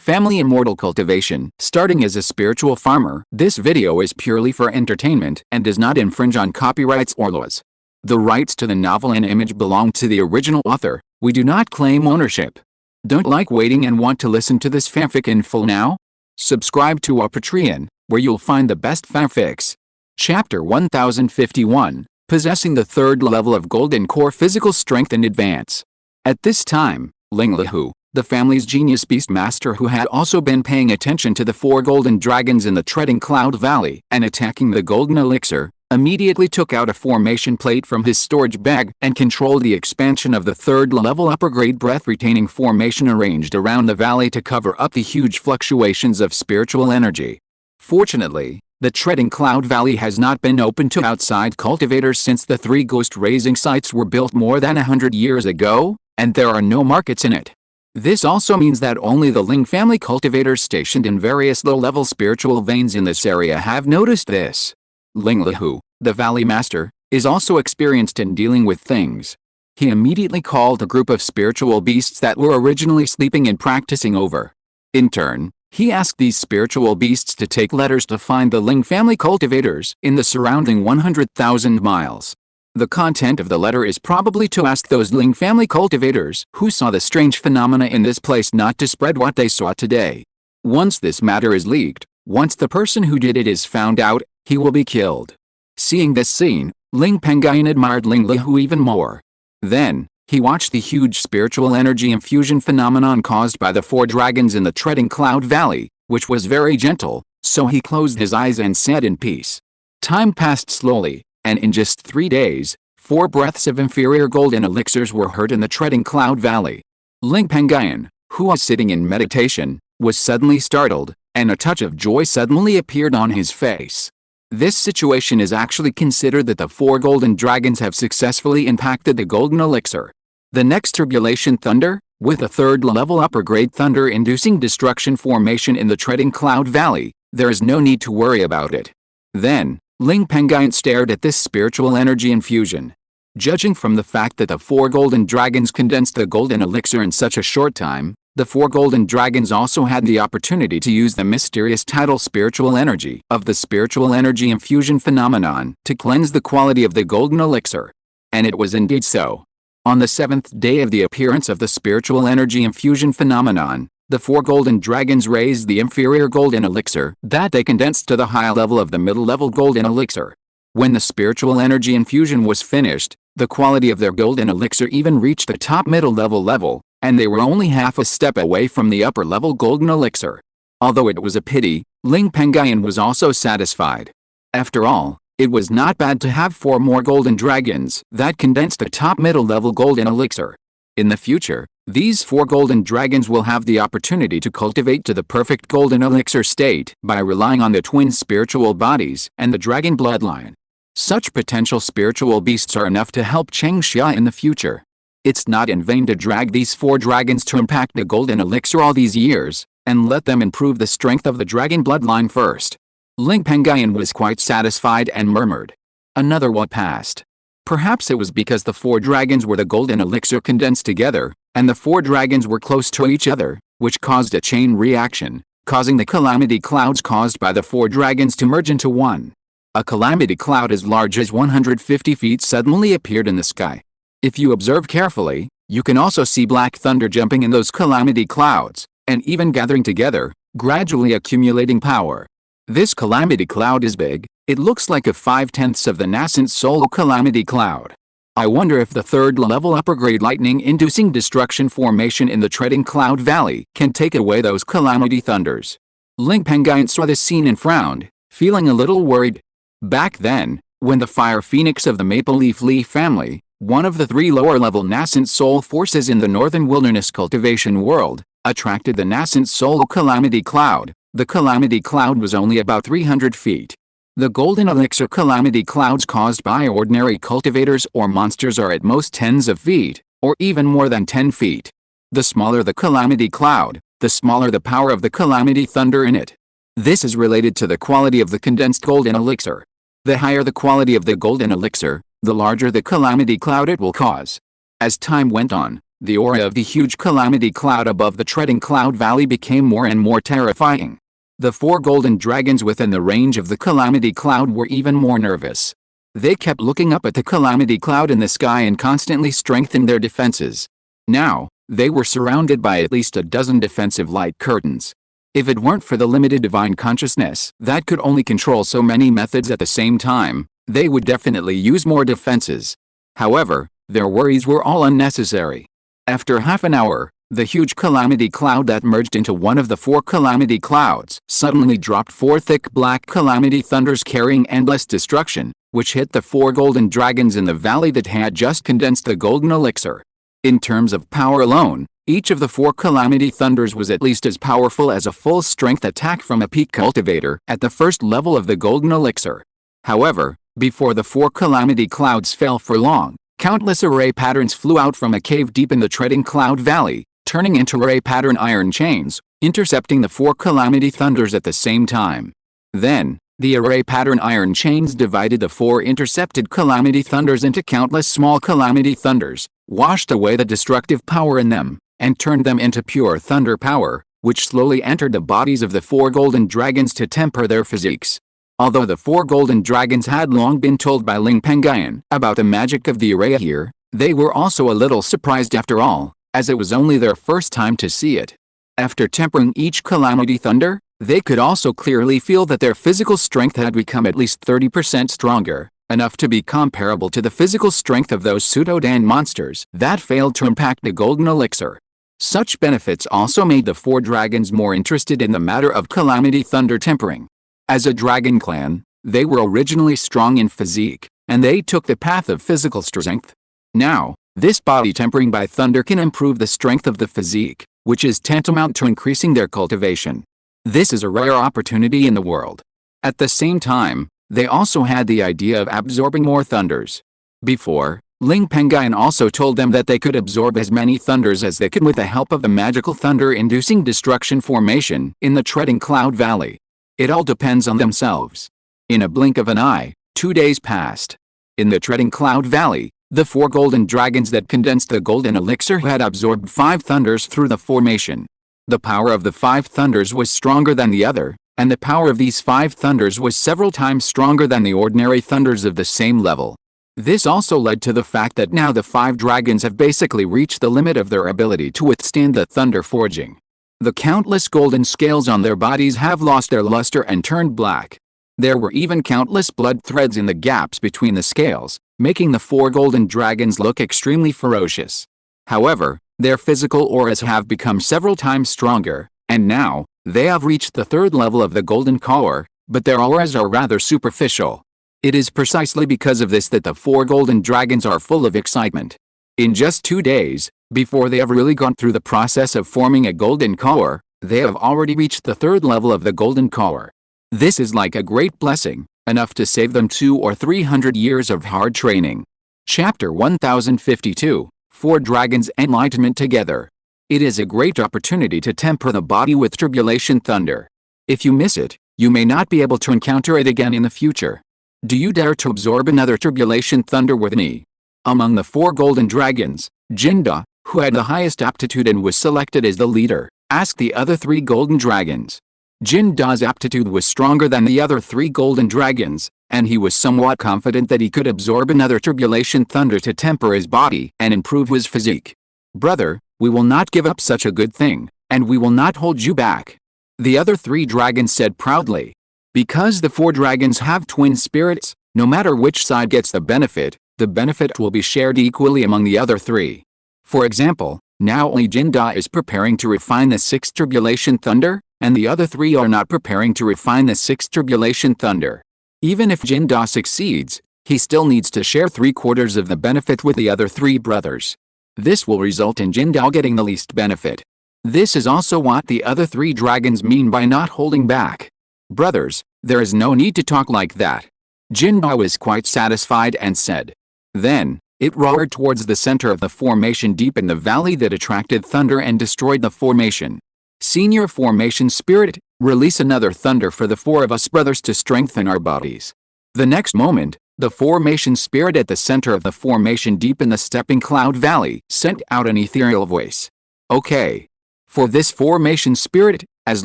Family Immortal Cultivation. Starting as a spiritual farmer, this video is purely for entertainment and does not infringe on copyrights or laws. The rights to the novel and image belong to the original author. We do not claim ownership. Don't like waiting and want to listen to this fanfic in full now? Subscribe to our Patreon, where you'll find the best fanfics. Chapter 1051, Possessing the Third Level of Golden Core Physical Strength in Advance. At this time, Lingxiao, the family's genius beast master who had also been paying attention to the 4 golden dragons in the treading Cloud Valley and attacking the golden elixir, immediately took out a formation plate from his storage bag and controlled the expansion of the third level upper grade breath-retaining formation arranged around the valley to cover up the huge fluctuations of spiritual energy. Fortunately, the treading Cloud Valley has not been open to outside cultivators since the 3 ghost-raising sites were built more than 100 years ago, and there are no markets in it. This also means that only the Ling family cultivators stationed in various low-level spiritual veins in this area have noticed this. Lingxiao, the valley master, is also experienced in dealing with things. He immediately called a group of spiritual beasts that were originally sleeping and practicing over. In turn, he asked these spiritual beasts to take letters to find the Ling family cultivators in the surrounding 100,000 miles. The content of the letter is probably to ask those Ling family cultivators who saw the strange phenomena in this place not to spread what they saw today. Once this matter is leaked, once the person who did it is found out, he will be killed. Seeing this scene, Ling Pengyun admired Lingxiao even more. Then, he watched the huge spiritual energy infusion phenomenon caused by the 4 dragons in the treading Cloud Valley, which was very gentle, so he closed his eyes and sat in peace. Time passed slowly, and in just 3 days, 4 breaths of inferior golden elixirs were heard in the treading Cloud Valley. Ling Pengyun, who was sitting in meditation, was suddenly startled, and a touch of joy suddenly appeared on his face. This situation is actually considered that the 4 golden dragons have successfully impacted the golden elixir. The next turbulation thunder, with a third level upper grade thunder inducing destruction formation in the treading Cloud Valley, there is no need to worry about it. Then, Ling Pengyun stared at this spiritual energy infusion. Judging from the fact that the 4 golden dragons condensed the golden elixir in such a short time, the 4 golden dragons also had the opportunity to use the mysterious tidal spiritual energy of the spiritual energy infusion phenomenon to cleanse the quality of the golden elixir. And it was indeed so. On the 7th day of the appearance of the spiritual energy infusion phenomenon, the 4 golden dragons raised the inferior golden elixir that they condensed to the high level of the middle level golden elixir. When the spiritual energy infusion was finished, the quality of their golden elixir even reached the top middle level, and they were only half a step away from the upper level golden elixir. Although it was a pity, Ling Pengyun was also satisfied. After all, it was not bad to have 4 more golden dragons that condensed the top middle level golden elixir. In the future, these 4 golden dragons will have the opportunity to cultivate to the perfect golden elixir state by relying on the twin spiritual bodies and the dragon bloodline. Such potential spiritual beasts are enough to help Qingshi in the future. It's not in vain to drag these 4 dragons to impact the golden elixir all these years, and let them improve the strength of the dragon bloodline first. Ling Pengyun was quite satisfied and murmured. Another while passed. Perhaps it was because the 4 dragons were the golden elixir condensed together, and the 4 dragons were close to each other, which caused a chain reaction, causing the calamity clouds caused by the 4 dragons to merge into one. A calamity cloud as large as 150 feet suddenly appeared in the sky. If you observe carefully, you can also see black thunder jumping in those calamity clouds, and even gathering together, gradually accumulating power. This calamity cloud is big. It looks like a 5/10 of the nascent solar calamity cloud. I wonder if the third level upper grade lightning inducing destruction formation in the treading Cloud Valley can take away those calamity thunders. Ling Pengyun saw this scene and frowned, feeling a little worried. Back then, when the fire phoenix of the Maple Leaf family, one of the 3 lower level nascent soul forces in the northern wilderness cultivation world, attracted the nascent soul calamity cloud, the calamity cloud was only about 300 feet. The golden elixir calamity clouds caused by ordinary cultivators or monsters are at most tens of feet, or even more than 10 feet. The smaller the calamity cloud, the smaller the power of the calamity thunder in it. This is related to the quality of the condensed golden elixir. The higher the quality of the golden elixir, the larger the calamity cloud it will cause. As time went on, The aura of the huge calamity cloud above the treading cloud valley became more and more terrifying. The 4 golden dragons within the range of the calamity cloud were even more nervous. They kept looking up at the calamity cloud in the sky and constantly strengthened their defenses. Now, they were surrounded by at least a dozen defensive light curtains. If it weren't for the limited divine consciousness that could only control so many methods at the same time, they would definitely use more defenses. However, their worries were all unnecessary. After half an hour, the huge calamity cloud that merged into one of the 4 calamity clouds suddenly dropped 4 thick black calamity thunders carrying endless destruction, which hit the 4 golden dragons in the valley that had just condensed the golden elixir. In terms of power alone, each of the 4 calamity thunders was at least as powerful as a full-strength attack from a peak cultivator at the first level of the golden elixir. However, before the 4 calamity clouds fell for long, countless array patterns flew out from a cave deep in the treading cloud valley, turning into array pattern iron chains, intercepting the 4 calamity thunders at the same time. Then, the array pattern iron chains divided the 4 intercepted calamity thunders into countless small calamity thunders, washed away the destructive power in them, and turned them into pure thunder power, which slowly entered the bodies of the 4 golden dragons to temper their physiques. Although the 4 golden dragons had long been told by Ling Pengyun about the magic of the array here, they were also a little surprised after all, as it was only their first time to see it. After tempering each calamity thunder, they could also clearly feel that their physical strength had become at least 30% stronger, enough to be comparable to the physical strength of those pseudo-Dan monsters that failed to impact the golden elixir. Such benefits also made the 4 dragons more interested in the matter of calamity thunder tempering. As a dragon clan, they were originally strong in physique, and they took the path of physical strength. Now, this body tempering by thunder can improve the strength of the physique, which is tantamount to increasing their cultivation. This is a rare opportunity in the world. At the same time, they also had the idea of absorbing more thunders. Before, Ling Pengyun also told them that they could absorb as many thunders as they could with the help of the magical thunder-inducing destruction formation in the treading cloud valley. It all depends on themselves. In a blink of an eye, 2 days passed. In the treading cloud valley, the 4 golden dragons that condensed the golden elixir had absorbed 5 thunders through the formation. The power of the 5 thunders was stronger than the other, and the power of these 5 thunders was several times stronger than the ordinary thunders of the same level. This also led to the fact that now the 5 dragons have basically reached the limit of their ability to withstand the thunder forging. The countless golden scales on their bodies have lost their luster and turned black. There were even countless blood threads in the gaps between the scales, making the 4 golden dragons look extremely ferocious. However, their physical auras have become several times stronger, and now, they have reached the 3rd level of the golden core, but their auras are rather superficial. It is precisely because of this that the 4 golden dragons are full of excitement. In just 2 days, before they have really gone through the process of forming a golden core, they have already reached the 3rd level of the golden core. This is like a great blessing, enough to save them 200 or 300 years of hard training. Chapter 1052, 4 Dragons Enlightenment Together. It is a great opportunity to temper the body with tribulation thunder. If you miss it, you may not be able to encounter it again in the future. Do you dare to absorb another tribulation thunder with me? Among the 4 golden dragons, Jinda, who had the highest aptitude and was selected as the leader, asked the other 3 golden dragons. Jinda's aptitude was stronger than the other 3 golden dragons, and he was somewhat confident that he could absorb another tribulation thunder to temper his body and improve his physique. Brother, we will not give up such a good thing, and we will not hold you back. The other 3 dragons said proudly. Because the 4 dragons have twin spirits, no matter which side gets the benefit will be shared equally among the other 3. For example, now only Jinda is preparing to refine the 6th tribulation thunder, and the other 3 are not preparing to refine the 6th tribulation thunder. Even if Jinda succeeds, he still needs to share 3/4 of the benefit with the other 3 brothers. This will result in Jinda getting the least benefit. This is also what the other 3 dragons mean by not holding back. Brothers, there is no need to talk like that. Jinda was quite satisfied and said. Then, it roared towards the center of the formation deep in the valley that attracted thunder and destroyed the formation. Senior formation spirit, release another thunder for the 4 of us brothers to strengthen our bodies. The next moment, The formation spirit at the center of the formation deep in the stepping cloud valley sent out an ethereal voice. Okay. For this formation spirit, as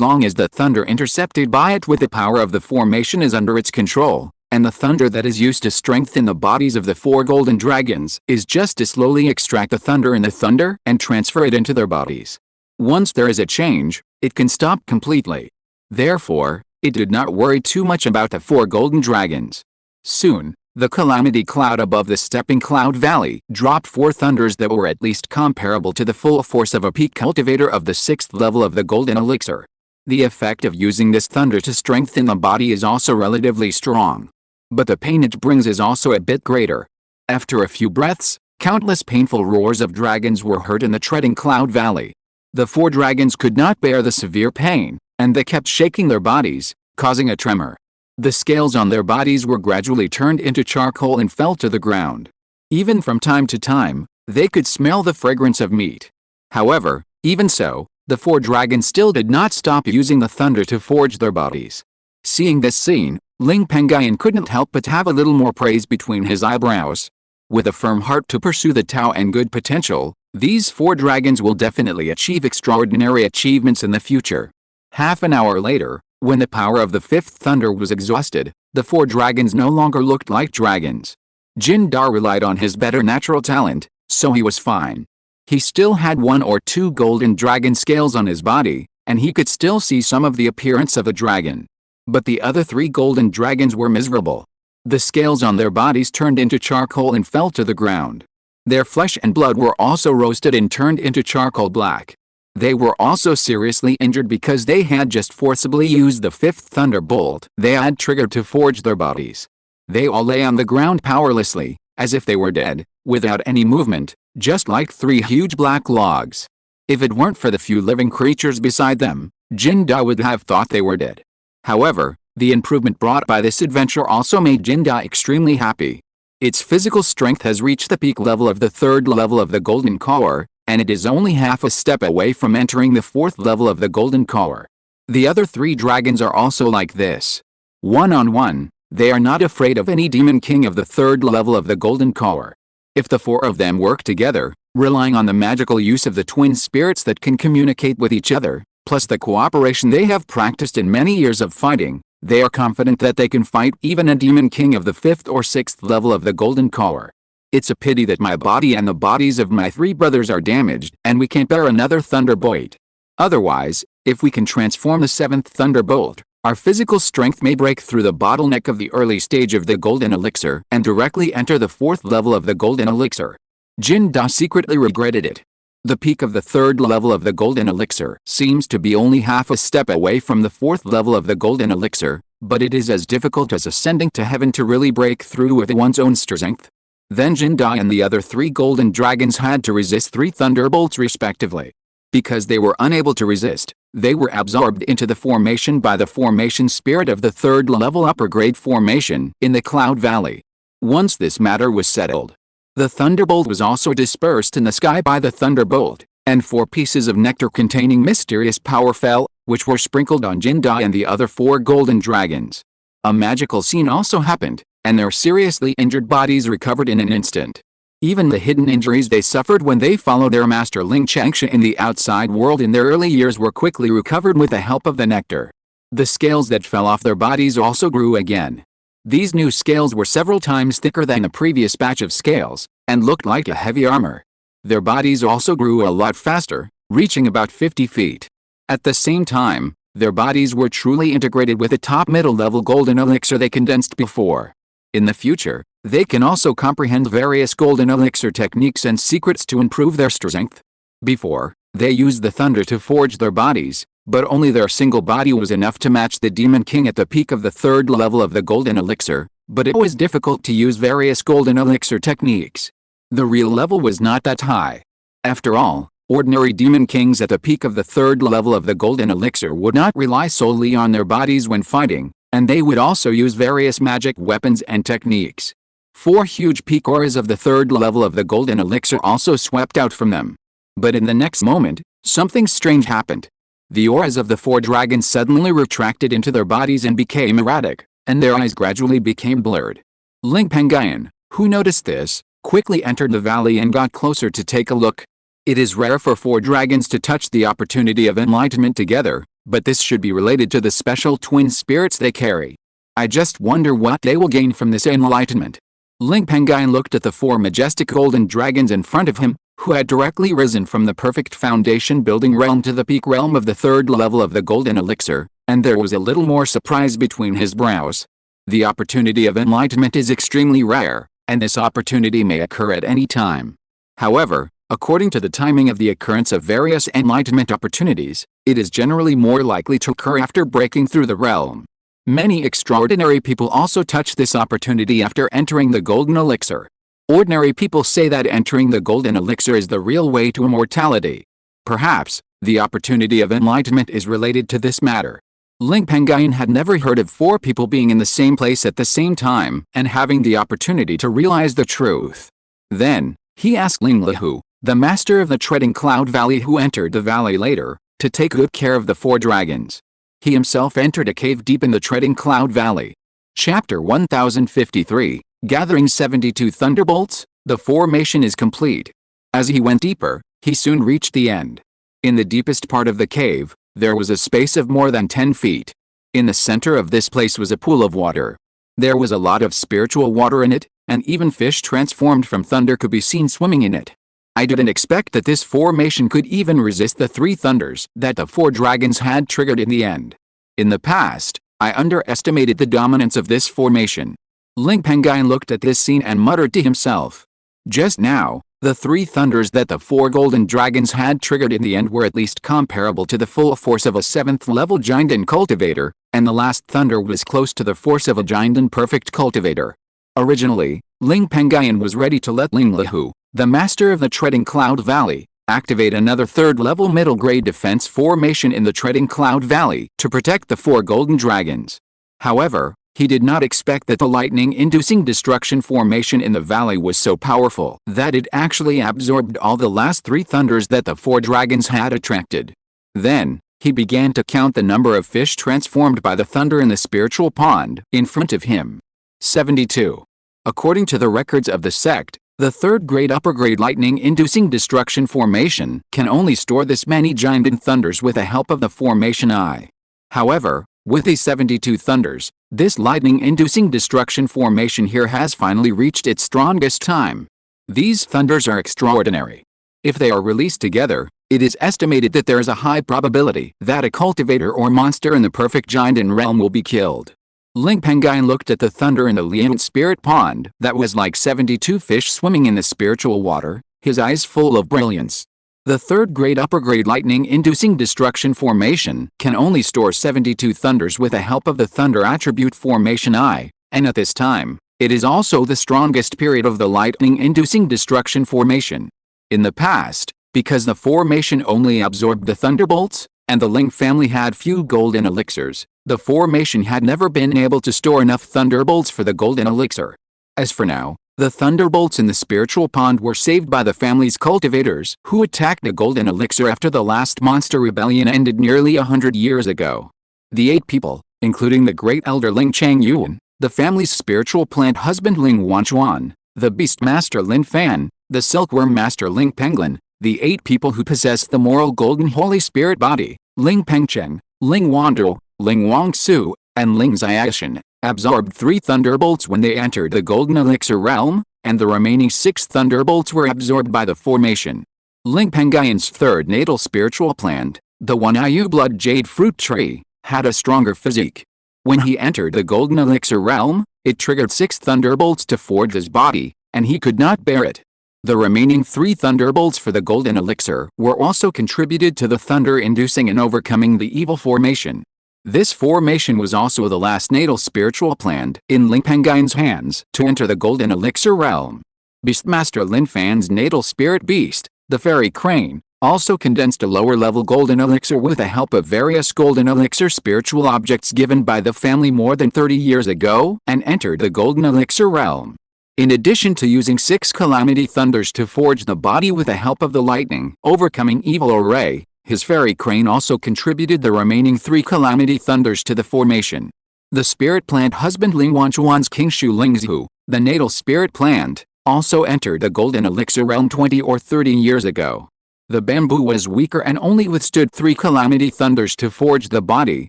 long as the thunder intercepted by it with the power of the formation is under its control, and the thunder that is used to strengthen the bodies of the 4 golden dragons is just to slowly extract the thunder in the thunder and transfer it into their bodies. Once there is a change, it can stop completely. Therefore, it did not worry too much about the 4 golden dragons. Soon, the calamity cloud above the stepping cloud valley dropped 4 thunders that were at least comparable to the full force of a peak cultivator of the 6th level of the golden elixir. The effect of using this thunder to strengthen the body is also relatively strong. But the pain it brings is also a bit greater. After a few breaths, countless painful roars of dragons were heard in the treading cloud valley. The 4 dragons could not bear the severe pain, and they kept shaking their bodies, causing a tremor. The scales on their bodies were gradually turned into charcoal and fell to the ground. Even from time to time, they could smell the fragrance of meat. However, even so, the 4 dragons still did not stop using the thunder to forge their bodies. Seeing this scene, Ling Pengyun couldn't help but have a little more praise between his eyebrows. With a firm heart to pursue the Tao and good potential, these 4 dragons will definitely achieve extraordinary achievements in the future. Half an hour later, when the power of the 5th thunder was exhausted, the 4 dragons no longer looked like dragons. Jin Da relied on his better natural talent, so he was fine. He still had 1 or 2 golden dragon scales on his body, and he could still see some of the appearance of a dragon. But the other 3 golden dragons were miserable. The scales on their bodies turned into charcoal and fell to the ground. Their flesh and blood were also roasted and turned into charcoal black. They were also seriously injured because they had just forcibly used the 5th thunderbolt they had triggered to forge their bodies. They all lay on the ground powerlessly, as if they were dead, without any movement, just like 3 huge black logs. If it weren't for the few living creatures beside them, Jin Da would have thought they were dead. However, the improvement brought by this adventure also made Jin Da extremely happy. Its physical strength has reached the peak level of the 3rd level of the golden core, and it is only half a step away from entering the 4th level of the golden core. The other 3 dragons are also like this. One-on-one, they are not afraid of any demon king of the 3rd level of the golden core. If the 4 of them work together, relying on the magical use of the twin spirits that can communicate with each other, plus the cooperation they have practiced in many years of fighting, they are confident that they can fight even a demon king of the 5th or 6th level of the golden core. It's a pity that my body and the bodies of my 3 brothers are damaged and we can't bear another thunderbolt. Otherwise, if we can transform the 7th thunderbolt, our physical strength may break through the bottleneck of the early stage of the golden elixir and directly enter the 4th level of the golden elixir. Jin Da secretly regretted it. The peak of the 3rd level of the golden elixir seems to be only half a step away from the 4th level of the golden elixir, but it is as difficult as ascending to heaven to really break through with one's own strength. Then Jin Da and the other 3 golden dragons had to resist 3 thunderbolts respectively. Because they were unable to resist, they were absorbed into the formation by the formation spirit of the 3rd level upper grade formation in the Cloud Valley. Once this matter was settled, the thunderbolt was also dispersed in the sky by the thunderbolt, and 4 pieces of nectar containing mysterious power fell, which were sprinkled on Jin Da and the other 4 golden dragons. A magical scene also happened, and their seriously injured bodies recovered in an instant. Even the hidden injuries they suffered when they followed their master Lingxiao in the outside world in their early years were quickly recovered with the help of the nectar. The scales that fell off their bodies also grew again. These new scales were several times thicker than the previous batch of scales, and looked like a heavy armor. Their bodies also grew a lot faster, reaching about 50 feet. At the same time, their bodies were truly integrated with the top middle level golden elixir they condensed before. In the future, they can also comprehend various golden elixir techniques and secrets to improve their strength. Before, they used the thunder to forge their bodies, but only their single body was enough to match the Demon King at the peak of the 3rd level of the golden elixir, but it was difficult to use various golden elixir techniques. The real level was not that high. After all, ordinary Demon Kings at the peak of the 3rd level of the golden elixir would not rely solely on their bodies when fighting, and they would also use various magic weapons and techniques. 4 huge peak auras of the 3rd level of the golden elixir also swept out from them. But in the next moment, something strange happened. The auras of the 4 dragons suddenly retracted into their bodies and became erratic, and their eyes gradually became blurred. Ling Pengyun, who noticed this, quickly entered the valley and got closer to take a look. It is rare for four dragons to touch the opportunity of enlightenment together, but this should be related to the special twin spirits they carry. I just wonder what they will gain from this enlightenment. Ling Pengyun looked at the four majestic golden dragons in front of him, who had directly risen from the perfect foundation building realm to the peak realm of the third level of the golden elixir, and there was a little more surprise between his brows. The opportunity of enlightenment is extremely rare, and this opportunity may occur at any time. However, according to the timing of the occurrence of various enlightenment opportunities, it is generally more likely to occur after breaking through the realm. Many extraordinary people also touch this opportunity after entering the golden elixir. Ordinary people say that entering the golden elixir is the real way to immortality. Perhaps, the opportunity of enlightenment is related to this matter. Ling Pengyun had never heard of four people being in the same place at the same time and having the opportunity to realize the truth. Then, he asked Ling Lihu, the master of the Treading Cloud Valley who entered the valley later, to take good care of the four dragons. He himself entered a cave deep in the Treading Cloud Valley. Chapter 1053, Gathering 72 Thunderbolts, the formation is complete. As he went deeper, he soon reached the end. In the deepest part of the cave, there was a space of more than 10 feet. In the center of this place was a pool of water. There was a lot of spiritual water in it, and even fish transformed from thunder could be seen swimming in it. I didn't expect that this formation could even resist the 3 thunders that the 4 dragons had triggered in the end. In the past, I underestimated the dominance of this formation. Ling Pengyun looked at this scene and muttered to himself. Just now, the 3 thunders that the 4 golden dragons had triggered in the end were at least comparable to the full force of a 7th level giant and cultivator, and the last thunder was close to the force of a giant and perfect cultivator. Originally, Ling Pengyun was ready to let Ling Lihu, the master of the Treading Cloud Valley, activate another 3rd level middle grade defense formation in the Treading Cloud Valley to protect the 4 golden dragons. However, he did not expect that the lightning-inducing destruction formation in the valley was so powerful that it actually absorbed all the last 3 thunders that the 4 dragons had attracted. Then, he began to count the number of fish transformed by the thunder in the spiritual pond in front of him. 72. According to the records of the sect, the 3rd grade upper grade lightning-inducing destruction formation can only store this many giant and thunders with the help of the formation eye. However, with these 72 thunders, this lightning-inducing destruction formation here has finally reached its strongest time. These thunders are extraordinary. If they are released together, it is estimated that there is a high probability that a cultivator or monster in the perfect giant realm will be killed. Ling Pengyun looked at the thunder in the Lian spirit pond that was like 72 fish swimming in the spiritual water, his eyes full of brilliance. The 3rd grade upper grade lightning-inducing destruction formation can only store 72 thunders with the help of the thunder attribute formation eye, and at this time, it is also the strongest period of the lightning-inducing destruction formation. In the past, because the formation only absorbed the thunderbolts, and the Ling family had few golden elixirs, the formation had never been able to store enough thunderbolts for the golden elixir. As for now, the thunderbolts in the spiritual pond were saved by the family's cultivators who attacked the golden elixir after the last monster rebellion ended nearly 100 years ago. The 8 people, including the great elder Ling Pengyun, the family's spiritual plant husband Ling Wanchuan, the beast master Lin Fan, the silkworm master Ling Pengyun, the 8 people who possessed the moral golden holy spirit body, Ling Pengcheng, Ling Wando, Ling Wangsu, and Ling Xiaoshan, absorbed 3 thunderbolts when they entered the golden elixir realm, and the remaining 6 thunderbolts were absorbed by the formation. Ling Pengyun's 3rd natal spiritual plant, the One-Yu blood jade fruit tree, had a stronger physique. When he entered the golden elixir realm, it triggered 6 thunderbolts to forge his body, and he could not bear it. The remaining 3 thunderbolts for the golden elixir were also contributed to the thunder-inducing and overcoming the evil formation. This formation was also the last natal spiritual plant in Ling Pengyun's hands to enter the golden elixir realm. Beastmaster Lin Fan's natal spirit beast, the fairy crane, also condensed a lower-level golden elixir with the help of various golden elixir spiritual objects given by the family more than 30 years ago and entered the golden elixir realm. In addition to using 6 calamity thunders to forge the body with the help of the lightning, overcoming evil array, his fairy crane also contributed the remaining 3 calamity thunders to the formation. The spirit plant husband Ling Wanchuan's Qingshi Lingzihu, The natal spirit plant also entered the golden elixir realm 20 or 30 years ago. The bamboo was weaker and only withstood 3 calamity thunders to forge the body,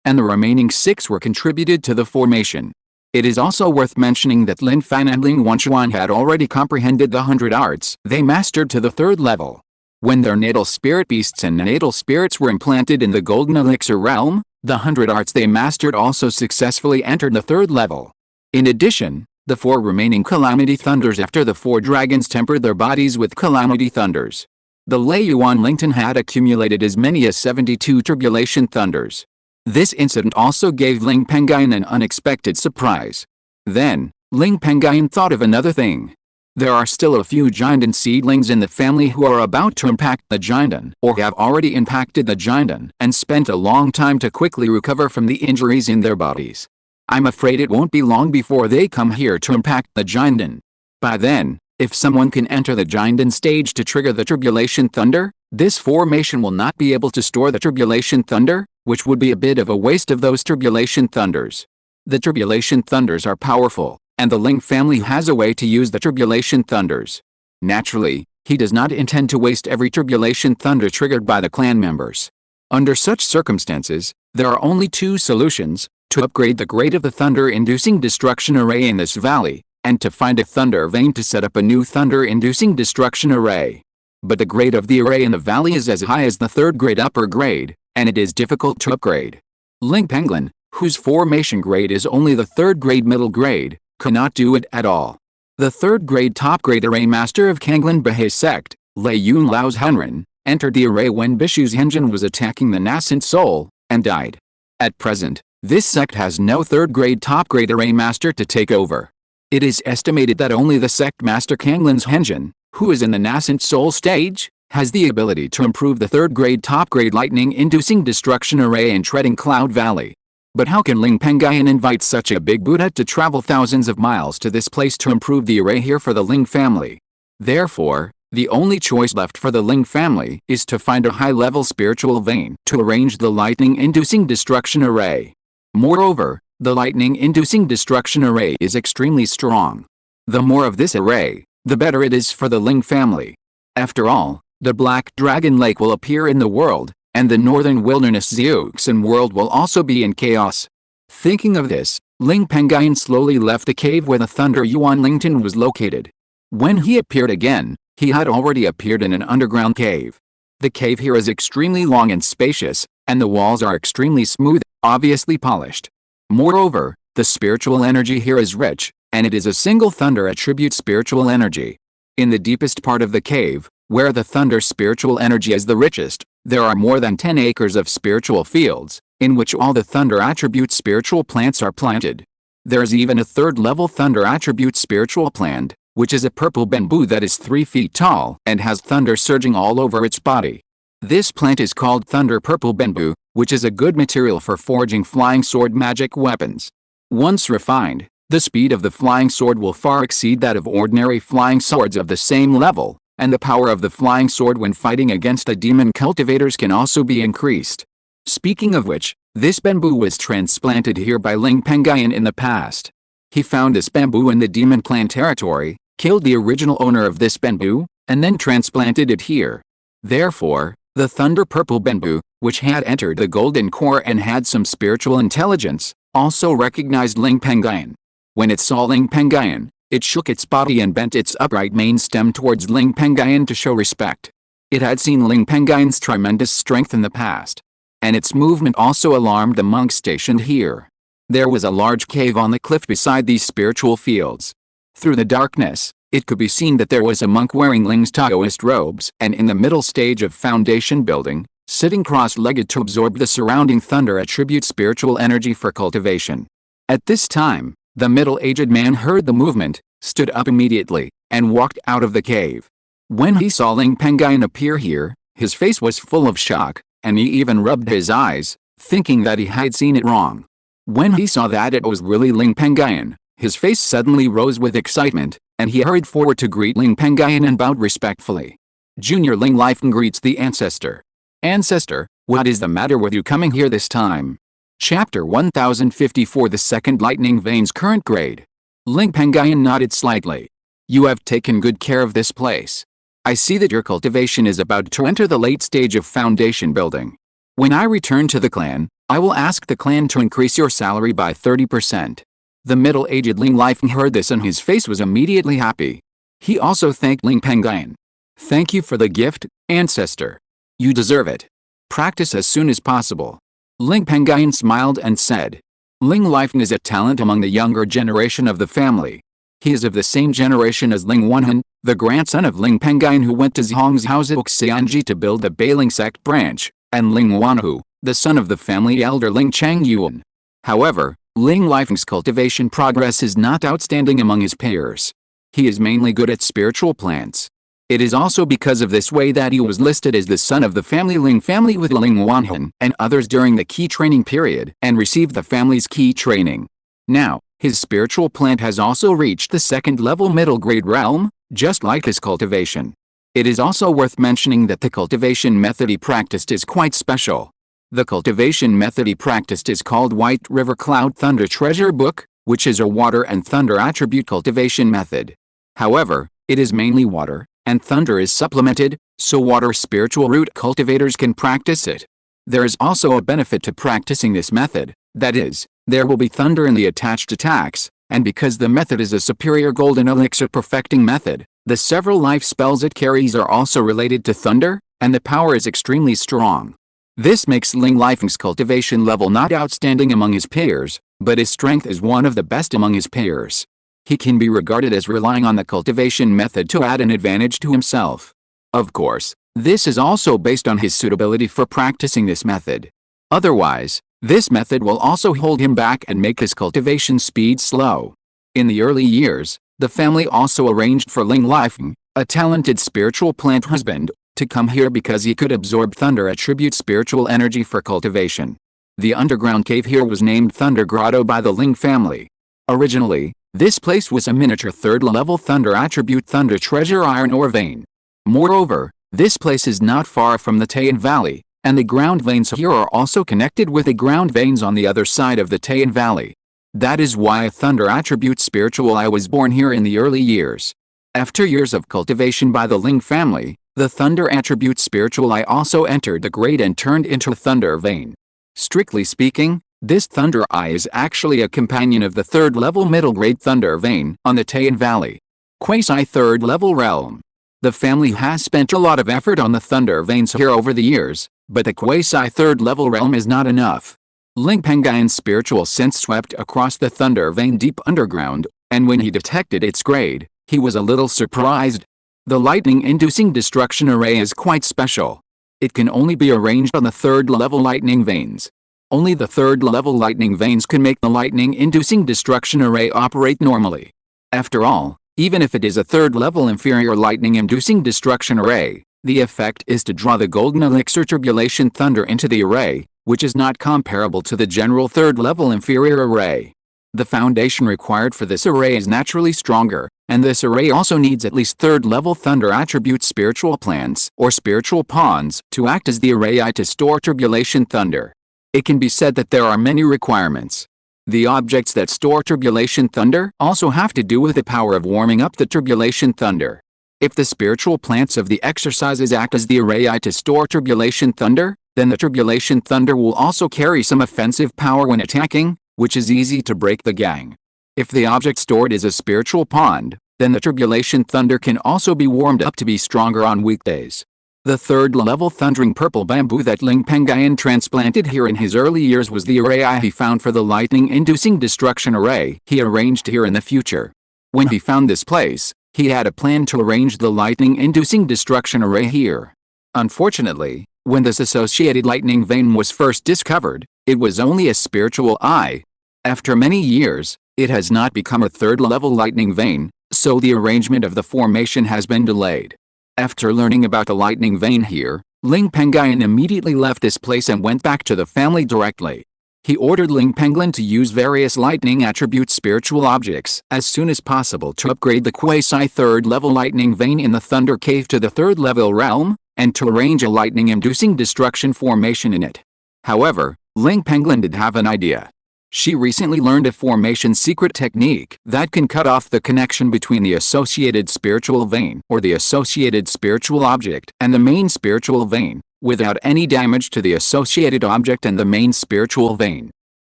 and the remaining 6 were contributed to the formation. It is also worth mentioning that Lin Fan and Ling Wanchuan had already comprehended the 100 arts they mastered to the 3rd level. When their natal spirit beasts and natal spirits were implanted in the golden elixir realm, the 100 arts they mastered also successfully entered the 3rd level. In addition, the 4 remaining calamity thunders after the 4 dragons tempered their bodies with calamity thunders. The Lei Yuan Lington had accumulated as many as 72 tribulation thunders. This incident also gave Ling Pengyun an unexpected surprise. Then, Ling Pengyun thought of another thing. There are still a few Jindan seedlings in the family who are about to impact the Jindan or have already impacted the Jindan and spent a long time to quickly recover from the injuries in their bodies. I'm afraid it won't be long before they come here to impact the Jindan. By then, if someone can enter the Jindan stage to trigger the Tribulation Thunder, this formation will not be able to store the Tribulation Thunder, which would be a bit of a waste of those Tribulation Thunders. The Tribulation Thunders are powerful, and the Ling family has a way to use the Tribulation Thunders. Naturally, he does not intend to waste every Tribulation Thunder triggered by the clan members. Under such circumstances, there are only 2 solutions: to upgrade the grade of the thunder-inducing destruction array in this valley, and to find a thunder vein to set up a new thunder-inducing destruction array. But the grade of the array in the valley is as high as the 3rd grade upper grade, and it is difficult to upgrade. Ling Pengyun, whose formation grade is only the 3rd grade middle grade, cannot do it at all. The 3rd grade top grade array master of Kanglin Baha'i sect, Lei Yun Lao's Hanren, entered the array when Bishu's engine was attacking the nascent soul, and died. At present, this sect has no 3rd grade top grade array master to take over. It is estimated that only the sect master Kanglin's Henjin, who is in the nascent soul stage, has the ability to improve the 3rd grade top grade lightning-inducing destruction array in Treading Cloud Valley. But how can Ling Pengyun invite such a big Buddha to travel thousands of miles to this place to improve the array here for the Ling family? Therefore, the only choice left for the Ling family is to find a high-level spiritual vein to arrange the lightning-inducing destruction array. Moreover, the lightning-inducing destruction array is extremely strong. The more of this array, the better it is for the Ling family. After all, the Black Dragon Lake will appear in the world, and the Northern Wilderness Zeuxan world will also be in chaos. Thinking of this, Ling Pengyun slowly left the cave where the Thunder Yuan Lington was located. When he appeared again, he had already appeared in an underground cave. The cave here is extremely long and spacious, and the walls are extremely smooth, obviously polished. Moreover, the spiritual energy here is rich, and it is a single thunder attribute spiritual energy. In the deepest part of the cave, where the thunder spiritual energy is the richest, there are more than 10 acres of spiritual fields, in which all the thunder attribute spiritual plants are planted. There is even a 3rd level thunder attribute spiritual plant, which is a purple bamboo that is 3 feet tall and has thunder surging all over its body. This plant is called thunder purple bamboo, which is a good material for forging flying sword magic weapons. Once refined, the speed of the flying sword will far exceed that of ordinary flying swords of the same level, and the power of the flying sword when fighting against the demon cultivators can also be increased. Speaking of which, this bamboo was transplanted here by Ling Pengyun in the past. He found this bamboo in the demon clan territory, killed the original owner of this bamboo, and then transplanted it here. Therefore, the thunder purple bamboo, which had entered the golden core and had some spiritual intelligence, also recognized Ling Pengyun. When it saw Ling Pengyun, it shook its body and bent its upright main stem towards Ling Pengyun to show respect. It had seen Ling Pengyun's tremendous strength in the past, and its movement also alarmed the monks stationed here. There was a large cave on the cliff beside these spiritual fields. Through the darkness, it could be seen that there was a monk wearing Ling's Taoist robes and in the middle stage of foundation building, sitting cross-legged to absorb the surrounding thunder attribute spiritual energy for cultivation. At this time, the middle-aged man heard the movement, stood up immediately, and walked out of the cave. When he saw Ling Pengyun appear here, his face was full of shock, and he even rubbed his eyes, thinking that he had seen it wrong. When he saw that it was really Ling Pengyun, his face suddenly rose with excitement, and he hurried forward to greet Ling Pengyun and bowed respectfully. Junior Ling Lifen greets the ancestor. Ancestor, what is the matter with you coming here this time? Chapter 1054 The Second Lightning Vein's Current Grade. Ling Pengyun nodded slightly. You have taken good care of this place. I see that your cultivation is about to enter the late stage of foundation building. When I return to the clan, I will ask the clan to increase your salary by 30%. The middle-aged Ling Lifeng heard this and his face was immediately happy. He also thanked Ling Pengyun. Thank you for the gift, ancestor. You deserve it. Practice as soon as possible. Ling Pengyun smiled and said. Ling Lifeng is a talent among the younger generation of the family. He is of the same generation as Ling Wenhan, the grandson of Ling Pengyun who went to Zhong's house at Xianji to build the Bailing sect branch, and Ling Wanhu, the son of the family elder Ling Changyuan. However, Ling Lifeng's cultivation progress is not outstanding among his peers. He is mainly good at spiritual plants. It is also because of this way that he was listed as the son of the Ling family with Ling Wanhan and others during the key training period and received the family's key training. Now, his spiritual plant has also reached the second-level middle-grade realm, just like his cultivation. It is also worth mentioning that the cultivation method he practiced is quite special. The cultivation method he practiced is called White River Cloud Thunder Treasure Book, which is a water and thunder attribute cultivation method. However, it is mainly water, and thunder is supplemented, so water spiritual root cultivators can practice it. There is also a benefit to practicing this method, that is, there will be thunder in the attached attacks, and because the method is a superior golden elixir perfecting method, the several life spells it carries are also related to thunder, and the power is extremely strong. This makes Ling Lifeng's cultivation level not outstanding among his peers, but his strength is one of the best among his peers. He can be regarded as relying on the cultivation method to add an advantage to himself. Of course, this is also based on his suitability for practicing this method. Otherwise, this method will also hold him back and make his cultivation speed slow. In the early years, the family also arranged for Ling Lifeng, a talented spiritual plant husband, to come here because he could absorb thunder attribute spiritual energy for cultivation. The underground cave here was named Thunder Grotto by the Ling family. Originally, this place was a miniature third-level thunder attribute thunder treasure iron ore vein. Moreover, this place is not far from the Taoyin Valley, and the ground veins here are also connected with the ground veins on the other side of the Taoyin Valley. That is why a thunder attribute spiritual eye was born here in the early years. After years of cultivation by the Ling family, the thunder attribute spiritual eye also entered the grade and turned into a thunder vein. Strictly speaking, this thunder eye is actually a companion of the third-level middle-grade thunder vein on the Taoyin Valley. Quasi third-level realm. The family has spent a lot of effort on the thunder veins here over the years, but the quasi third-level realm is not enough. Ling Pengyun's spiritual sense swept across the thunder vein deep underground, and when he detected its grade, he was a little surprised. The lightning-inducing destruction array is quite special. It can only be arranged on the third-level lightning veins. Only the third-level lightning veins can make the lightning-inducing destruction array operate normally. After all, even if it is a third-level inferior lightning-inducing destruction array, the effect is to draw the golden elixir turbulation thunder into the array, which is not comparable to the general third-level inferior array. The foundation required for this array is naturally stronger, and this array also needs at least third-level thunder attribute spiritual plants or spiritual pawns to act as the array eye to store turbulation thunder. It can be said that there are many requirements. The objects that store turbulation thunder also have to do with the power of warming up the turbulation thunder. If the spiritual plants of the exercises act as the array eye to store turbulation thunder, then the turbulation thunder will also carry some offensive power when attacking, which is easy to break the gang. If the object stored is a spiritual pond, then the turbulation thunder can also be warmed up to be stronger on weekdays. The third-level thundering purple bamboo that Ling Pengyun transplanted here in his early years was the array eye he found for the lightning-inducing destruction array he arranged here in the future. When he found this place, he had a plan to arrange the lightning-inducing destruction array here. Unfortunately, when this associated lightning vein was first discovered, it was only a spiritual eye. After many years, it has not become a third-level lightning vein, so the arrangement of the formation has been delayed. After learning about the lightning vein here, Ling Pengyun immediately left this place and went back to the family directly. He ordered Ling Pengyun to use various lightning attribute spiritual objects as soon as possible to upgrade the quasi third-level lightning vein in the Thunder Cave to the third-level realm, and to arrange a lightning-inducing destruction formation in it. However, Ling Pengyun did have an idea. She recently learned a formation secret technique that can cut off the connection between the associated spiritual vein or the associated spiritual object and the main spiritual vein, without any damage to the associated object and the main spiritual vein.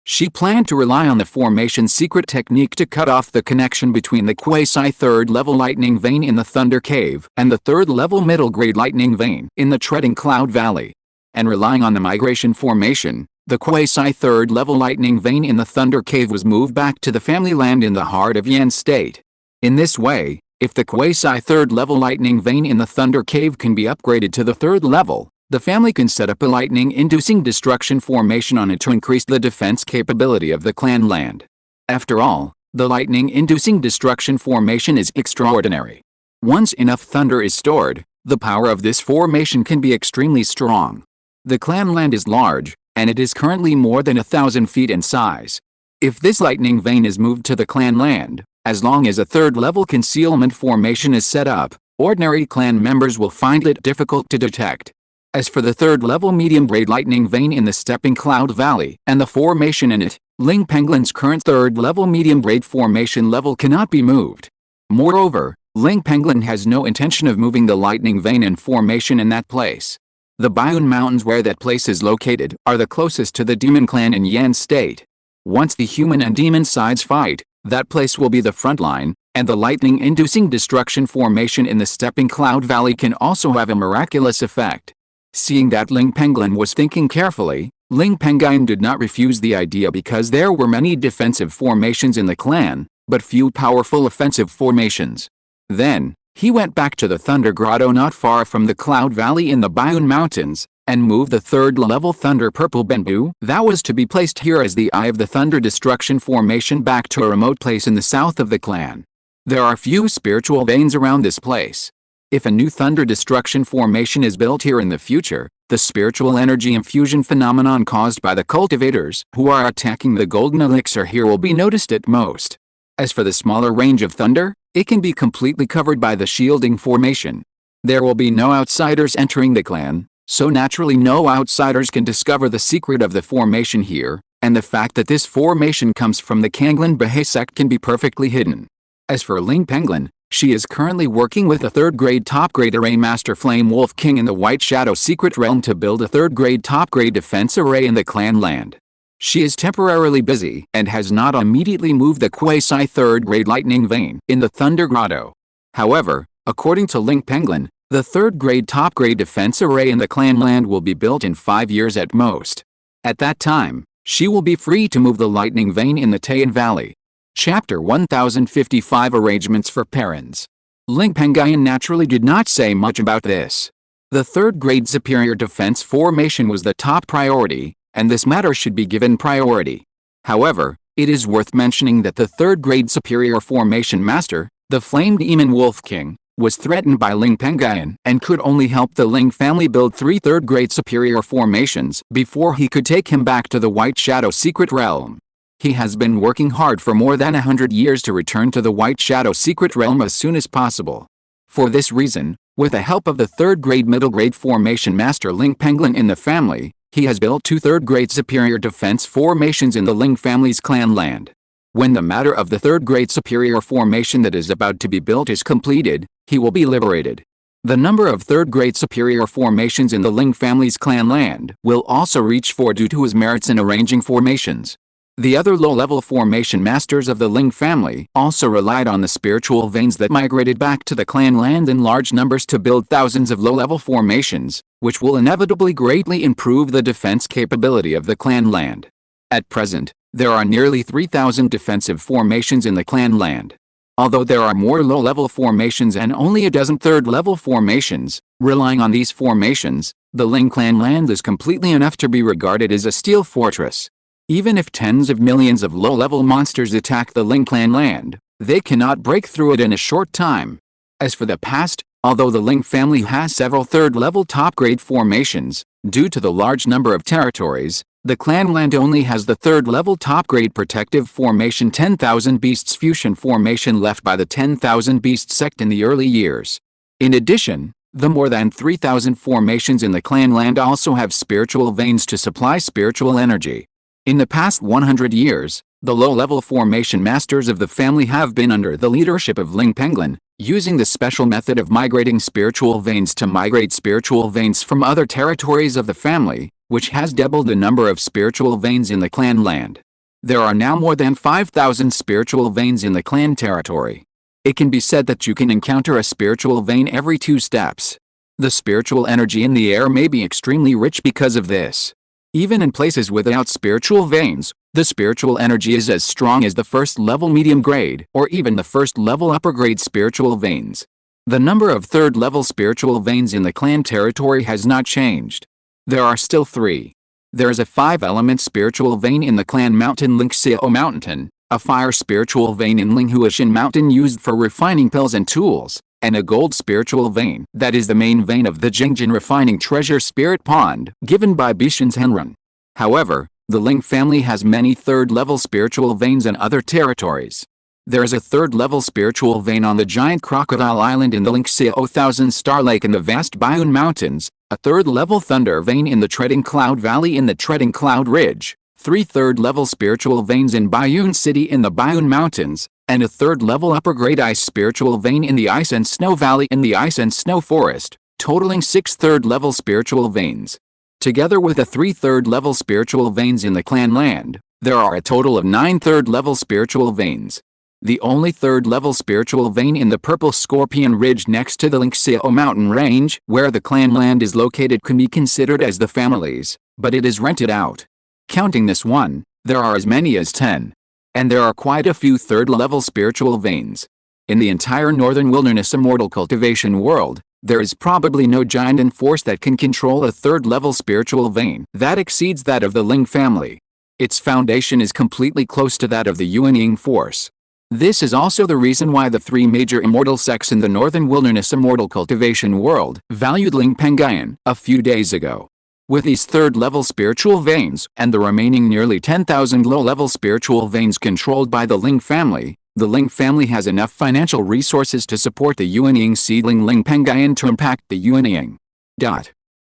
She planned to rely on the formation secret technique to cut off the connection between the quasi-third level lightning vein in the Thunder Cave and the third level middle grade lightning vein in the Treading Cloud Valley. And relying on the migration formation, the quasi-third level lightning vein in the Thunder Cave was moved back to the family land in the heart of Yan State. In this way, if the quasi-third level lightning vein in the Thunder Cave can be upgraded to the third level, the family can set up a lightning-inducing destruction formation on it to increase the defense capability of the clan land. After all, the lightning-inducing destruction formation is extraordinary. Once enough thunder is stored, the power of this formation can be extremely strong. The clan land is large, and it is currently more than 1,000 feet in size. If this lightning vein is moved to the clan land, as long as a third-level concealment formation is set up, ordinary clan members will find it difficult to detect. As for the third-level medium-grade lightning vein in the Stepping Cloud Valley and the formation in it, Ling Pengyun's current third-level medium-grade formation level cannot be moved. Moreover, Ling Pengyun has no intention of moving the lightning vein and formation in that place. The Bayun Mountains where that place is located are the closest to the demon clan in Yan State. Once the human and demon sides fight, that place will be the front line, and the lightning-inducing destruction formation in the Stepping Cloud Valley can also have a miraculous effect. Seeing that Ling Pengyun was thinking carefully, Ling Pengyun did not refuse the idea because there were many defensive formations in the clan, but few powerful offensive formations. Then, he went back to the Thunder Grotto not far from the Cloud Valley in the Bayun Mountains, and moved the third-level Thunder Purple Bamboo that was to be placed here as the Eye of the Thunder Destruction formation back to a remote place in the south of the clan. There are few spiritual veins around this place. If a new thunder destruction formation is built here in the future, the spiritual energy infusion phenomenon caused by the cultivators who are attacking the golden elixir here will be noticed at most. As for the smaller range of thunder, it can be completely covered by the shielding formation. There will be no outsiders entering the clan, so naturally no outsiders can discover the secret of the formation here, and the fact that this formation comes from the Kanglan Baha'i sect can be perfectly hidden. As for Ling Pengyun, she is currently working with a third-grade top-grade array Master Flame Wolf King in the White Shadow Secret Realm to build a third-grade top-grade defense array in the clan land. She is temporarily busy and has not immediately moved the quasi-third-grade lightning vein in the Thunder Grotto. However, according to Ling Pengyun, the third-grade top-grade defense array in the clan land will be built in 5 years at most. At that time, she will be free to move the lightning vein in the Taoyin Valley. Chapter 1055 Arrangements for Parents. Ling Pengyun naturally did not say much about this. The third-grade superior defense formation was the top priority, and this matter should be given priority. However, it is worth mentioning that the third-grade superior formation master, the Flame Demon Wolf King, was threatened by Ling Pengyun and could only help the Ling family build 3 third-grade superior formations before he could take him back to the White Shadow Secret Realm. He has been working hard for more than 100 years to return to the White Shadow Secret Realm as soon as possible. For this reason, with the help of the third-grade middle-grade formation master Ling Pengyun in the family, he has built 2 third-grade superior defense formations in the Ling family's clan land. When the matter of the third-grade superior formation that is about to be built is completed, he will be liberated. The number of third-grade superior formations in the Ling family's clan land will also reach 4 due to his merits in arranging formations. The other low-level formation masters of the Ling family also relied on the spiritual veins that migrated back to the clan land in large numbers to build thousands of low-level formations, which will inevitably greatly improve the defense capability of the clan land. At present, there are nearly 3,000 defensive formations in the clan land. Although there are more low-level formations and only a dozen third-level formations, relying on these formations, the Ling clan land is completely enough to be regarded as a steel fortress. Even if tens of millions of low-level monsters attack the Ling clan land, they cannot break through it in a short time. As for the past, although the Ling family has several third-level top-grade formations, due to the large number of territories, the clan land only has the third-level top-grade protective formation 10,000 Beasts fusion formation left by the 10,000 Beast sect in the early years. In addition, the more than 3,000 formations in the clan land also have spiritual veins to supply spiritual energy. In the past 100 years, the low-level formation masters of the family have been under the leadership of Ling Pengyun, using the special method of migrating spiritual veins to migrate spiritual veins from other territories of the family, which has doubled the number of spiritual veins in the clan land. There are now more than 5,000 spiritual veins in the clan territory. It can be said that you can encounter a spiritual vein every 2 steps. The spiritual energy in the air may be extremely rich because of this. Even in places without spiritual veins, the spiritual energy is as strong as the first-level medium-grade or even the first-level upper-grade spiritual veins. The number of third-level spiritual veins in the clan territory has not changed. There are still 3. There is a 5-element spiritual vein in the clan mountain Lingxiao Mountain, a fire spiritual vein in Qingshi Mountain used for refining pills and tools, and a gold spiritual vein that is the main vein of the Jingjin refining treasure spirit pond given by Bishan's Henrun. However, the Ling family has many third-level spiritual veins in other territories. There is a third-level spiritual vein on the giant crocodile island in the Lingxiao Thousand Star Lake in the vast Bayun Mountains, a third-level thunder vein in the Treading Cloud Valley in the Treading Cloud Ridge, 3 third-level spiritual veins in Bayun City in the Bayun Mountains, and a third-level upper-grade ice spiritual vein in the Ice and Snow Valley in the Ice and Snow Forest, totaling 6 third-level spiritual veins. Together with the 3 third-level spiritual veins in the clan land, there are a total of 9 third-level spiritual veins. The only third-level spiritual vein in the Purple Scorpion Ridge next to the Lingxiao Mountain Range, where the clan land is located, can be considered as the family's, but it is rented out. Counting this one, there are as many as 10. And there are quite a few third-level spiritual veins. In the entire Northern Wilderness Immortal Cultivation world, there is probably no giant in force that can control a third-level spiritual vein that exceeds that of the Ling family. Its foundation is completely close to that of the Yuanying force. This is also the reason why the 3 major immortal sects in the Northern Wilderness Immortal Cultivation world valued Ling Pengyun a few days ago. With these third-level spiritual veins and the remaining nearly 10,000 low-level spiritual veins controlled by the Ling family has enough financial resources to support the Yuanying seedling Ling Pengyun to impact the Yuanying.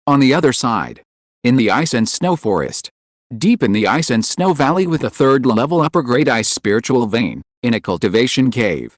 On the other side, in the Ice and Snow Forest, deep in the Ice and Snow Valley with a third-level upper-grade ice spiritual vein, in a cultivation cave.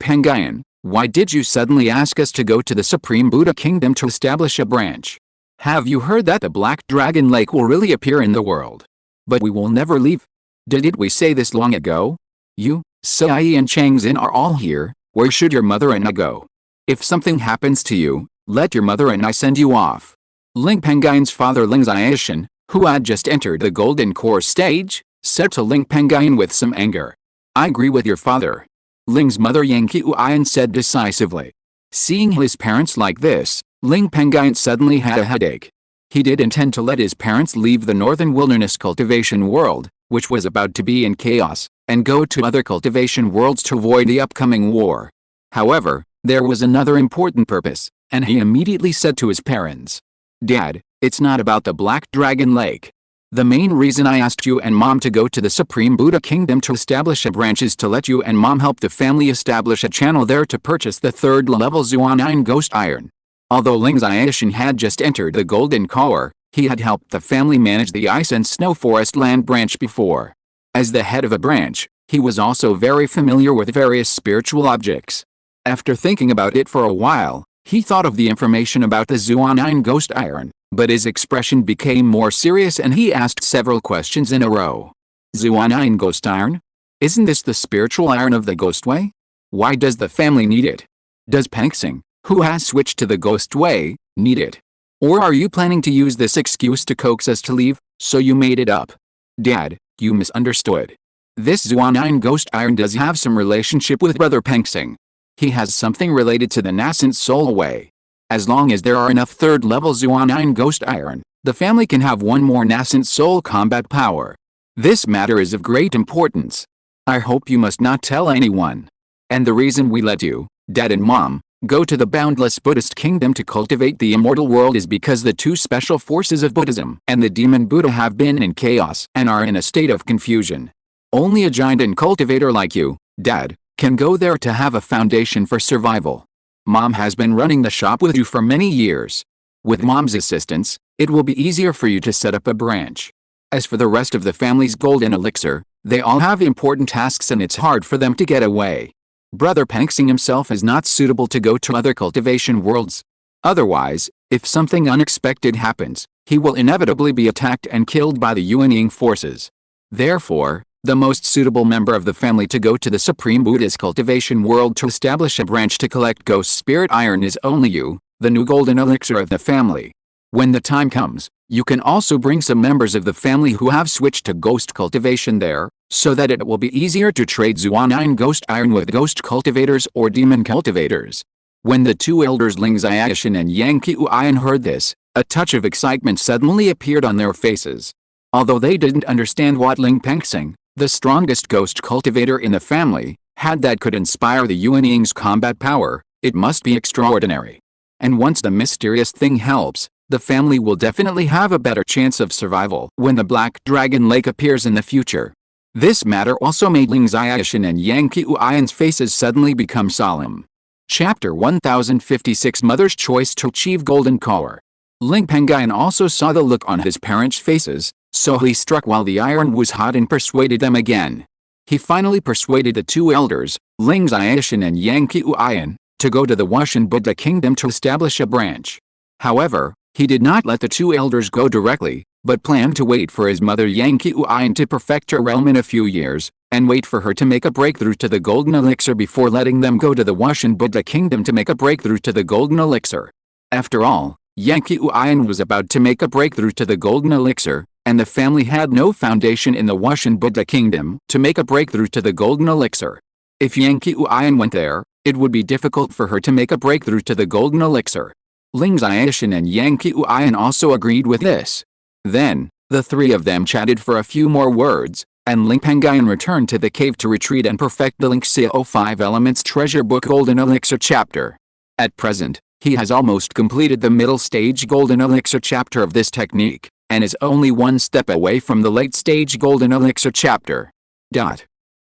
Pengyun, why did you suddenly ask us to go to the Supreme Buddha Kingdom to establish a branch? Have you heard that the Black Dragon Lake will really appear in the world? But we will never leave. Didn't we say this long ago? You, Sai and Changzin are all here. Where should your mother and I go? If something happens to you, let your mother and I send you off. Ling Pengyun's father Ling Xiaoshan, who had just entered the Golden Core stage, said to Ling Pengyun with some anger. I agree with your father. Ling's mother Yang Qiuyan said decisively. Seeing his parents like this, Ling Pengyun suddenly had a headache. He did intend to let his parents leave the Northern Wilderness Cultivation world, which was about to be in chaos, and go to other cultivation worlds to avoid the upcoming war. However, there was another important purpose, and he immediately said to his parents, Dad, it's not about the Black Dragon Lake. The main reason I asked you and Mom to go to the Supreme Buddha Kingdom to establish a branch is to let you and Mom help the family establish a channel there to purchase the third-level Zuanine Ghost Iron. Although Ling Xiaoshan had just entered the Golden Core, he had helped the family manage the Ice and Snow Forest land branch before. As the head of a branch, he was also very familiar with various spiritual objects. After thinking about it for a while, he thought of the information about the Zuanine Ghost Iron, but his expression became more serious and he asked several questions in a row. Zuanine Ghost Iron? Isn't this the spiritual iron of the Ghost Way? Why does the family need it? Does Pangsing, who has switched to the Ghost Way, need it? Or are you planning to use this excuse to coax us to leave, so you made it up? Dad, you misunderstood. This Zuanine Ghost Iron does have some relationship with Brother Pangsing. He has something related to the nascent soul way. As long as there are enough third-level Zuanine Ghost Iron, the family can have one more nascent soul combat power. This matter is of great importance. I hope you must not tell anyone. And the reason we let you, Dad and Mom, go to the boundless Buddhist kingdom to cultivate the immortal world is because the 2 special forces of Buddhism and the demon Buddha have been in chaos and are in a state of confusion. Only a giant and cultivator like you, Dad, can go there to have a foundation for survival. Mom has been running the shop with you for many years. With Mom's assistance, it will be easier for you to set up a branch. As for the rest of the family's golden elixir, they all have important tasks and it's hard for them to get away. Brother Penxing himself is not suitable to go to other cultivation worlds. Otherwise, if something unexpected happens, he will inevitably be attacked and killed by the Yuanying forces. Therefore, the most suitable member of the family to go to the Supreme Buddhist cultivation world to establish a branch to collect ghost spirit iron is only you, the new golden elixir of the family. When the time comes, you can also bring some members of the family who have switched to ghost cultivation there, so that it will be easier to trade Zuanine ghost iron with ghost cultivators or demon cultivators. When the two elders Lingxiao and Yang Qiuyan heard this, a touch of excitement suddenly appeared on their faces. Although they didn't understand what Ling Penxing, the strongest ghost cultivator in the family, had that could inspire the Yuanying's combat power, it must be extraordinary. And once the mysterious thing helps, the family will definitely have a better chance of survival when the Black Dragon Lake appears in the future. This matter also made Lingxiao and Yang Qiuyan's faces suddenly become solemn. Chapter 1056 Mother's Choice to Achieve Golden Color. Ling Pengyun also saw the look on his parents' faces, so he struck while the iron was hot and persuaded them again. He finally persuaded the two elders, Lingxiao and Yang Qiuyan, to go to the Wushan Buddha Kingdom to establish a branch. However, he did not let the two elders go directly, but planned to wait for his mother Yang Qiuyan to perfect her realm in a few years, and wait for her to make a breakthrough to the golden elixir before letting them go to the Wushan Buddha Kingdom to make a breakthrough to the golden elixir. After all, Yang Qiuyan was about to make a breakthrough to the golden elixir, and the family had no foundation in the Wushan Buddha Kingdom to make a breakthrough to the golden elixir. If Yang Qiuyan went there, it would be difficult for her to make a breakthrough to the golden elixir. Lingxiao and Yang Qiuyan also agreed with this. Then, the three of them chatted for a few more words, and Ling Pengyun returned to the cave to retreat and perfect the Lingxiao 5 Elements Treasure Book Golden Elixir chapter. At present, he has almost completed the middle stage Golden Elixir chapter of this technique, and is only one step away from the late stage Golden Elixir chapter.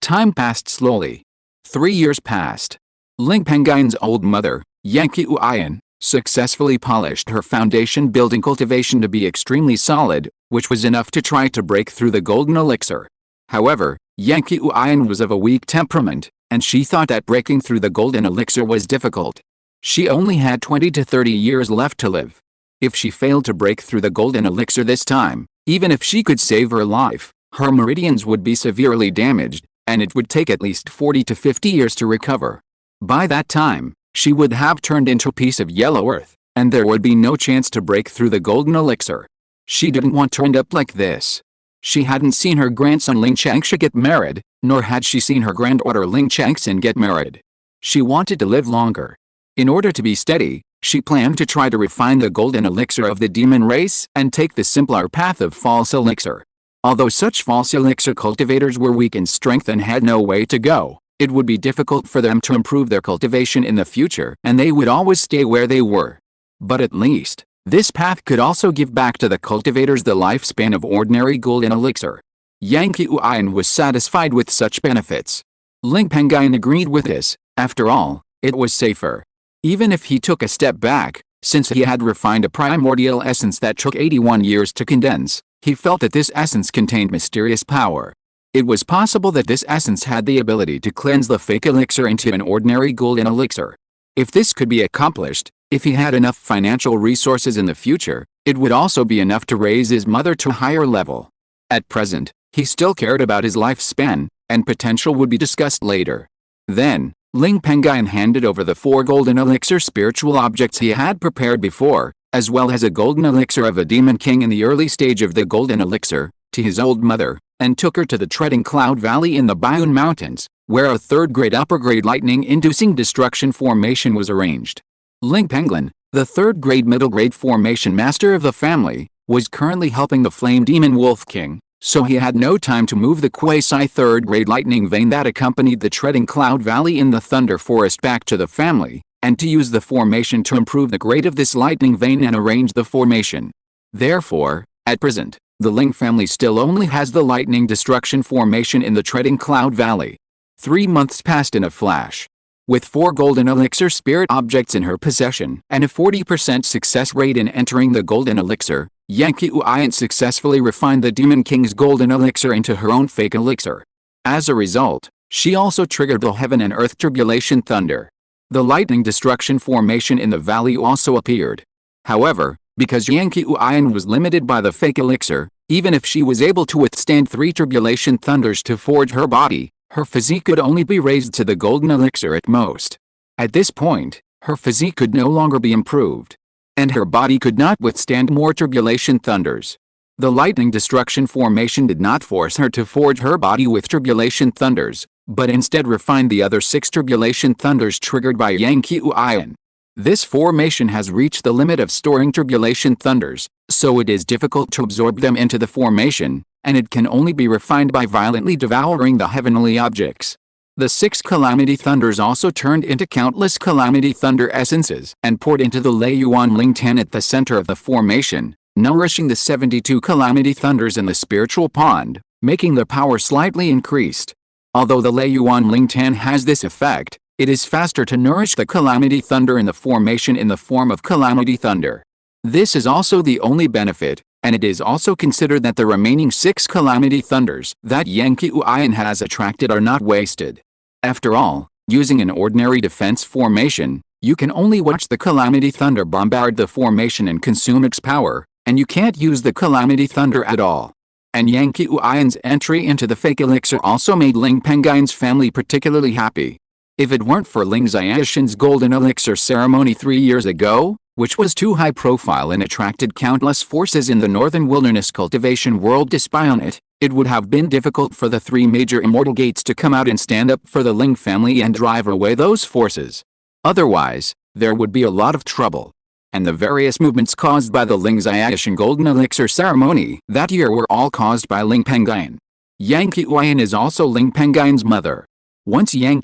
Time passed slowly. 3 years passed. Ling Pengyun's old mother, Yang Qiuyan, successfully polished her foundation building cultivation to be extremely solid, which was enough to try to break through the golden elixir. However, Yang Qiuyan was of a weak temperament, and she thought that breaking through the golden elixir was difficult. She only had 20 to 30 years left to live. If she failed to break through the golden elixir this time, even if she could save her life, her meridians would be severely damaged, and it would take at least 40 to 50 years to recover. By that time, she would have turned into a piece of yellow earth, and there would be no chance to break through the golden elixir. She didn't want to end up like this. She hadn't seen her grandson Ling Changsha get married, nor had she seen her granddaughter Ling Changxin get married. She wanted to live longer. In order to be steady, she planned to try to refine the golden elixir of the demon race and take the simpler path of false elixir. Although such false elixir cultivators were weak in strength and had no way to go, it would be difficult for them to improve their cultivation in the future, and they would always stay where they were. But at least, this path could also give back to the cultivators the lifespan of ordinary golden elixir. Yang Qiuyan was satisfied with such benefits. Ling Pengyun agreed with this. After all, it was safer. Even if he took a step back, since he had refined a primordial essence that took 81 years to condense, he felt that this essence contained mysterious power. It was possible that this essence had the ability to cleanse the fake elixir into an ordinary golden elixir. If this could be accomplished, if he had enough financial resources in the future, it would also be enough to raise his mother to a higher level. At present, he still cared about his lifespan, and potential would be discussed later. Then, Ling Pengyun handed over the 4 golden elixir spiritual objects he had prepared before, as well as a golden elixir of a demon king in the early stage of the golden elixir, to his old mother, and took her to the Treading Cloud Valley in the Bayun Mountains, where a 3rd-grade upper-grade lightning-inducing destruction formation was arranged. Ling Pengyun, the 3rd-grade middle-grade formation master of the family, was currently helping the Flame Demon Wolf King, so he had no time to move the quasi-3rd-grade lightning vein that accompanied the Treading Cloud Valley in the Thunder Forest back to the family, and to use the formation to improve the grade of this lightning vein and arrange the formation. Therefore, at present, the Ling family still only has the lightning destruction formation in the Treading Cloud Valley. 3 months passed in a flash. With 4 golden elixir spirit objects in her possession and a 40% success rate in entering the golden elixir, Yin successfully refined the Demon King's golden elixir into her own fake elixir. As a result, she also triggered the heaven and earth tribulation thunder. The lightning destruction formation in the valley also appeared. However, because Yin was limited by the fake elixir, even if she was able to withstand 3 tribulation thunders to forge her body, her physique could only be raised to the golden elixir at most. At this point, her physique could no longer be improved, and her body could not withstand more tribulation thunders. The lightning destruction formation did not force her to forge her body with tribulation thunders, but instead refined the other 6 tribulation thunders triggered by Yin. This formation has reached the limit of storing tribulation thunders, so it is difficult to absorb them into the formation, and it can only be refined by violently devouring the heavenly objects. The 6 calamity thunders also turned into countless calamity thunder essences and poured into the Lei Yuan Ling Tan at the center of the formation, nourishing the 72 calamity thunders in the spiritual pond, making the power slightly increased. Although the Lei Yuan Ling Tan has this effect, it is faster to nourish the calamity thunder in the formation in the form of calamity thunder. This is also the only benefit, and it is also considered that the remaining 6 calamity thunders that Yin has attracted are not wasted. After all, using an ordinary defense formation, you can only watch the calamity thunder bombard the formation and consume its power, and you can't use the calamity thunder at all. And Yin entry into the fake elixir also made Ling Pengyun's family particularly happy. If it weren't for Ling Xiaoshan's golden elixir ceremony 3 years ago, which was too high profile and attracted countless forces in the northern wilderness cultivation world to spy on it, it would have been difficult for the 3 major immortal gates to come out and stand up for the Ling family and drive away those forces. Otherwise, there would be a lot of trouble. And the various movements caused by the Ling Xiaoshan golden elixir ceremony that year were all caused by Ling Pengyun. Yin is also Ling Pengyun's mother. Once Yin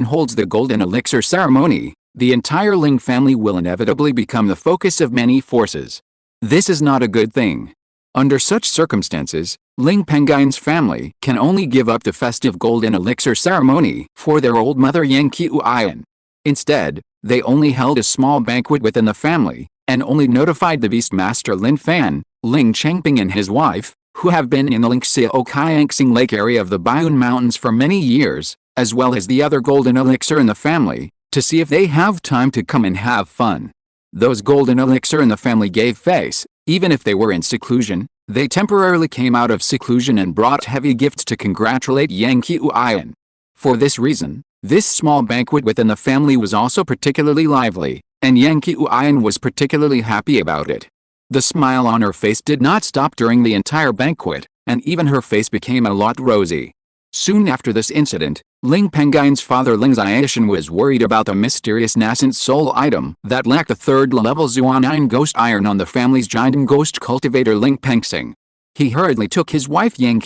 holds the golden elixir ceremony, the entire Ling family will inevitably become the focus of many forces. This is not a good thing. Under such circumstances, Ling Pengyun's family can only give up the festive golden elixir ceremony for their old mother Yin. Instead, they only held a small banquet within the family, and only notified the Beastmaster Lin Fan, Ling Chengping and his wife, who have been in the Lingxiao Lake area of the Bayun Mountains for many years, as well as the other golden elixir in the family, to see if they have time to come and have fun. Those golden elixir in the family gave face, even if they were in seclusion. They temporarily came out of seclusion and brought heavy gifts to congratulate Yin. For this reason, this small banquet within the family was also particularly lively, and Yin was particularly happy about it. The smile on her face did not stop during the entire banquet, and even her face became a lot rosy. Soon after this incident, Ling Pengyun's father Ling Xiaoshan was worried about the mysterious nascent soul item that lacked the 3rd level Zuan ghost iron on the family's giant ghost cultivator Ling Pengxing. He hurriedly took his wife Yin,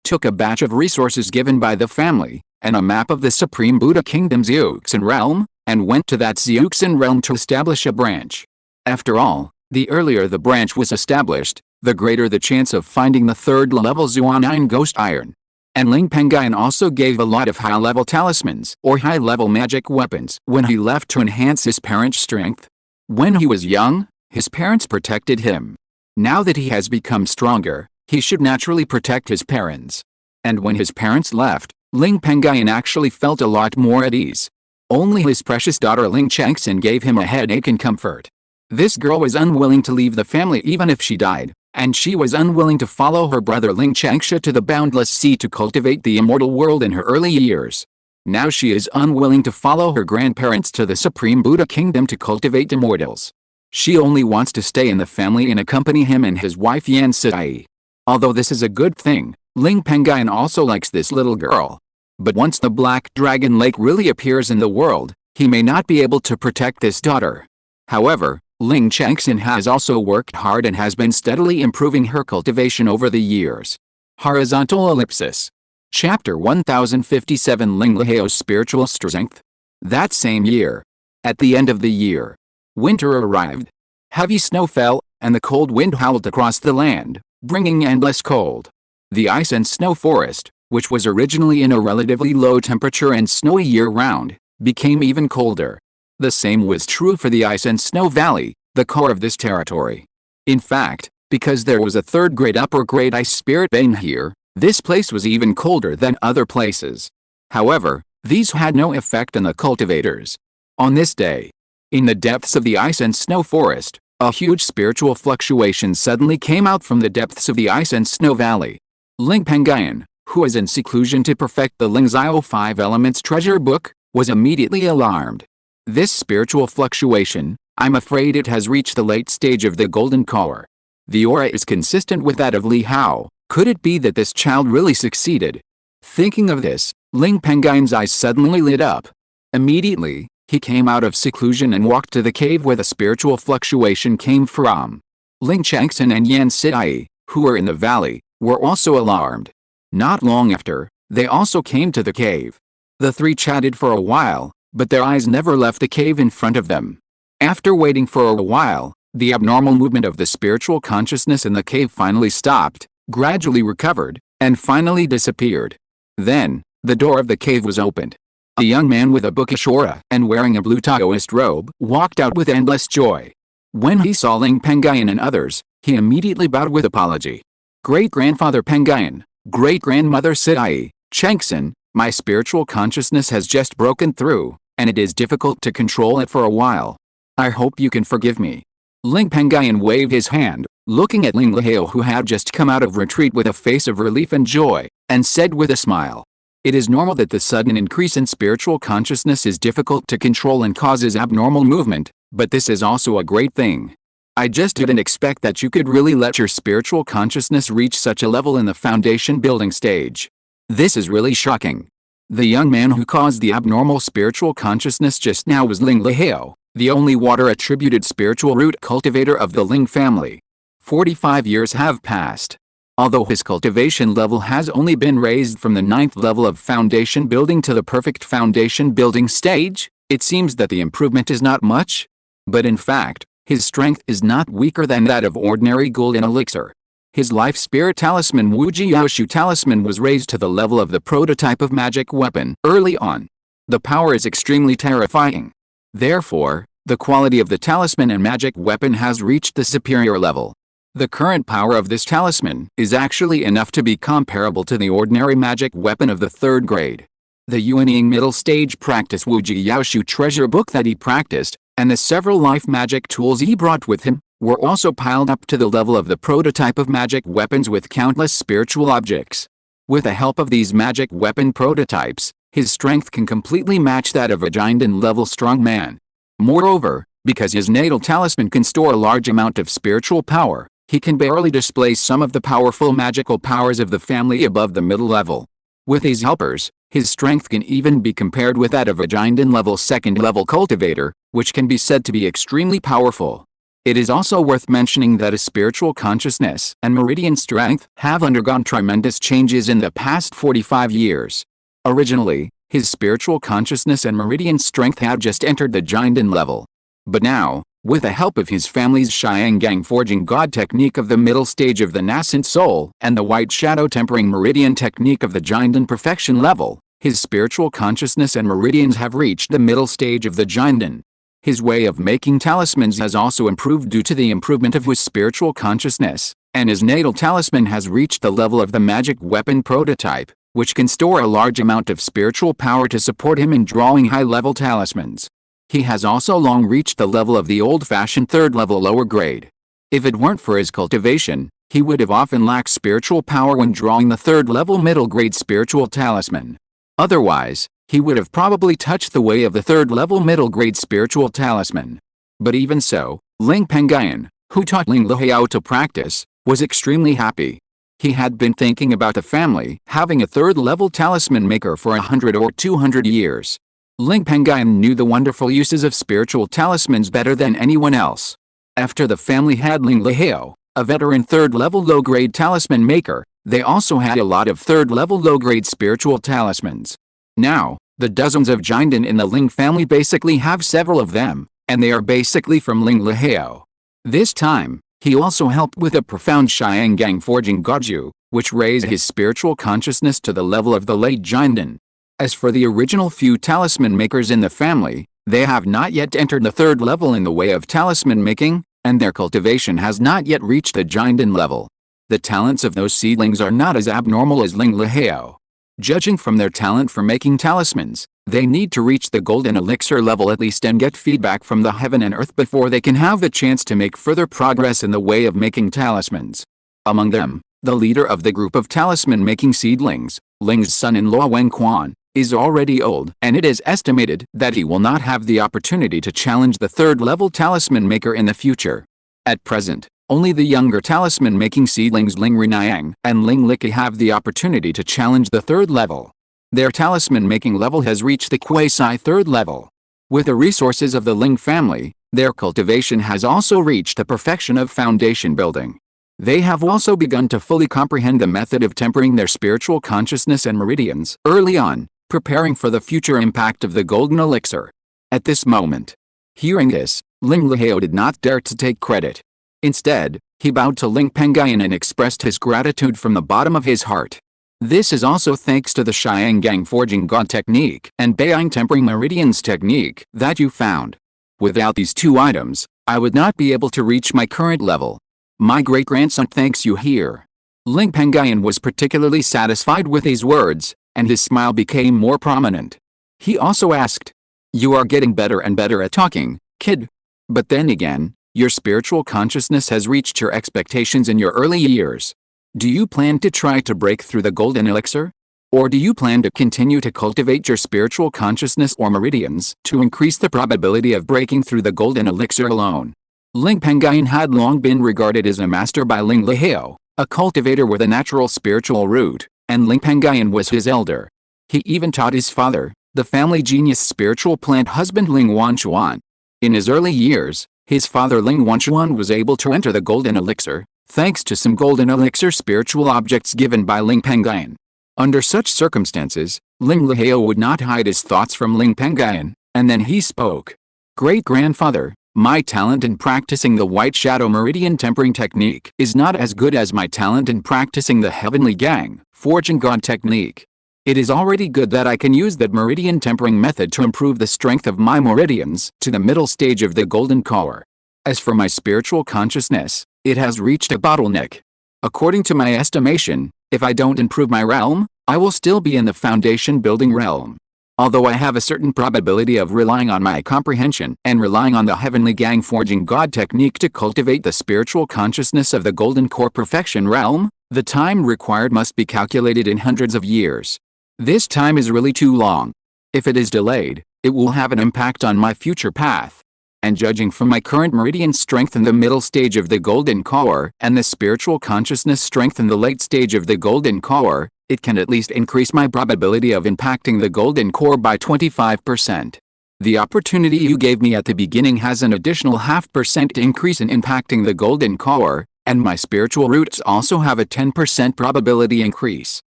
took a batch of resources given by the family, and a map of the Supreme Buddha Kingdom's Xiuxin realm, and went to that Xiuxin realm to establish a branch. After all, the earlier the branch was established, the greater the chance of finding the 3rd level Zuan ghost iron. And Ling Pengyun also gave a lot of high-level talismans or high-level magic weapons when he left to enhance his parents' strength. When he was young, his parents protected him. Now that he has become stronger, he should naturally protect his parents. And when his parents left, Ling Pengyun actually felt a lot more at ease. Only his precious daughter Ling Chengxin gave him a headache and comfort. This girl was unwilling to leave the family even if she died, and she was unwilling to follow her brother Ling Changsha to the boundless sea to cultivate the immortal world in her early years. Now she is unwilling to follow her grandparents to the Supreme Buddha Kingdom to cultivate immortals. She only wants to stay in the family and accompany him and his wife Yan Sidai. Although this is a good thing, Ling Pengyun also likes this little girl. But once the Black Dragon Lake really appears in the world, he may not be able to protect this daughter. However, Ling Chengxin has also worked hard and has been steadily improving her cultivation over the years. Horizontal Ellipsis. Chapter 1057 Lingxiao's Spiritual Strength. That same year. At the end of the year, winter arrived. Heavy snow fell, and the cold wind howled across the land, bringing endless cold. The ice and snow forest, which was originally in a relatively low temperature and snowy year-round, became even colder. The same was true for the ice and snow valley, the core of this territory. In fact, Because there was a third-grade upper-grade ice spirit vein here, this place was even colder than other places. However, these had no effect on the cultivators. On this day, in the depths of the ice and snow forest, a huge spiritual fluctuation suddenly came out from the depths of the ice and snow valley. Ling Pengyun, who was in seclusion to perfect the Lingxiao 5 Elements treasure book, was immediately alarmed. This spiritual fluctuation, I'm afraid it has reached the late stage of the golden color. The aura is consistent with that of Li Hao. Could it be that this child really succeeded? Thinking of this, Ling Pengyun's eyes suddenly lit up. Immediately, he came out of seclusion and walked to the cave where the spiritual fluctuation came from. Ling Chengxin and Yan Sidai, who were in the valley, were also alarmed. Not long after, they also came to the cave. The three chatted for a while, but their eyes never left the cave in front of them. After waiting for a while, the abnormal movement of the spiritual consciousness in the cave finally stopped, gradually recovered, and finally disappeared. Then, the door of the cave was opened. A young man with a bookish aura and wearing a blue Taoist robe walked out with endless joy. When he saw Ling Pengyun and others, he immediately bowed with apology. Great-grandfather Pengyun, great-grandmother Sidai, Chengxin, my spiritual consciousness has just broken through, and it is difficult to control it for a while. I hope you can forgive me. Ling Pengyun waved his hand, looking at Lingxiao, who had just come out of retreat with a face of relief and joy, and said with a smile, "It is normal that the sudden increase in spiritual consciousness is difficult to control and causes abnormal movement, but this is also a great thing. I just didn't expect that you could really let your spiritual consciousness reach such a level in the foundation building stage. This is really shocking." The young man who caused the abnormal spiritual consciousness just now was Lingxiao, the only water-attributed spiritual root cultivator of the Ling family. 45 years have passed. Although his cultivation level has only been raised from the 9th level of foundation building to the perfect foundation building stage, it seems that the improvement is not much. But in fact, his strength is not weaker than that of ordinary golden elixir. His life spirit talisman Wujiaoshu talisman was raised to the level of the prototype of magic weapon early on. The power is extremely terrifying. Therefore, the quality of the talisman and magic weapon has reached the superior level. The current power of this talisman is actually enough to be comparable to the ordinary magic weapon of the 3rd grade. The Yuanying middle stage practice Wujiaoshu treasure book that he practiced, and the several life magic tools he brought with him, were also piled up to the level of the prototype of magic weapons with countless spiritual objects. With the help of these magic weapon prototypes, his strength can completely match that of a Jainden-level strong man. Moreover, because his natal talisman can store a large amount of spiritual power, he can barely display some of the powerful magical powers of the family above the middle level. With these helpers, his strength can even be compared with that of a Jainden-level 2nd level cultivator, which can be said to be extremely powerful. It is also worth mentioning that his spiritual consciousness and meridian strength have undergone tremendous changes in the past 45 years. Originally, his spiritual consciousness and meridian strength had just entered the Jainden level. But now, with the help of his family's Xiangang forging god technique of the middle stage of the nascent soul and the white shadow tempering meridian technique of the Jainden perfection level, his spiritual consciousness and meridians have reached the middle stage of the Jainden. His way of making talismans has also improved due to the improvement of his spiritual consciousness, and his natal talisman has reached the level of the magic weapon prototype, which can store a large amount of spiritual power to support him in drawing high-level talismans. He has also long reached the level of the old-fashioned 3rd level lower grade. If it weren't for his cultivation, he would have often lacked spiritual power when drawing the 3rd level middle grade spiritual talisman. Otherwise, he would have probably touched the way of the 3rd level middle grade spiritual talisman. But even so, Ling Pengyun, who taught Lingxiao to practice, was extremely happy. He had been thinking about the family having a 3rd level talisman maker for 100 or 200 years. Ling Pengyun knew the wonderful uses of spiritual talismans better than anyone else. After the family had Lingxiao, a veteran 3rd level low grade talisman maker, they also had a lot of 3rd level low grade spiritual talismans. Now, the dozens of Jainden in the Ling family basically have several of them, and they are basically from Lingxiao. This time, he also helped with a profound Xiangang forging Goju, which raised his spiritual consciousness to the level of the late Jainden. As for the original few talisman makers in the family, they have not yet entered the 3rd level in the way of talisman making, and their cultivation has not yet reached the dantian level. The talents of those seedlings are not as abnormal as Lingxiao. Judging from their talent for making talismans, they need to reach the golden elixir level at least and get feedback from the heaven and earth before they can have the chance to make further progress in the way of making talismans. Among them, the leader of the group of talisman-making seedlings, Ling's son-in-law Wen Quan, is already old, and it is estimated that he will not have the opportunity to challenge the third-level talisman maker in the future. At present, only the younger talisman-making seedlings Ling Renayang and Ling Liki have the opportunity to challenge the third level. Their talisman-making level has reached the quasi-third level. With the resources of the Ling family, their cultivation has also reached the perfection of foundation building. They have also begun to fully comprehend the method of tempering their spiritual consciousness and meridians early on, preparing for the future impact of the golden elixir. At this moment, hearing this, Lingxiao did not dare to take credit. Instead, he bowed to Ling Pengyun and expressed his gratitude from the bottom of his heart. This is also thanks to the Xiangang Forging God technique and Beiyang Tempering Meridians technique that you found. Without these two items, I would not be able to reach my current level. My great-grandson thanks you here. Ling Pengyun was particularly satisfied with these words, and his smile became more prominent. He also asked, "You are getting better and better at talking, kid. But then again, your spiritual consciousness has reached your expectations in your early years. Do you plan to try to break through the golden elixir? Or do you plan to continue to cultivate your spiritual consciousness or meridians to increase the probability of breaking through the golden elixir alone?" Ling Pengyun had long been regarded as a master by Lingxiao, a cultivator with a natural spiritual root, and Ling Pengyun was his elder. He even taught his father, the family genius spiritual plant husband Ling Wanchuan. In his early years, his father Ling Wanchuan was able to enter the golden elixir, thanks to some golden elixir spiritual objects given by Ling Pengyun. Under such circumstances, Lingxiao would not hide his thoughts from Ling Pengyun, and then he spoke. "Great-grandfather, my talent in practicing the white shadow meridian tempering technique is not as good as my talent in practicing the heavenly gang forging God technique. It is already good that I can use that meridian tempering method to improve the strength of my meridians to the middle stage of the golden core. As for my spiritual consciousness, it has reached a bottleneck. According to my estimation, if I don't improve my realm, I will still be in the foundation building realm. Although I have a certain probability of relying on my comprehension and relying on the heavenly gang forging God technique to cultivate the spiritual consciousness of the golden core perfection realm, the time required must be calculated in hundreds of years. This time is really too long. If it is delayed, it will have an impact on my future path. And judging from my current meridian strength in the middle stage of the golden core and the spiritual consciousness strength in the late stage of the golden core, it can at least increase my probability of impacting the golden core by 25%. The opportunity you gave me at the beginning has an additional 0.5% increase in impacting the golden core, and my spiritual roots also have a 10% probability increase.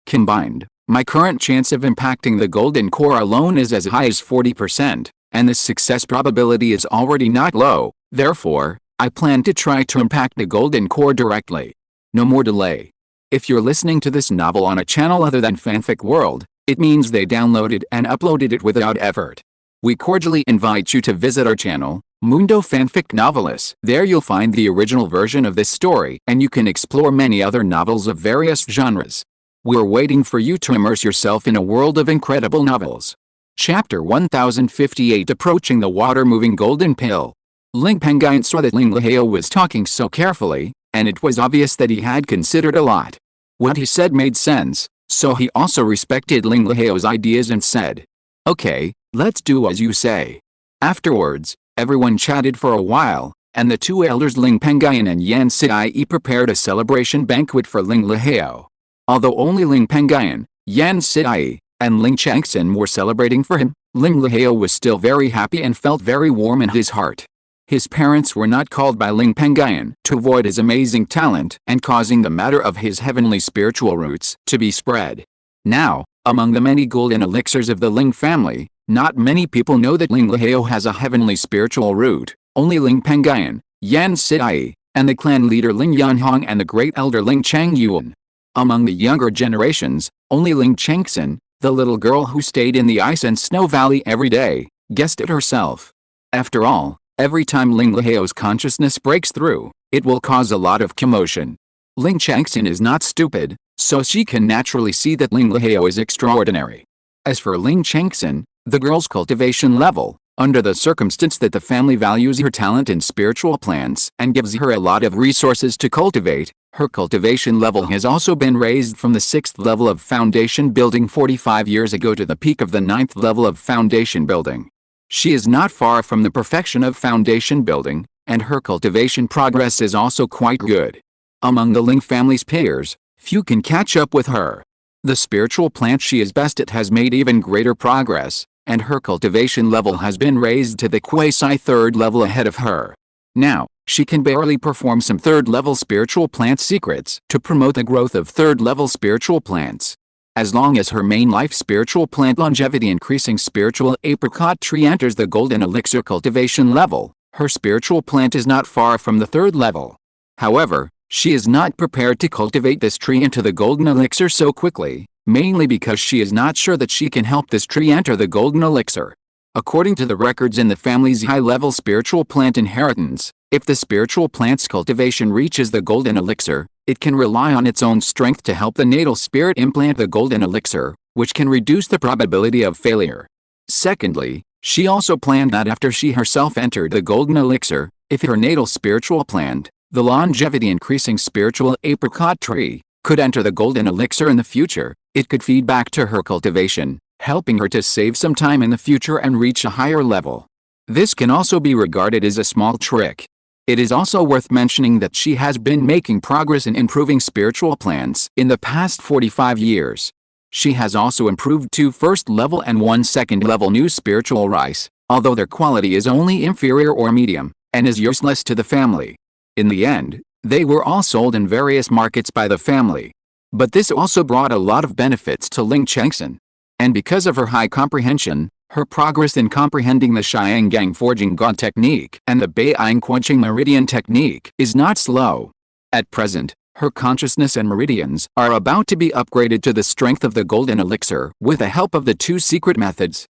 Combined, my current chance of impacting the golden core alone is as high as 40%, and the success probability is already not low. Therefore, I plan to try to impact the golden core directly. No more delay. If you're listening to this novel on a channel other than Fanfic World, it means they downloaded and uploaded it without effort. We cordially invite you to visit our channel, Mundo Fanfic Novelis. There you'll find the original version of this story, and you can explore many other novels of various genres. We're waiting for you to immerse yourself in a world of incredible novels. Chapter 1058 Approaching the Water-Moving Golden Pill. Ling Pengyun saw that Lingxiao was talking so carefully, and it was obvious that he had considered a lot. What he said made sense, so he also respected Lingxiao's ideas and said, "Okay, let's do as you say." Afterwards, everyone chatted for a while, and the two elders Ling Pengyun and Yan Sidai prepared a celebration banquet for Lingxiao. Although only Ling Pengyun, Yan Sidai, and Ling Changxin were celebrating for him, Lingxiao was still very happy and felt very warm in his heart. His parents were not called by Ling Pengyun to avoid his amazing talent and causing the matter of his heavenly spiritual roots to be spread. Now, among the many golden elixirs of the Ling family, not many people know that Lingxiao has a heavenly spiritual root. Only Ling Pengyun, Yan Sidai, and the clan leader Ling Yanhong and the great elder Ling Changyuan. Among the younger generations, only Ling Changxin, the little girl who stayed in the ice and snow valley every day, guessed it herself. After all, Every time Lingxiao's consciousness breaks through, it will cause a lot of commotion. Ling Changxin is not stupid, so she can naturally see that Lingxiao is extraordinary. As for Ling Changxin, the girl's cultivation level, under the circumstance that the family values her talent in spiritual plants and gives her a lot of resources to cultivate, her cultivation level has also been raised from the 6th level of foundation building 45 years ago to the peak of the 9th level of foundation building. She is not far from the perfection of foundation building, and her cultivation progress is also quite good. Among the Ling family's peers, few can catch up with her. The spiritual plant she is best at has made even greater progress, and her cultivation level has been raised to the quasi-3rd level ahead of her. Now, she can barely perform some 3rd level spiritual plant secrets to promote the growth of 3rd level spiritual plants. As long as her main life spiritual plant longevity increasing spiritual apricot tree enters the golden elixir cultivation level, her spiritual plant is not far from the 3rd level. However, she is not prepared to cultivate this tree into the golden elixir so quickly, mainly because she is not sure that she can help this tree enter the golden elixir. According to the records in the family's high-level spiritual plant inheritance, if the spiritual plant's cultivation reaches the golden elixir, it can rely on its own strength to help the natal spirit implant the golden elixir, which can reduce the probability of failure. Secondly, she also planned that after she herself entered the golden elixir, if her natal spiritual plant, the longevity-increasing spiritual apricot tree, could enter the golden elixir in the future, it could feed back to her cultivation, helping her to save some time in the future and reach a higher level. This can also be regarded as a small trick. It is also worth mentioning that she has been making progress in improving spiritual plants in the past 45 years. She has also improved 2 first-level and 1 second-level new spiritual rice, although their quality is only inferior or medium, and is useless to the family. In the end, they were all sold in various markets by the family. But this also brought a lot of benefits to Ling Changxin. And because of her high comprehension, her progress in comprehending the Xiangang Forging God technique and the Bei'ang Quenching Meridian technique is not slow. At present, her consciousness and meridians are about to be upgraded to the strength of the golden elixir with the help of the 2 secret methods.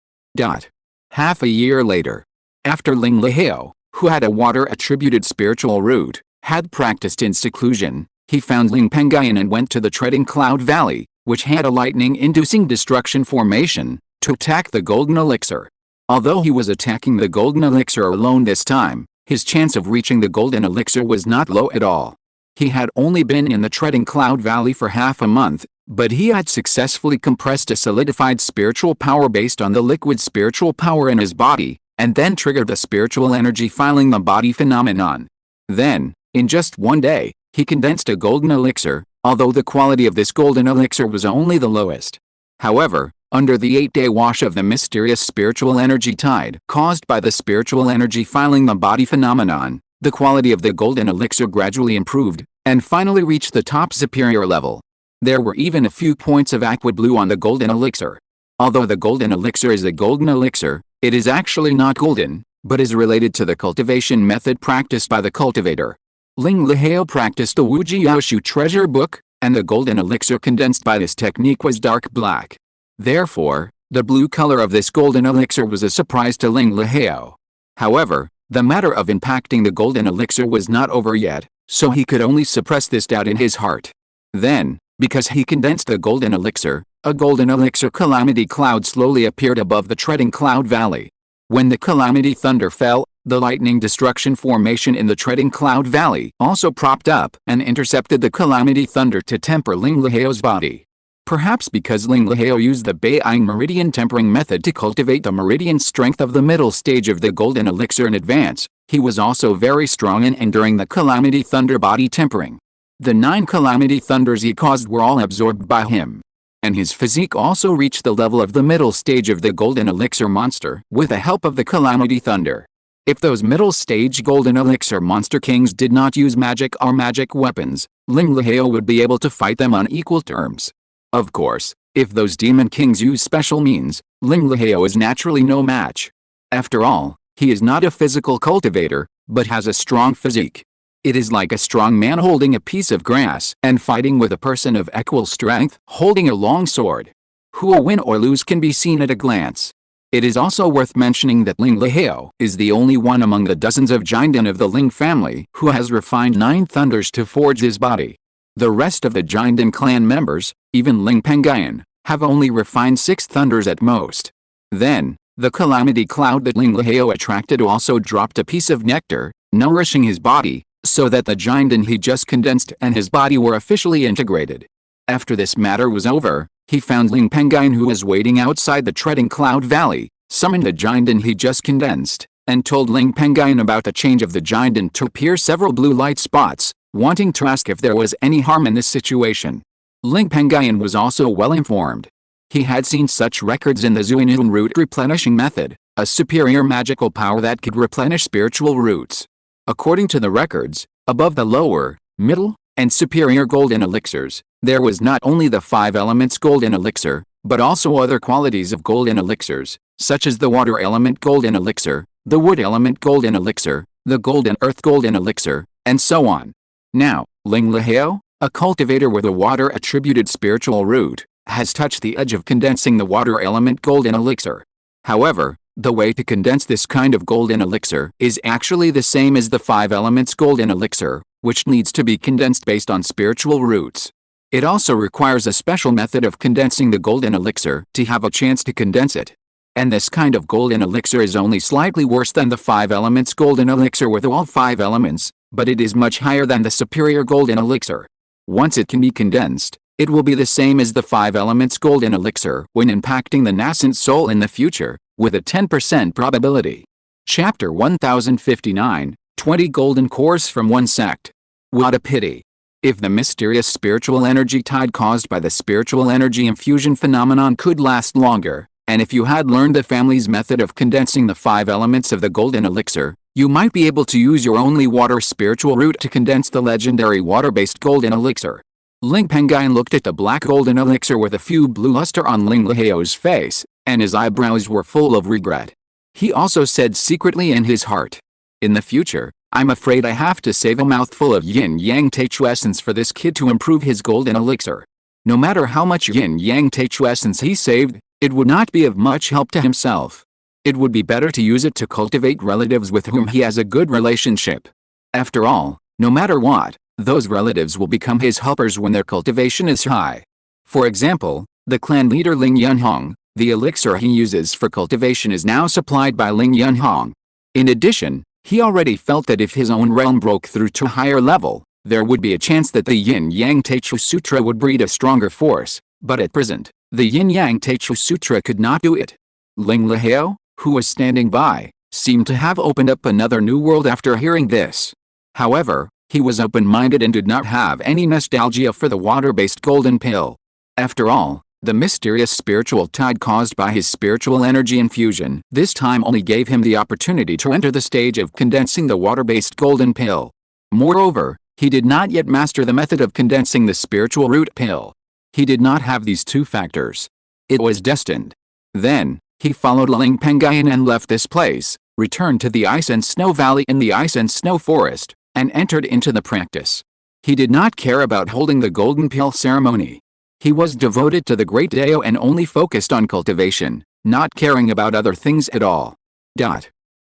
Half a year later, after Lingxiao, who had a water-attributed spiritual root, had practiced in seclusion, he found Ling Pengyun and went to the Treading Cloud Valley, which had a lightning-inducing destruction formation, to attack the golden elixir. Although he was attacking the golden elixir alone this time, his chance of reaching the golden elixir was not low at all. He had only been in the Treading Cloud Valley for half a month, but he had successfully compressed a solidified spiritual power based on the liquid spiritual power in his body, and then triggered the spiritual energy filing the body phenomenon. Then, in just one day, he condensed a golden elixir, although the quality of this golden elixir was only the lowest. However, under the 8-day wash of the mysterious spiritual energy tide caused by the spiritual energy filing the body phenomenon, the quality of the golden elixir gradually improved, and finally reached the top superior level. There were even a few points of aqua blue on the golden elixir. Although the golden elixir is a golden elixir, it is actually not golden, but is related to the cultivation method practiced by the cultivator. Lingxiao practiced the Wujiaoshu treasure book, and the golden elixir condensed by this technique was dark black. Therefore, the blue color of this golden elixir was a surprise to Lingxiao. However, the matter of impacting the golden elixir was not over yet, so he could only suppress this doubt in his heart. Then, because he condensed the golden elixir, a golden elixir calamity cloud slowly appeared above the Treading Cloud Valley. When the calamity thunder fell, the lightning destruction formation in the Treading Cloud Valley also propped up and intercepted the calamity thunder to temper Lingxiao's body. Perhaps because Lingxiao used the Bei'ang meridian tempering method to cultivate the meridian strength of the middle stage of the golden elixir in advance, he was also very strong in enduring the calamity thunder body tempering. The 9 calamity thunders he caused were all absorbed by him. And his physique also reached the level of the middle stage of the golden elixir monster with the help of the calamity thunder. If those middle stage golden elixir monster kings did not use magic or magic weapons, Lingxiao would be able to fight them on equal terms. Of course, if those demon kings use special means, Lingxiao is naturally no match. After all, he is not a physical cultivator, but has a strong physique. It is like a strong man holding a piece of grass and fighting with a person of equal strength holding a long sword. Who will win or lose can be seen at a glance. It is also worth mentioning that Lingxiao is the only one among the dozens of Jinden of the Ling family who has refined 9 thunders to forge his body. The rest of the Jinden clan members, even Ling Pengyun, have only refined 6 thunders at most. Then, the calamity cloud that Lingxiao attracted also dropped a piece of nectar, nourishing his body, so that the Jinden he just condensed and his body were officially integrated. After this matter was over, he found Ling Pengyun, who was waiting outside the treading cloud valley, summoned the Jinden he just condensed, and told Ling Pengyun about the change of the Jinden to appear several blue light spots, wanting to ask if there was any harm in this situation. Ling Pengyun was also well informed. He had seen such records in the Zuinun root replenishing method, a superior magical power that could replenish spiritual roots. According to the records, above the lower, middle, and superior golden elixirs, there was not only the 5 elements golden elixir, but also other qualities of golden elixirs, such as the water element golden elixir, the wood element golden elixir, the golden earth golden elixir, and so on. Now, Lingxiao, a cultivator with a water attributed spiritual root, has touched the edge of condensing the water element golden elixir. However, the way to condense this kind of golden elixir is actually the same as the 5 elements golden elixir, which needs to be condensed based on spiritual roots. It also requires a special method of condensing the golden elixir to have a chance to condense it. And this kind of golden elixir is only slightly worse than the 5 elements golden elixir with all 5 elements, but it is much higher than the superior golden elixir. Once it can be condensed, it will be the same as the 5 elements golden elixir when impacting the nascent soul in the future, with a 10% probability. Chapter 1059, 20 Golden Cores from One Sect. What a pity. If the mysterious spiritual energy tide caused by the spiritual energy infusion phenomenon could last longer, and if you had learned the family's method of condensing the 5 elements of the golden elixir, you might be able to use your only water spiritual root to condense the legendary water-based golden elixir. Ling Pengyun looked at the black golden elixir with a few blue luster on Lingxiao's face, and his eyebrows were full of regret. He also said secretly in his heart, "In the future, I'm afraid I have to save a mouthful of yin-yang Taichu essence for this kid to improve his golden elixir. No matter how much yin-yang Taichu essence he saved, it would not be of much help to himself. It would be better to use it to cultivate relatives with whom he has a good relationship. After all, no matter what, those relatives will become his helpers when their cultivation is high. For example, the clan leader Ling Yunhong, the elixir he uses for cultivation is now supplied by Ling Yunhong. In addition, he already felt that if his own realm broke through to a higher level, there would be a chance that the Yin-Yang Taichu Sutra would breed a stronger force, but at present, the Yin-Yang Taichu Sutra could not do it. Lingxiao, who was standing by, seemed to have opened up another new world after hearing this. However, he was open-minded and did not have any nostalgia for the water-based golden pill. After all, the mysterious spiritual tide caused by his spiritual energy infusion this time only gave him the opportunity to enter the stage of condensing the water-based golden pill. Moreover, he did not yet master the method of condensing the spiritual root pill. He did not have these 2 factors. It was destined. Then, he followed Ling Pengyun and left this place, returned to the ice and snow valley in the ice and snow forest, and entered into the practice. He did not care about holding the golden pill ceremony. He was devoted to the great Dao and only focused on cultivation, not caring about other things at all.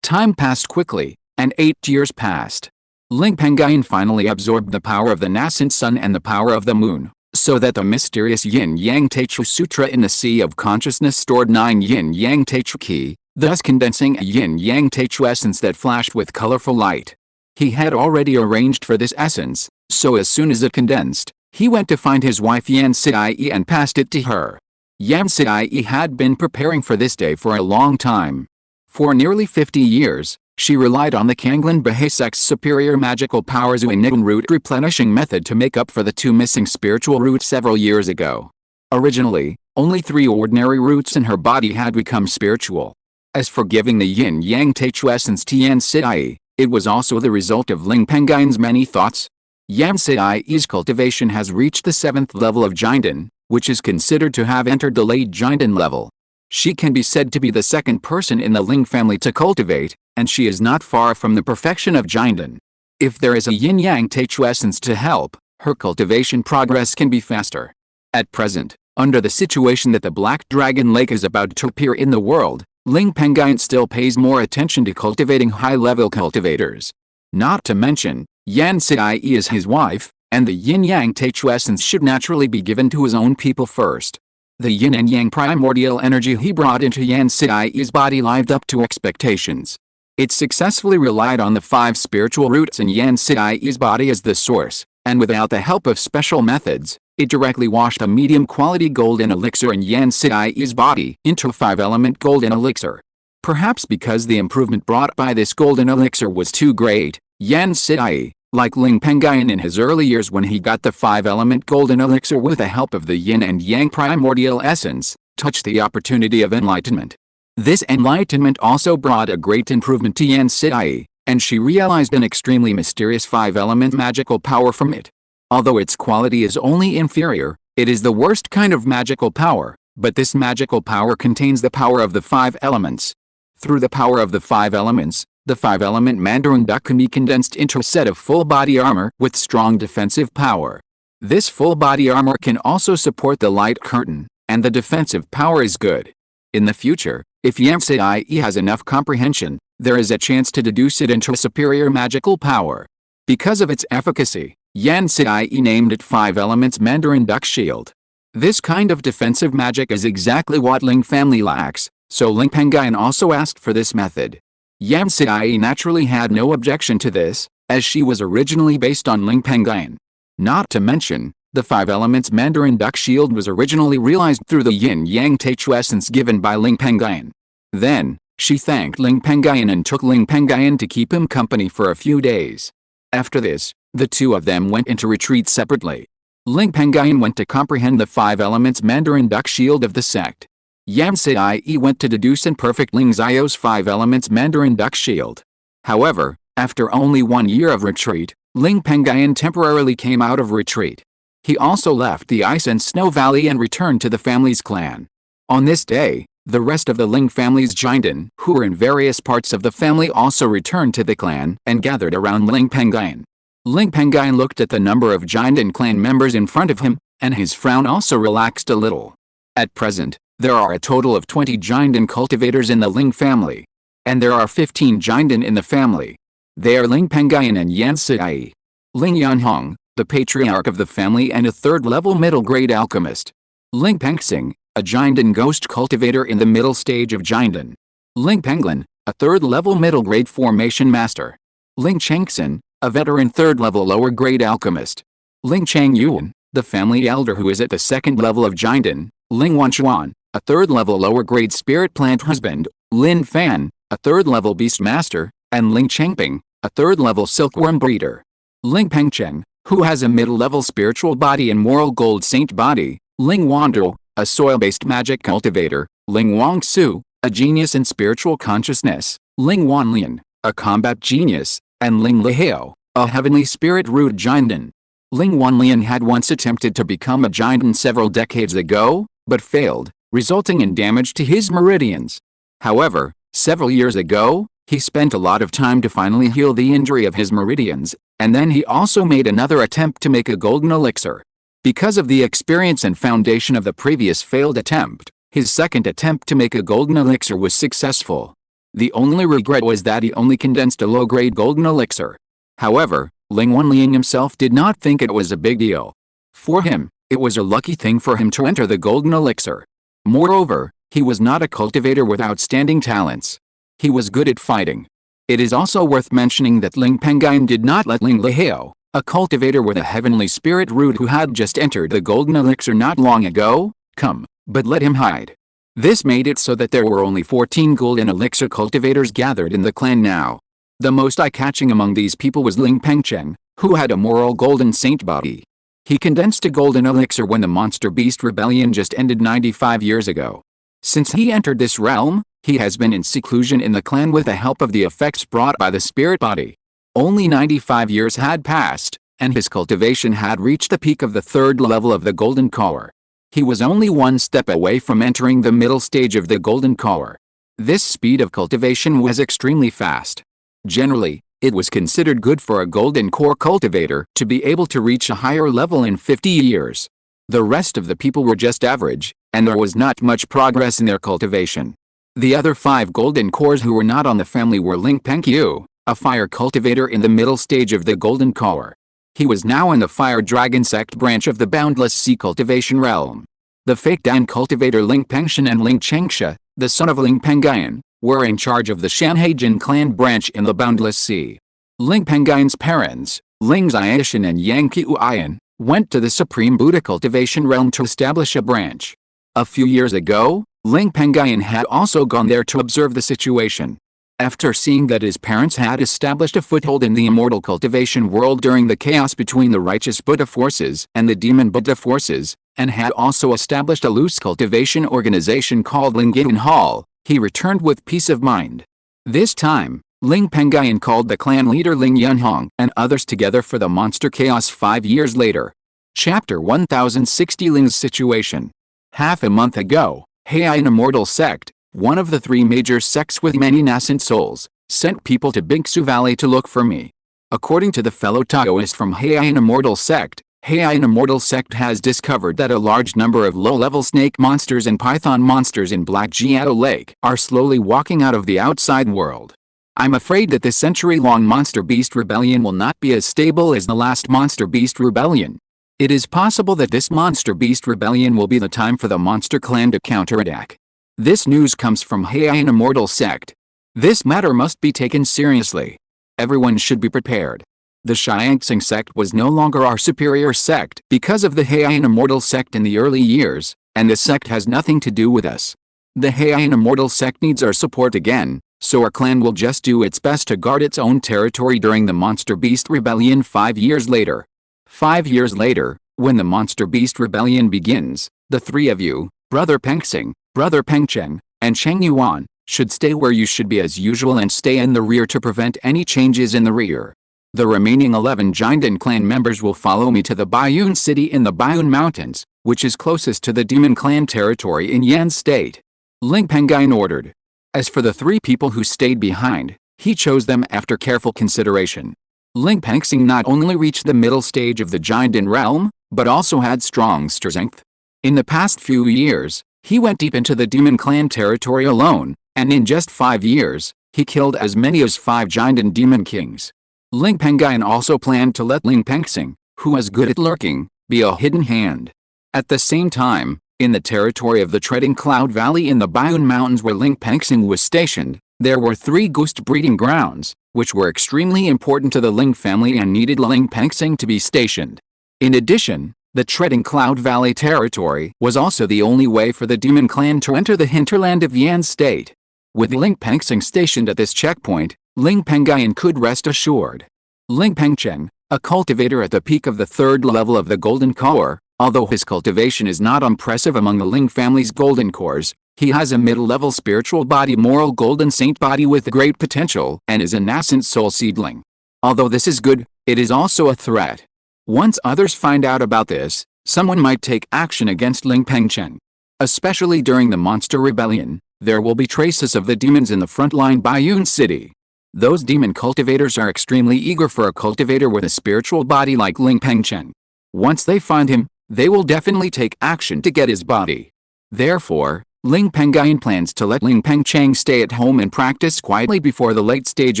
Time passed quickly, and 8 years passed. Ling Pengyun finally absorbed the power of the nascent sun and the power of the moon, so that the mysterious Yin-Yang Taichu Sutra in the sea of consciousness stored 9 Yin-Yang Taichu Qi, thus condensing a Yin-Yang Taichu essence that flashed with colorful light. He had already arranged for this essence, so as soon as it condensed, he went to find his wife Yan Siyi and passed it to her. Yan Siyi had been preparing for this day for a long time. For nearly 50 years, she relied on the Kanglan Bahesec's superior magical powers Zuinun root replenishing method to make up for the 2 missing spiritual roots several years ago. Originally, only 3 ordinary roots in her body had become spiritual. As for giving the Yin-Yang Taichu essence to Yan Siyi, it was also the result of Ling Pengyun's many thoughts. Yan Siyi's cultivation has reached the 7th level of Jinden, which is considered to have entered the late Jinden level. She can be said to be the 2nd person in the Ling family to cultivate, and she is not far from the perfection of Jinden. If there is a Yin-Yang Taichu essence to help, her cultivation progress can be faster. At present, under the situation that the Black Dragon Lake is about to appear in the world, Ling Pengyun still pays more attention to cultivating high-level cultivators. Not to mention, Yan Sidai is his wife, and the yin-yang Taichu essence should naturally be given to his own people first. The yin and yang primordial energy he brought into Yan Sidai's body lived up to expectations. It successfully relied on the 5 spiritual roots in Yan Sidai's body as the source, and without the help of special methods, it directly washed a medium-quality golden elixir in Yan Sidai's body into a 5-element golden elixir. Perhaps because the improvement brought by this golden elixir was too great, Yan Sidai, like Ling Pengyun in his early years when he got the 5-element golden elixir with the help of the yin and yang primordial essence, touched the opportunity of enlightenment. This enlightenment also brought a great improvement to Yan Sidai, and she realized an extremely mysterious 5-element magical power from it. Although its quality is only inferior, it is the worst kind of magical power, but this magical power contains the power of the 5 elements. Through the power of the 5 elements, the 5-element Mandarin duck can be condensed into a set of full-body armor with strong defensive power. This full-body armor can also support the light curtain, and the defensive power is good. In the future, if Yan Sidai has enough comprehension, there is a chance to deduce it into a superior magical power. Because of its efficacy, Yan Sidai named it 5 elements Mandarin duck shield. This kind of defensive magic is exactly what Ling family lacks, so Ling Pengyun also asked for this method. Yan Sidai naturally had no objection to this, as she was originally based on Ling Pengyun. Not to mention, the 5 elements Mandarin duck shield was originally realized through the yin-yang Taichu essence given by Ling Pengyun. Then, she thanked Ling Pengyun and took Ling Pengyun to keep him company for a few days. After this, the two of them went into retreat separately. Ling Pengyun went to comprehend the 5 elements Mandarin duck shield of the sect. Yan Sidai went to deduce and perfect Lingxiao's 5 elements Mandarin duck shield. However, after only 1 year of retreat, Ling Pengyun temporarily came out of retreat. He also left the ice and snow valley and returned to the family's clan. On this day, the rest of the Ling family's jade, who were in various parts of the family, also returned to the clan and gathered around Ling Pengyun. Ling Pengyun looked at the number of jade clan members in front of him, and his frown also relaxed a little. At present, there are a total of 20 jade cultivators in the Ling family. And there are 15 jade in the family. They are Ling Pengyun and Yan Sidai. Ling Yanhong, the patriarch of the family and a 3rd-level middle-grade alchemist. Ling Penxing, a jade ghost cultivator in the middle stage of jade. Ling Penglin, a 3rd-level middle-grade formation master. Ling Chengxin, a veteran 3rd-level lower-grade alchemist. Ling Pengyun, the family elder who is at the 2nd level of jade. Ling Wanchuan, a 3rd-level lower-grade spirit plant husband. Lin Fan, a 3rd-level beast master, and Ling Chengping, a 3rd-level silkworm breeder. Ling Pengcheng, who has a middle-level spiritual body and moral gold saint body. Ling Wando, a soil-based magic cultivator. Ling Wangsu, a genius in spiritual consciousness. Ling Wanlian, a combat genius, and Ling Lihao, a heavenly spirit root jade. Ling Wanlian had once attempted to become a jade several decades ago, but failed, resulting in damage to his meridians. However, several years ago, he spent a lot of time to finally heal the injury of his meridians, and then he also made another attempt to make a golden elixir. Because of the experience and foundation of the previous failed attempt, his second attempt to make a golden elixir was successful. The only regret was that he only condensed a low-grade golden elixir. However, Ling Wanlian himself did not think it was a big deal. For him, it was a lucky thing for him to enter the golden elixir. Moreover, he was not a cultivator with outstanding talents. He was good at fighting. It is also worth mentioning that Ling Pengyun did not let Ling Lihao, a cultivator with a heavenly spirit root who had just entered the golden elixir not long ago, come, but let him hide. This made it so that there were only 14 golden elixir cultivators gathered in the clan now. The most eye-catching among these people was Ling Pengcheng, who had a moral golden saint body. He condensed a golden elixir when the Monster Beast Rebellion just ended 95 years ago. Since he entered this realm, he has been in seclusion in the clan with the help of the effects brought by the spirit body. Only 95 years had passed, and his cultivation had reached the peak of the 3rd level of the golden core. He was only 1 step away from entering the middle stage of the golden core. This speed of cultivation was extremely fast. Generally, it was considered good for a golden core cultivator to be able to reach a higher level in 50 years. The rest of the people were just average, and there was not much progress in their cultivation. The other 5 golden cores who were not on the family were Ling Pengyun, a fire cultivator in the middle stage of the golden core. He was now in the fire dragon sect branch of the boundless sea cultivation realm. The fake Dan cultivator Ling Pengyun and Ling Qingsha, the son of Ling Pengyun, were in charge of the Shanhaijin clan branch in the boundless sea. Ling Pengyun's parents, Ling Xiaoshan and Yang Qiuyan, went to the supreme Buddha cultivation realm to establish a branch. A few years ago, Ling Pengyun had also gone there to observe the situation. After seeing that his parents had established a foothold in the immortal cultivation world during the chaos between the righteous Buddha forces and the demon Buddha forces, and had also established a loose cultivation organization called Lingxiao Hall, he returned with peace of mind. This time, Ling Pengyun called the clan leader Ling Yunhong and others together for the monster chaos 5 years later. Chapter 1060 Ling's Situation. Half a month ago, heir Immortal Sect, one of the 3 major sects with many nascent souls, sent people to Bingsu Valley to look for me. According to the fellow Taoist from heir Immortal Sect, heir Immortal Sect has discovered that a large number of low-level snake monsters and python monsters in Black Jiao Lake are slowly walking out of the outside world. I'm afraid that this century-long Monster Beast Rebellion will not be as stable as the last Monster Beast Rebellion. It is possible that this Monster Beast Rebellion will be the time for the Monster Clan to counterattack. This news comes from heir Immortal Sect. This matter must be taken seriously. Everyone should be prepared. The Xiangxing sect was no longer our superior sect because of the heir Immortal Sect in the early years, and the sect has nothing to do with us. The heir Immortal Sect needs our support again, so our clan will just do its best to guard its own territory during the Monster Beast Rebellion 5 years later. 5 years later, when the Monster Beast Rebellion begins, the 3 of you, Brother Pengxing, Brother Pengcheng, and Cheng Yuan, should stay where you should be as usual and stay in the rear to prevent any changes in the rear. The remaining 11 Jinden clan members will follow me to the Baiyun city in the Baiyun Mountains, which is closest to the demon clan territory in Yan State. Ling Pengyun ordered. As for the 3 people who stayed behind, he chose them after careful consideration. Ling Penxing not only reached the middle stage of the Jinden realm, but also had strong strength. In the past few years, he went deep into the demon clan territory alone, and in just 5 years, he killed as many as 5 Jinden demon kings. Ling Pengyun also planned to let Ling Penxing, who is good at lurking, be a hidden hand. At the same time, in the territory of the Treading Cloud Valley in the Baiyun Mountains where Ling Penxing was stationed, there were 3 ghost breeding grounds, which were extremely important to the Ling family and needed Ling Penxing to be stationed. In addition, the Treading Cloud Valley territory was also the only way for the demon clan to enter the hinterland of Yan State. With Ling Penxing stationed at this checkpoint, Ling Pengyun could rest assured. Ling Pengcheng, a cultivator at the peak of the 3rd level of the Golden Core, although his cultivation is not impressive among the Ling family's Golden Cores, he has a middle-level spiritual body moral Golden Saint body with great potential and is a nascent soul seedling. Although this is good, it is also a threat. Once others find out about this, someone might take action against Ling Pengcheng. Especially during the Monster Rebellion, there will be traces of the demons in the frontline Baiyun City. Those demon cultivators are extremely eager for a cultivator with a spiritual body like Ling Pengcheng. Once they find him, they will definitely take action to get his body. Therefore, Ling Pengyun plans to let Ling Pengcheng stay at home and practice quietly before the late stage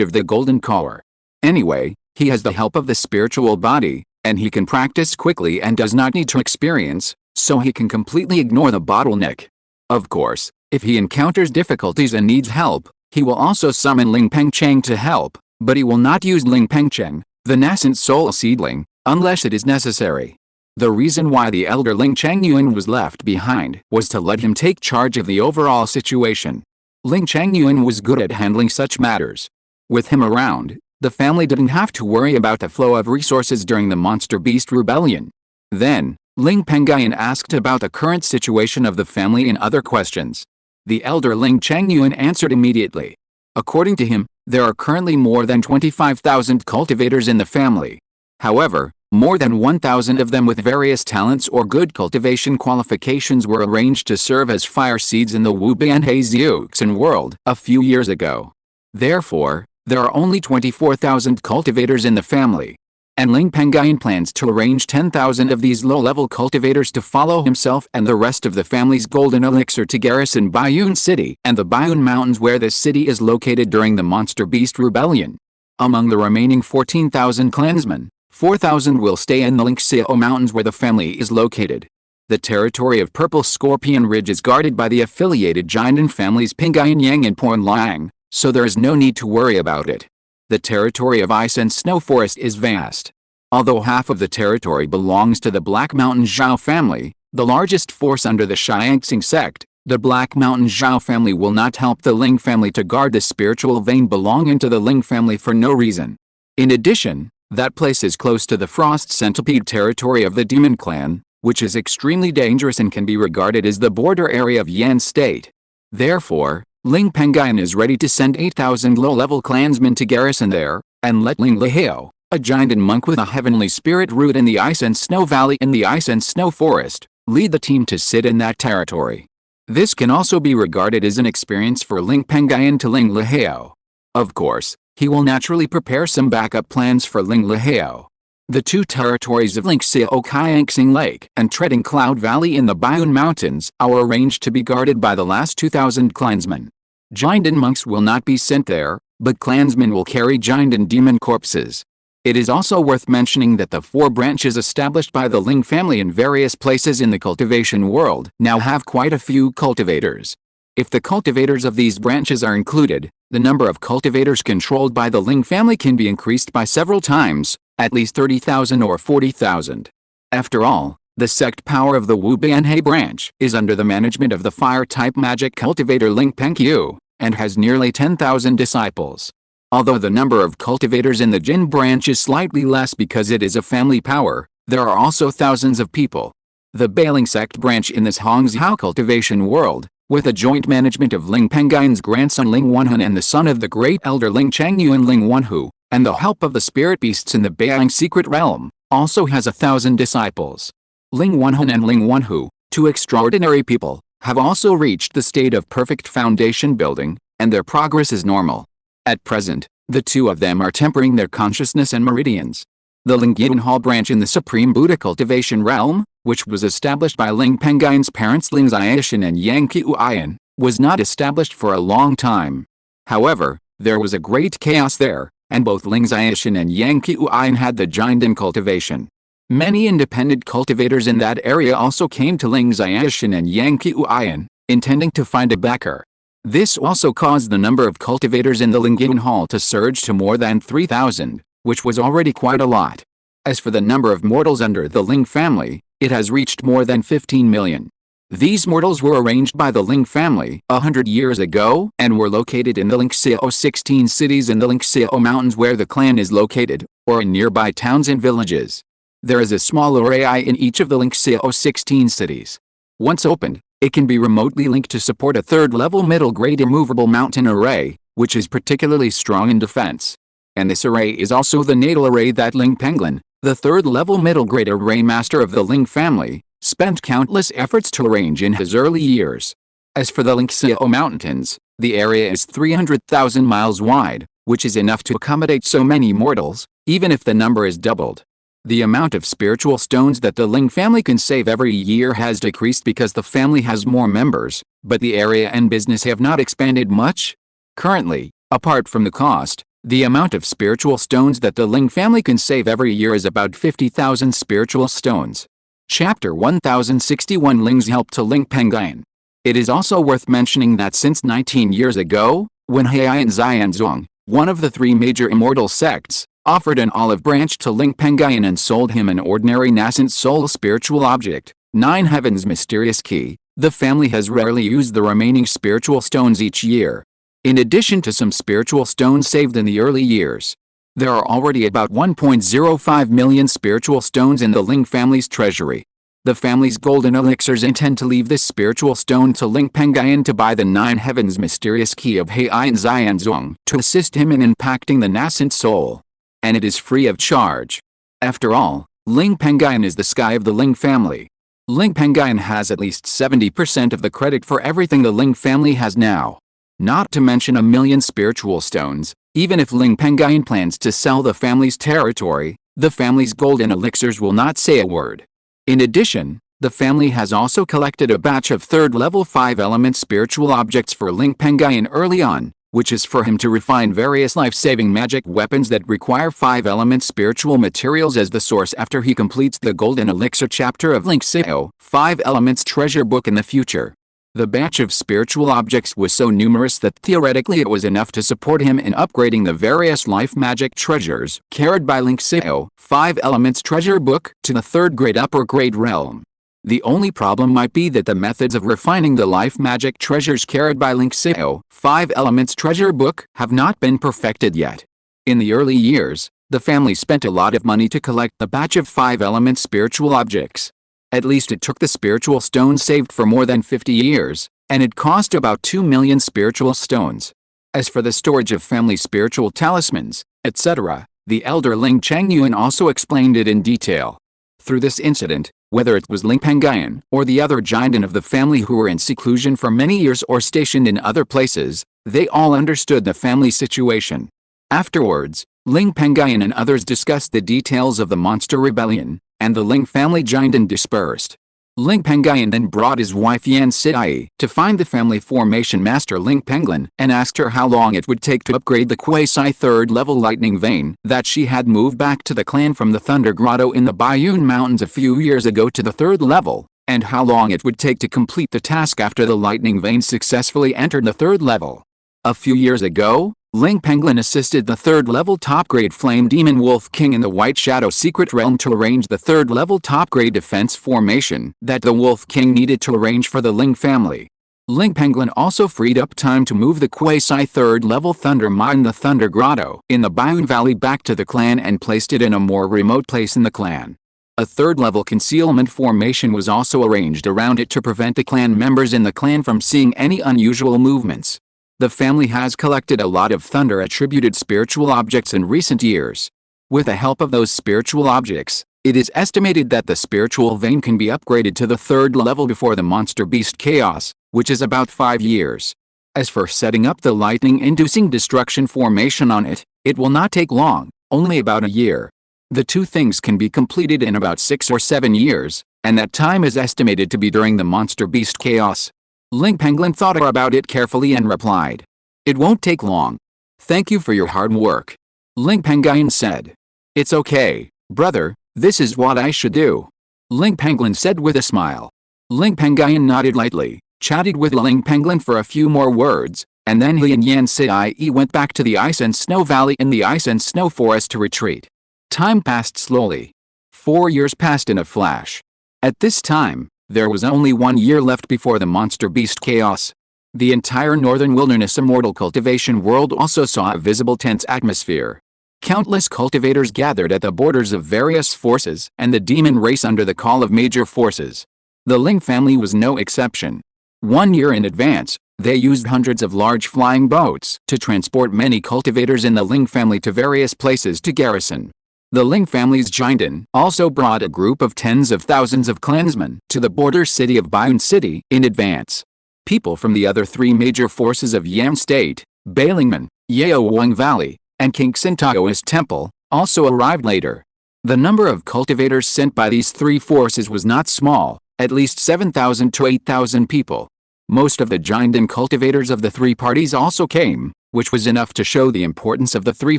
of the Golden Core. Anyway, he has the help of the spiritual body, and he can practice quickly and does not need to experience, so he can completely ignore the bottleneck. Of course, if he encounters difficulties and needs help, he will also summon Ling Pengcheng to help, but he will not use Ling Pengcheng, the nascent soul seedling, unless it is necessary. The reason why the elder Ling Pengyun was left behind was to let him take charge of the overall situation. Ling Pengyun was good at handling such matters. With him around, the family didn't have to worry about the flow of resources during the Monster Beast Rebellion. Then, Ling Pengyun asked about the current situation of the family and other questions. The elder Ling Pengyun answered immediately. According to him, there are currently more than 25,000 cultivators in the family. However, more than 1,000 of them with various talents or good cultivation qualifications were arranged to serve as fire seeds in the Wubianhe world a few years ago. Therefore, there are only 24,000 cultivators in the family. and Ling Pengyun plans to arrange 10,000 of these low-level cultivators to follow himself and the rest of the family's golden elixir to garrison Bayun City and the Bayun Mountains where this city is located during the Monster Beast Rebellion. Among the remaining 14,000 clansmen, 4,000 will stay in the Lingxiao Mountains where the family is located. The territory of Purple Scorpion Ridge is guarded by the affiliated Jinden families Pengyun Yang and Porn Lang, so there is no need to worry about it. The territory of Ice and Snow Forest is vast. Although half of the territory belongs to the Black Mountain Zhao family, the largest force under the Xiangxing sect, the Black Mountain Zhao family will not help the Ling family to guard the spiritual vein belonging to the Ling family for no reason. In addition, that place is close to the Frost Centipede territory of the Demon Clan, which is extremely dangerous and can be regarded as the border area of Yan State. Therefore, Ling Pengyun is ready to send 8,000 low-level clansmen to garrison there, and let Ling Lihao, a giant monk with a heavenly spirit root in the Ice and Snow Valley in the Ice and Snow Forest, lead the team to sit in that territory. This can also be regarded as an experience for Ling Pengyun to Ling Lihao. Of course, he will naturally prepare some backup plans for Ling Lihao. The two territories of Lingxiao Qiangxing Lake and Treading Cloud Valley in the Bayun Mountains are arranged to be guarded by the last 2,000 clansmen. Jinden monks will not be sent there, but clansmen will carry Jinden demon corpses. It is also worth mentioning that the 4 branches established by the Ling family in various places in the cultivation world now have quite a few cultivators. If the cultivators of these branches are included, the number of cultivators controlled by the Ling family can be increased by several times, at least 30,000 or 40,000. After all, the sect power of the Wu Bianhe branch is under the management of the fire-type magic cultivator Ling Pengyun, and has nearly 10,000 disciples. Although the number of cultivators in the Jin branch is slightly less because it is a family power, there are also thousands of people. The Bailing sect branch in this Hongzhou cultivation world, with a joint management of Ling Pengyun's grandson Ling Wenhun and the son of the great elder Ling Chengyu and Ling Wenhu, and the help of the spirit beasts in the Bailing secret realm, also has 1,000 disciples. Ling Wenhun and Ling Wenhu, 2 extraordinary people, have also reached the state of perfect foundation building, and their progress is normal. At present, the 2 of them are tempering their consciousness and meridians. The Lingyan Hall branch in the Supreme Buddha cultivation realm, which was established by Ling Pengyun's parents Ling Xiaoshan and Yang Qiuyan, was not established for a long time. However, there was a great chaos there, and both Ling Xiaoshan and Yang Qiuyan had the Jinden cultivation. Many independent cultivators in that area also came to Ling Xiaoshan and Yang Qiuyan, intending to find a backer. This also caused the number of cultivators in the Lingyan Hall to surge to more than 3,000, which was already quite a lot. As for the number of mortals under the Ling family, it has reached more than 15 million. These mortals were arranged by the Ling family 100 years ago and were located in the Lingxiao 16 cities in the Lingxiao Mountains where the clan is located, or in nearby towns and villages. There is a small array in each of the Lingxiao 16 cities. Once opened, it can be remotely linked to support a 3rd-level middle-grade immovable mountain array, which is particularly strong in defense. And this array is also the natal array that Ling Pengyun, the 3rd-level middle-grade array master of the Ling family, spent countless efforts to arrange in his early years. As for the Lingxiao Mountains, the area is 300,000 miles wide, which is enough to accommodate so many mortals, even if the number is doubled. The amount of spiritual stones that the Ling family can save every year has decreased because the family has more members, but the area and business have not expanded much. Currently, apart from the cost, the amount of spiritual stones that the Ling family can save every year is about 50,000 spiritual stones. Chapter 1061 Ling's help to Ling Pengyun. It is also worth mentioning that since 19 years ago, when Heir and Xianzong, one of the 3 major immortal sects, offered an olive branch to Ling Pengyun and sold him an ordinary nascent soul spiritual object, 9 Heavens mysterious key, the family has rarely used the remaining spiritual stones each year. In addition to some spiritual stones saved in the early years, there are already about 1.05 million spiritual stones in the Ling family's treasury. The family's golden elixirs intend to leave this spiritual stone to Ling Pengyun to buy the 9 Heavens mysterious key of Heir and Xianzong to assist him in impacting the nascent soul. And it is free of charge. After all, Ling Pengyun is the sky of the Ling family. Ling Pengyun has at least 70% of the credit for everything the Ling family has now. Not to mention 1 million spiritual stones, even if Ling Pengyun plans to sell the family's territory, The family's golden elixirs will not say a word. In addition, the family has also collected a batch of third-level 5-element spiritual objects for Ling Pengyun early on, which is for him to refine various life-saving magic weapons that require 5-element spiritual materials as the source after he completes the Golden Elixir chapter of Lingxiao 5 Elements treasure book in the future. The batch of spiritual objects was so numerous that theoretically it was enough to support him in upgrading the various life magic treasures carried by Lingxiao 5 Elements treasure book to the third grade upper grade realm. The only problem might be that the methods of refining the life magic treasures carried by Lingxiao 5 Elements treasure book have not been perfected yet. In the early years, the family spent a lot of money to collect the batch of 5-element spiritual objects. At least it took the spiritual stones saved for more than 50 years, and it cost about 2 million spiritual stones. As for the storage of family spiritual talismans, etc., the elder Ling Pengyun also explained it in detail. Through this incident, whether it was Ling Pengyun or the other giant of the family who were in seclusion for many years or stationed in other places, they all understood the family situation. Afterwards, Ling Pengyun and others discussed the details of the monster rebellion, and the Ling family giant dispersed. Ling Pengyun then brought his wife Yan Sidai to find the family formation master Ling Pengyun and asked her how long it would take to upgrade the quasi third-level lightning vein that she had moved back to the clan from the Thunder Grotto in the Bayun Mountains a few years ago to the third level, and how long it would take to complete the task after the lightning vein successfully entered the third level. A few years ago, Ling Pengyun assisted the third-level top-grade Flame Demon Wolf King in the White Shadow Secret Realm to arrange the third-level top-grade defense formation that the Wolf King needed to arrange for the Ling family. Ling Pengyun also freed up time to move the quasi-third-level Thunder Mine the Thunder Grotto in the Bayun Valley back to the clan and placed it in a more remote place in the clan. A third-level concealment formation was also arranged around it to prevent the clan members in the clan from seeing any unusual movements. The family has collected a lot of thunder-attributed spiritual objects in recent years. With the help of those spiritual objects, it is estimated that the spiritual vein can be upgraded to the third level before the monster beast chaos, which is about 5 years. As for setting up the lightning-inducing destruction formation on it, it will not take long, only about a year. The two things can be completed in about 6 or 7 years, and that time is estimated to be during the monster beast chaos. Ling Pengyun thought about it carefully and replied, "It won't take long. Thank you for your hard work." Ling Pengyun said, "It's okay, brother, this is what I should do." Ling Pengyun said with a smile. Ling Pengyun nodded lightly, chatted with Ling Pengyun for a few more words, and then he and Yan Sidai went back to the Ice and Snow Valley in the Ice and Snow Forest to retreat. Time passed slowly. 4 years passed in a flash. At this time, there was only 1 year left before the monster beast chaos. The entire northern wilderness Immortal Cultivation world also saw a visible tense atmosphere. Countless cultivators gathered at the borders of various forces and the demon race under the call of major forces. The Ling family was no exception. 1 year in advance, they used hundreds of large flying boats to transport many cultivators in the Ling family to various places to garrison. The Ling family's giant also brought a group of tens of thousands of clansmen to the border city of Bayun City in advance. People from the other 3 major forces of Yang State, Bailingman, Yaowang Valley, and Qingshi Taoist Temple, also arrived later. The number of cultivators sent by these 3 forces was not small, at least 7,000 to 8,000 people. Most of the giant cultivators of the 3 parties also came, which was enough to show the importance of the 3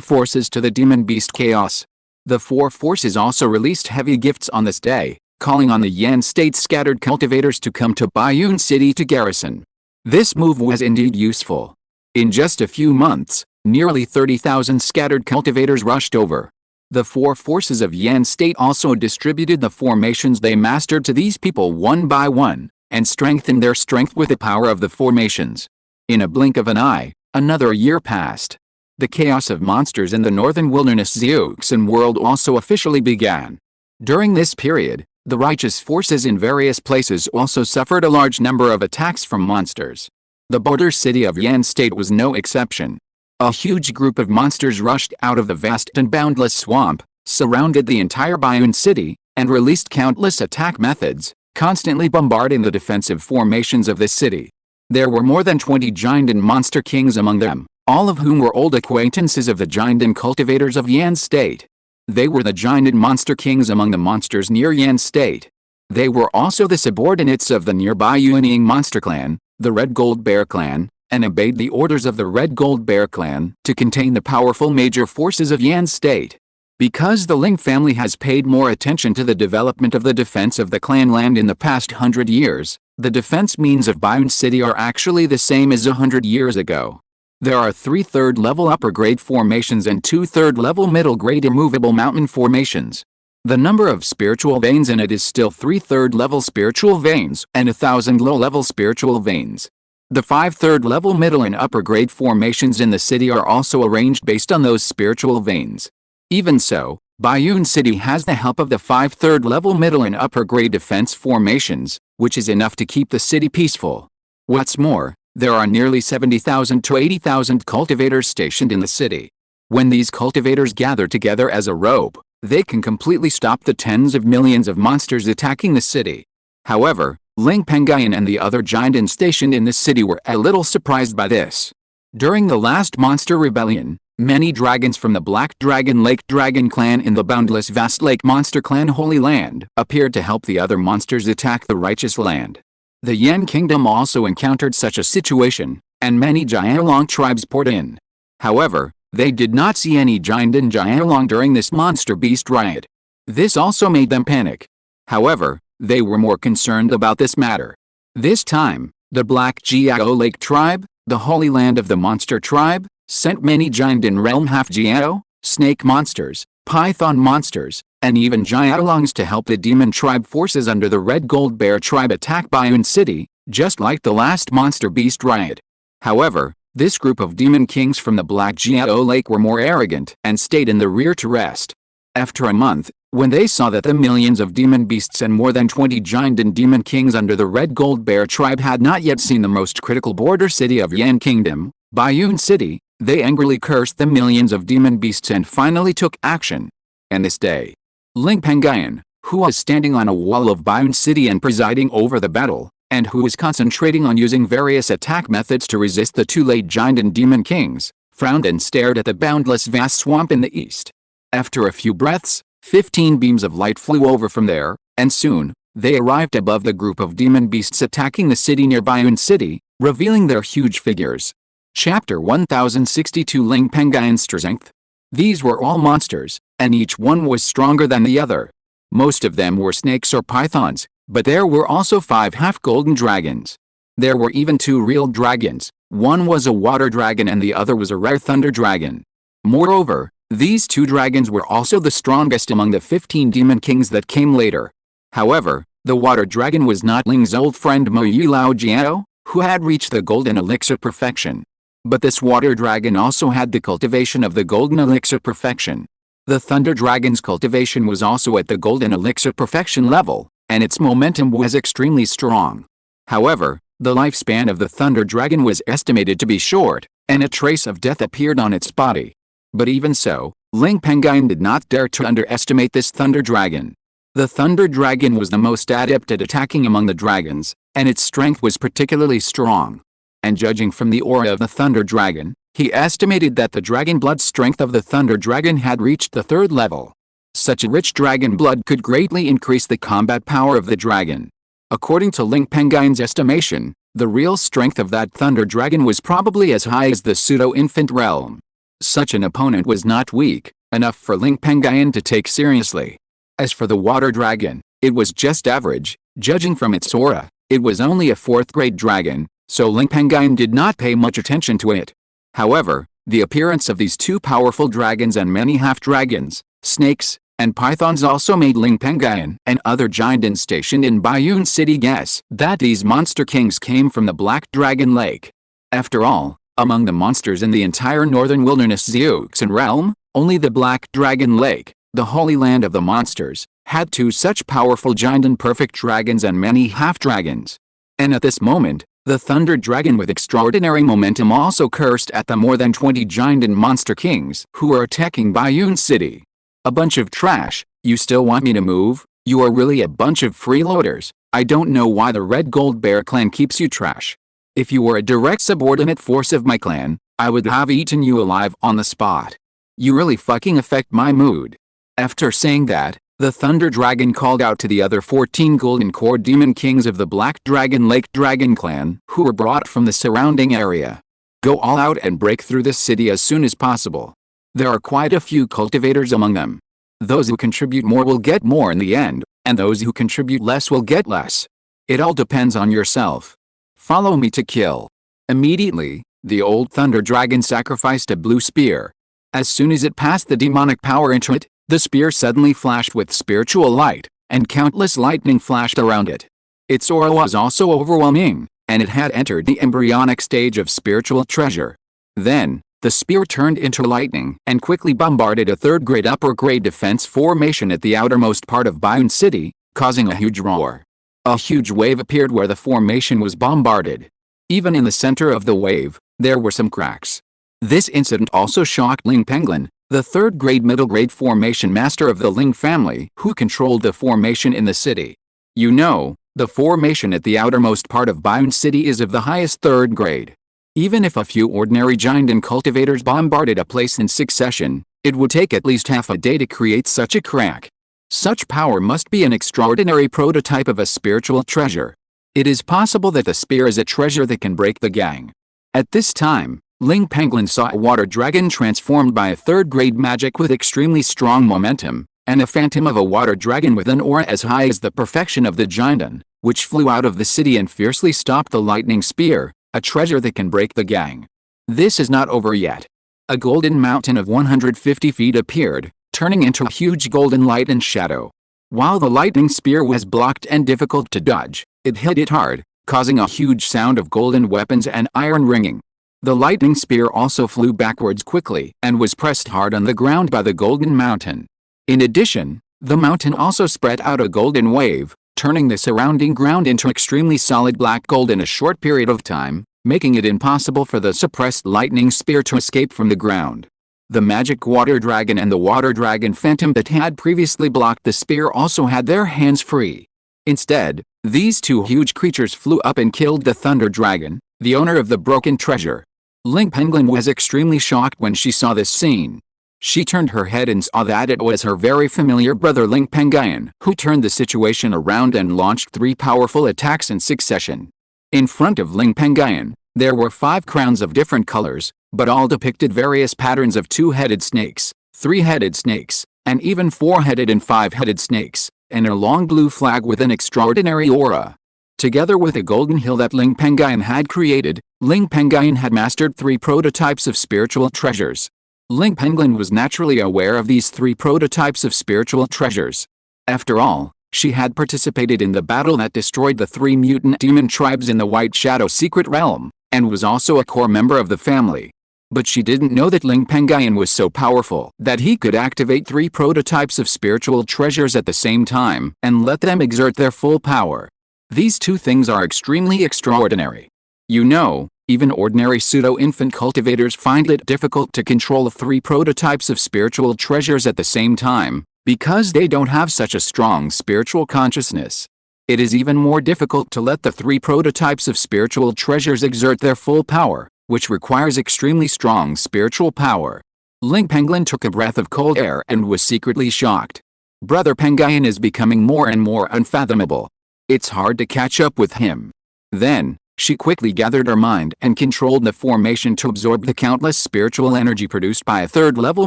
forces to the demon beast chaos. The 4 forces also released heavy gifts on this day, calling on the Yan State scattered cultivators to come to Bayun City to garrison. This move was indeed useful. In just a few months, nearly 30,000 scattered cultivators rushed over. The 4 forces of Yan State also distributed the formations they mastered to these people one by one, and strengthened their strength with the power of the formations. In a blink of an eye, another year passed. The chaos of monsters in the northern wilderness Zeuxan world also officially began. During this period, the righteous forces in various places also suffered a large number of attacks from monsters. The border city of Yan State was no exception. A huge group of monsters rushed out of the vast and boundless swamp, surrounded the entire Bayun City, and released countless attack methods, constantly bombarding the defensive formations of the city. There were more than 20 giant and monster kings among them, all of whom were old acquaintances of the giant and cultivators of Yan State. They were the giant monster kings among the monsters near Yan State. They were also the subordinates of the nearby Yuanying monster clan, the Red Gold Bear clan, and obeyed the orders of the Red Gold Bear clan to contain the powerful major forces of Yan State. Because the Ling family has paid more attention to the development of the defense of the clan land in the past 100 years, the defense means of Bayun City are actually the same as 100 years ago. There are 3 third-level upper-grade formations and 2 third-level middle-grade immovable mountain formations. The number of spiritual veins in it is still 3 third-level spiritual veins and 1,000 low-level spiritual veins. The 5 third-level middle and upper-grade formations in the city are also arranged based on those spiritual veins. Even so, Bayun City has the help of the 5 third-level middle and upper-grade defense formations, which is enough to keep the city peaceful. What's more, there are nearly 70,000 to 80,000 cultivators stationed in the city. When these cultivators gather together as a robe, they can completely stop the tens of millions of monsters attacking the city. However, Ling Pengyun and the other giants stationed in the city were a little surprised by this. During the last monster rebellion, many dragons from the Black Dragon Lake Dragon clan in the boundless vast lake monster clan Holy Land appeared to help the other monsters attack the righteous land. The Yan kingdom also encountered such a situation, and many Jialong tribes poured in. However, they did not see any giant in Jialong during this monster beast riot. This also made them panic. However, they were more concerned about this matter. This time, the Black Jiao Lake tribe, the Holy Land of the monster tribe, sent many giant in realm half-Jiao, snake monsters, python monsters, and even Jialongs to help the demon tribe forces under the Red Gold Bear tribe attack Bayun City, just like the last monster beast riot. However, this group of demon kings from the Black Jiao Lake were more arrogant and stayed in the rear to rest. After a month, when they saw that the millions of demon beasts and more than 20 giant and demon kings under the Red Gold Bear tribe had not yet seen the most critical border city of Yan Kingdom, Bayun City, they angrily cursed the millions of demon beasts and finally took action. And this day, Ling Pengyun, who was standing on a wall of Bayun City and presiding over the battle, and who was concentrating on using various attack methods to resist the 2 late giant and demon kings, frowned and stared at the boundless vast swamp in the east. After a few breaths, 15 beams of light flew over from there, and soon, they arrived above the group of demon beasts attacking the city near Bayun City, revealing their huge figures. Chapter 1062 Ling Pengyun's Strength. These were all monsters, and each one was stronger than the other. Most of them were snakes or pythons, but there were also 5 half-golden dragons. There were even 2 real dragons, one was a water dragon and the other was a rare thunder dragon. Moreover, these 2 dragons were also the strongest among the 15 demon kings that came later. However, the water dragon was not Ling's old friend Mo Yilao Jiao, who had reached the golden elixir perfection. But this water dragon also had the cultivation of the golden elixir perfection. The thunder dragon's cultivation was also at the golden elixir perfection level, and its momentum was extremely strong. However, the lifespan of the thunder dragon was estimated to be short, and a trace of death appeared on its body. But even so, Ling Pengyun did not dare to underestimate this thunder dragon. The thunder dragon was the most adept at attacking among the dragons, and its strength was particularly strong. And judging from the aura of the thunder dragon, he estimated that the dragon blood strength of the thunder dragon had reached the 3rd level. Such a rich dragon blood could greatly increase the combat power of the dragon. According to Ling Pengyun's estimation, the real strength of that thunder dragon was probably as high as the pseudo-infant realm. Such an opponent was not weak enough for Ling Pengyun to take seriously. As for the water dragon, it was just average. Judging from its aura, it was only a 4th-grade dragon, so Ling Pengyun did not pay much attention to it. However, the appearance of these 2 powerful dragons and many half-dragons, snakes, and pythons also made Ling Pengyun and other giants stationed in Bayun City guess that these monster kings came from the Black Dragon Lake. After all, among the monsters in the entire northern wilderness Zeuxan realm, only the Black Dragon Lake, the holy land of the monsters, had 2 such powerful giant and perfect dragons and many half-dragons. And at this moment, the thunder dragon with extraordinary momentum also cursed at the more than 20 giant and monster kings who were attacking Bayun City. A bunch of trash, you still want me to move? You are really a bunch of freeloaders. I don't know why the Red Gold Bear clan keeps you trash. If you were a direct subordinate force of my clan, I would have eaten you alive on the spot. You really fucking affect my mood. After saying that, the Thunder Dragon called out to the other 14 Golden Core Demon Kings of the Black Dragon Lake Dragon Clan who were brought from the surrounding area. Go all out and break through this city as soon as possible. There are quite a few cultivators among them. Those who contribute more will get more in the end, and those who contribute less will get less. It all depends on yourself. Follow me to kill. Immediately, the old Thunder Dragon sacrificed a blue spear. As soon as it passed the demonic power into it, the spear suddenly flashed with spiritual light, and countless lightning flashed around it. Its aura was also overwhelming, and it had entered the embryonic stage of spiritual treasure. Then, the spear turned into lightning and quickly bombarded a third-grade upper-grade defense formation at the outermost part of Bayun City, causing a huge roar. A huge wave appeared where the formation was bombarded. Even in the center of the wave, there were some cracks. This incident also shocked Ling Pengyun, the third-grade middle-grade formation master of the Ling family who controlled the formation in the city. You know, the formation at the outermost part of Bayun City is of the highest third grade. Even if a few ordinary giant and cultivators bombarded a place in succession, it would take at least half a day to create such a crack. Such power must be an extraordinary prototype of a spiritual treasure. It is possible that the spear is a treasure that can break the gang. At this time, Ling Pengyun saw a water dragon transformed by a third-grade magic with extremely strong momentum, and a phantom of a water dragon with an aura as high as the perfection of the Jindan, which flew out of the city and fiercely stopped the lightning spear, a treasure that can break the gang. This is not over yet. A golden mountain of 150 feet appeared, turning into a huge golden light and shadow. While the lightning spear was blocked and difficult to dodge, it hit it hard, causing a huge sound of golden weapons and iron ringing. The lightning spear also flew backwards quickly and was pressed hard on the ground by the golden mountain. In addition, the mountain also spread out a golden wave, turning the surrounding ground into extremely solid black gold in a short period of time, making it impossible for the suppressed lightning spear to escape from the ground. The magic water dragon and the water dragon phantom that had previously blocked the spear also had their hands free. Instead, these two huge creatures flew up and killed the Thunder Dragon, the owner of the broken treasure. Ling Pengyun was extremely shocked when she saw this scene. She turned her head and saw that it was her very familiar brother Ling Pengyun who turned the situation around and launched 3 powerful attacks in succession. In front of Ling Pengyun, there were 5 crowns of different colors, but all depicted various patterns of 2-headed snakes, 3-headed snakes, and even 4-headed and 5-headed snakes, and a long blue flag with an extraordinary aura. Together with a golden hill that Ling Pengyun had created, Ling Pengyun had mastered 3 prototypes of spiritual treasures. Ling Pengyun was naturally aware of these 3 prototypes of spiritual treasures. After all, she had participated in the battle that destroyed the 3 mutant demon tribes in the White Shadow Secret Realm, and was also a core member of the family. But she didn't know that Ling Pengyun was so powerful that he could activate 3 prototypes of spiritual treasures at the same time and let them exert their full power. These 2 things are extremely extraordinary. You know, even ordinary pseudo-infant cultivators find it difficult to control 3 prototypes of spiritual treasures at the same time, because they don't have such a strong spiritual consciousness. It is even more difficult to let the 3 prototypes of spiritual treasures exert their full power, which requires extremely strong spiritual power. Ling Pengyun took a breath of cold air and was secretly shocked. Brother Pengyun is becoming more and more unfathomable. It's hard to catch up with him. Then, she quickly gathered her mind and controlled the formation to absorb the countless spiritual energy produced by a third-level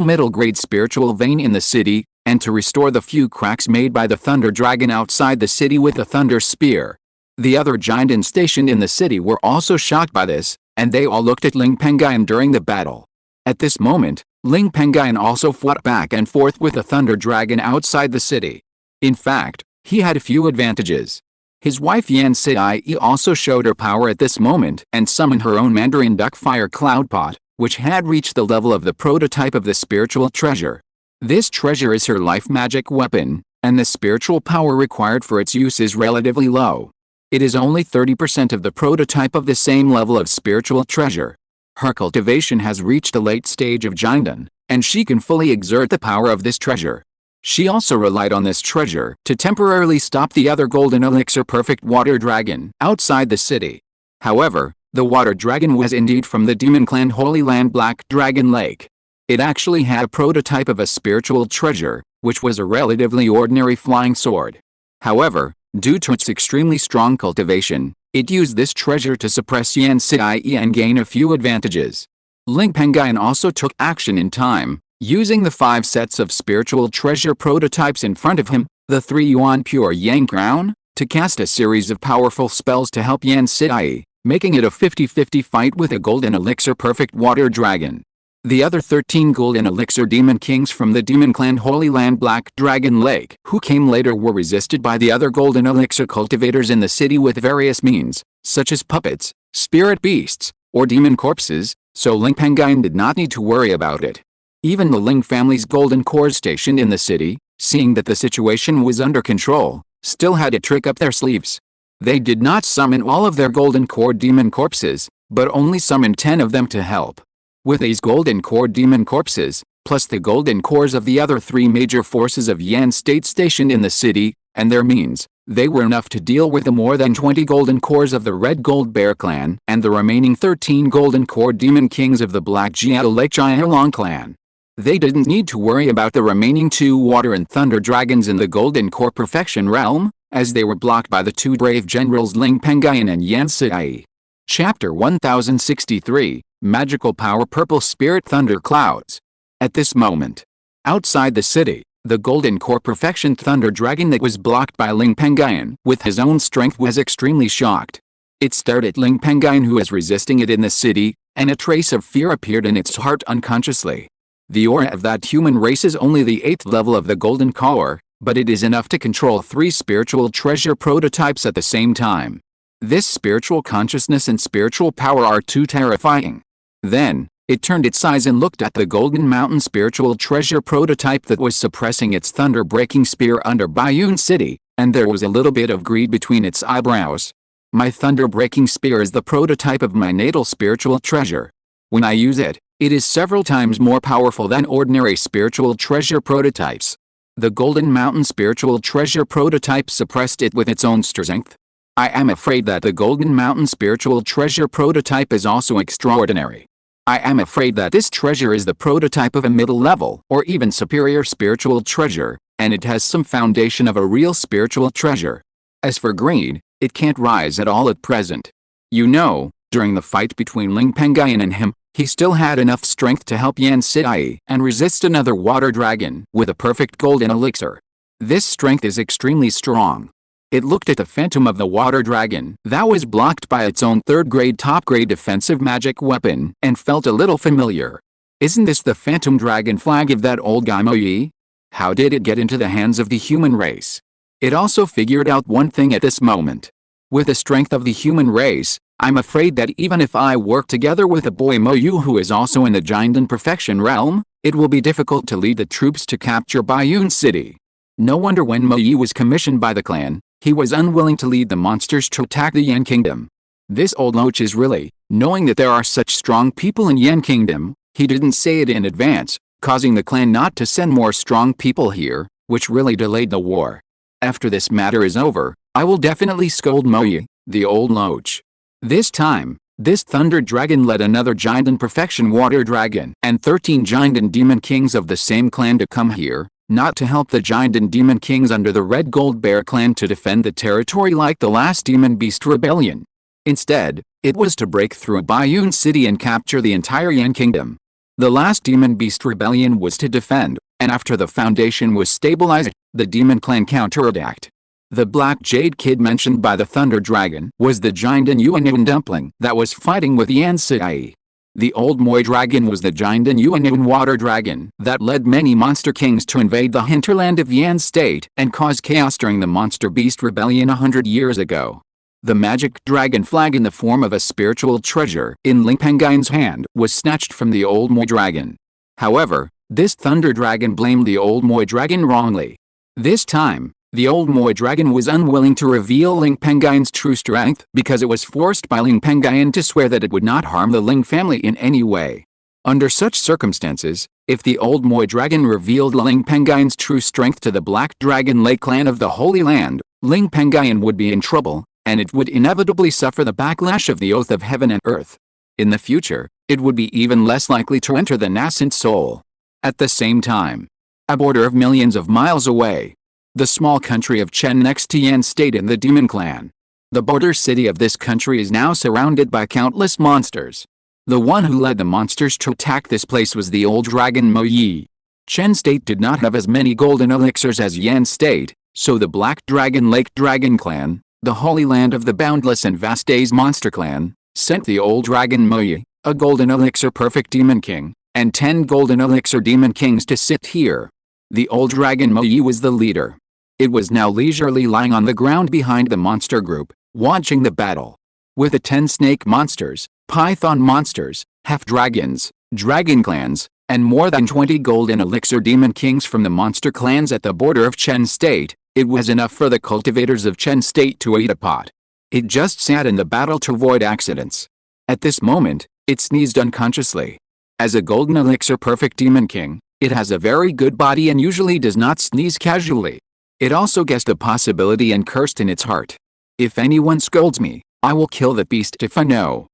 middle-grade spiritual vein in the city, and to restore the few cracks made by the Thunder Dragon outside the city with the Thunder Spear. The other giants stationed in the city were also shocked by this, and they all looked at Ling Pengyun during the battle. At this moment, Ling Pengyun also fought back and forth with the Thunder Dragon outside the city. In fact, he had a few advantages. His wife Yan Sai also showed her power at this moment and summoned her own Mandarin Duck Fire Cloud Pot, which had reached the level of the prototype of the spiritual treasure. This treasure is her life magic weapon, and the spiritual power required for its use is relatively low. It is only 30% of the prototype of the same level of spiritual treasure. Her cultivation has reached a late stage of Jindan, and she can fully exert the power of this treasure. She also relied on this treasure to temporarily stop the other golden elixir perfect water dragon outside the city. However, the water dragon was indeed from the demon clan Holy Land Black Dragon Lake. It actually had a prototype of a spiritual treasure, which was a relatively ordinary flying sword. However, due to its extremely strong cultivation, it used this treasure to suppress Yan Sidai and gain a few advantages. Ling Pengyun also took action in time, using the 5 sets of spiritual treasure prototypes in front of him, the 3 Yuan Pure Yang Crown, to cast a series of powerful spells to help Yan Sidai, making it a 50-50 fight with a golden elixir perfect water dragon. The other 13 golden elixir demon kings from the demon clan Holy Land Black Dragon Lake who came later were resisted by the other golden elixir cultivators in the city with various means, such as puppets, spirit beasts, or demon corpses, so Ling Pengyun did not need to worry about it. Even the Ling family's golden cores stationed in the city, seeing that the situation was under control, still had a trick up their sleeves. They did not summon all of their golden core demon corpses, but only summoned 10 of them to help. With these golden core demon corpses, plus the golden cores of the other 3 major forces of Yan State stationed in the city, and their means, they were enough to deal with the more than 20 golden cores of the Red Gold Bear clan and the remaining 13 golden core demon kings of the Black Jade Lingxiao clan. They didn't need to worry about the remaining 2 water and thunder dragons in the golden core perfection realm, as they were blocked by the 2 brave generals Ling Pengyun and Yan Sidai. Chapter 1063, Magical Power Purple Spirit Thunder Clouds. At this moment, outside the city, the golden core perfection thunder dragon that was blocked by Ling Pengyun with his own strength was extremely shocked. It stared at Ling Pengyun who was resisting it in the city, and a trace of fear appeared in its heart unconsciously. The aura of that human race is only the 8th level of the golden core, but it is enough to control 3 spiritual treasure prototypes at the same time. This spiritual consciousness and spiritual power are too terrifying. Then, it turned its eyes and looked at the Golden Mountain spiritual treasure prototype that was suppressing its thunder-breaking spear under Bayun City, and there was a little bit of greed between its eyebrows. My thunder-breaking spear is the prototype of my natal spiritual treasure. When I use it, it is several times more powerful than ordinary spiritual treasure prototypes. The Golden Mountain spiritual treasure prototype suppressed it with its own strength. I am afraid that the Golden Mountain spiritual treasure prototype is also extraordinary. I am afraid that this treasure is the prototype of a middle level or even superior spiritual treasure, and it has some foundation of a real spiritual treasure. As for greed, it can't rise at all at present. You know, during the fight between Ling Pengyun and him, he still had enough strength to help Yan Sidai and resist another water dragon with a perfect golden elixir. This strength is extremely strong. It looked at the phantom of the water dragon that was blocked by its own 3rd grade top grade defensive magic weapon and felt a little familiar. Isn't this the phantom dragon flag of that old guy Mo Yi? How did it get into the hands of the human race? It also figured out one thing at this moment. With the strength of the human race, I'm afraid that even if I work together with a boy Mo Yu who is also in the Jinden Perfection realm, it will be difficult to lead the troops to capture Bayun City. No wonder when Mo Yi was commissioned by the clan, he was unwilling to lead the monsters to attack the Yan Kingdom. This old loach is really, knowing that there are such strong people in Yan Kingdom, he didn't say it in advance, causing the clan not to send more strong people here, which really delayed the war. After this matter is over, I will definitely scold Mo Yi, the old loach. This time, this thunder dragon led another Jinden Perfection water dragon and 13 Jinden demon kings of the same clan to come here, not to help the Jinden demon kings under the Red Gold Bear clan to defend the territory like the last Demon Beast Rebellion. Instead, it was to break through Bayun City and capture the entire Yan Kingdom. The last Demon Beast Rebellion was to defend, and after the foundation was stabilized, the Demon Clan counterattacked. The Black Jade Kid mentioned by the Thunder Dragon was the Jinden Yuanyun dumpling that was fighting with Yan Sidai. The Old Moi Dragon was the Jinden Yuanyun Water Dragon that led many monster kings to invade the hinterland of Yan State and cause chaos during the Monster Beast Rebellion 100 years ago. The magic dragon flag in the form of a spiritual treasure in Ling Pengyun's hand was snatched from the Old Moi Dragon. However, this Thunder Dragon blamed the Old Moi Dragon wrongly. This time, the Old Moi Dragon was unwilling to reveal Ling Pengyun's true strength because it was forced by Ling Pengyun to swear that it would not harm the Ling family in any way. Under such circumstances, if the Old Moi Dragon revealed Ling Pengyun's true strength to the Black Dragon Lake clan of the Holy Land, Ling Pengyun would be in trouble, and it would inevitably suffer the backlash of the Oath of Heaven and Earth. In the future, it would be even less likely to enter the nascent soul. At the same time, a border of millions of miles away, the small country of Chen next to Yan State in the Demon Clan. The border city of this country is now surrounded by countless monsters. The one who led the monsters to attack this place was the old dragon Mo Yi. Chen State did not have as many golden elixirs as Yan State, so the Black Dragon Lake Dragon Clan, the Holy Land of the Boundless and Vast Days Monster Clan, sent the old dragon Mo Yi, a golden elixir perfect demon king, and 10 golden elixir demon kings to sit here. The old dragon Mo Yi was the leader. It was now leisurely lying on the ground behind the monster group, watching the battle. With the 10 snake monsters, python monsters, half-dragons, dragon clans, and more than 20 golden elixir demon kings from the monster clans at the border of Chen State, it was enough for the cultivators of Chen State to eat a pot. It just sat in the battle to avoid accidents. At this moment, it sneezed unconsciously. As a golden elixir perfect demon king, it has a very good body and usually does not sneeze casually. It also guessed the possibility and cursed in its heart. If anyone scolds me, I will kill the beast if I know.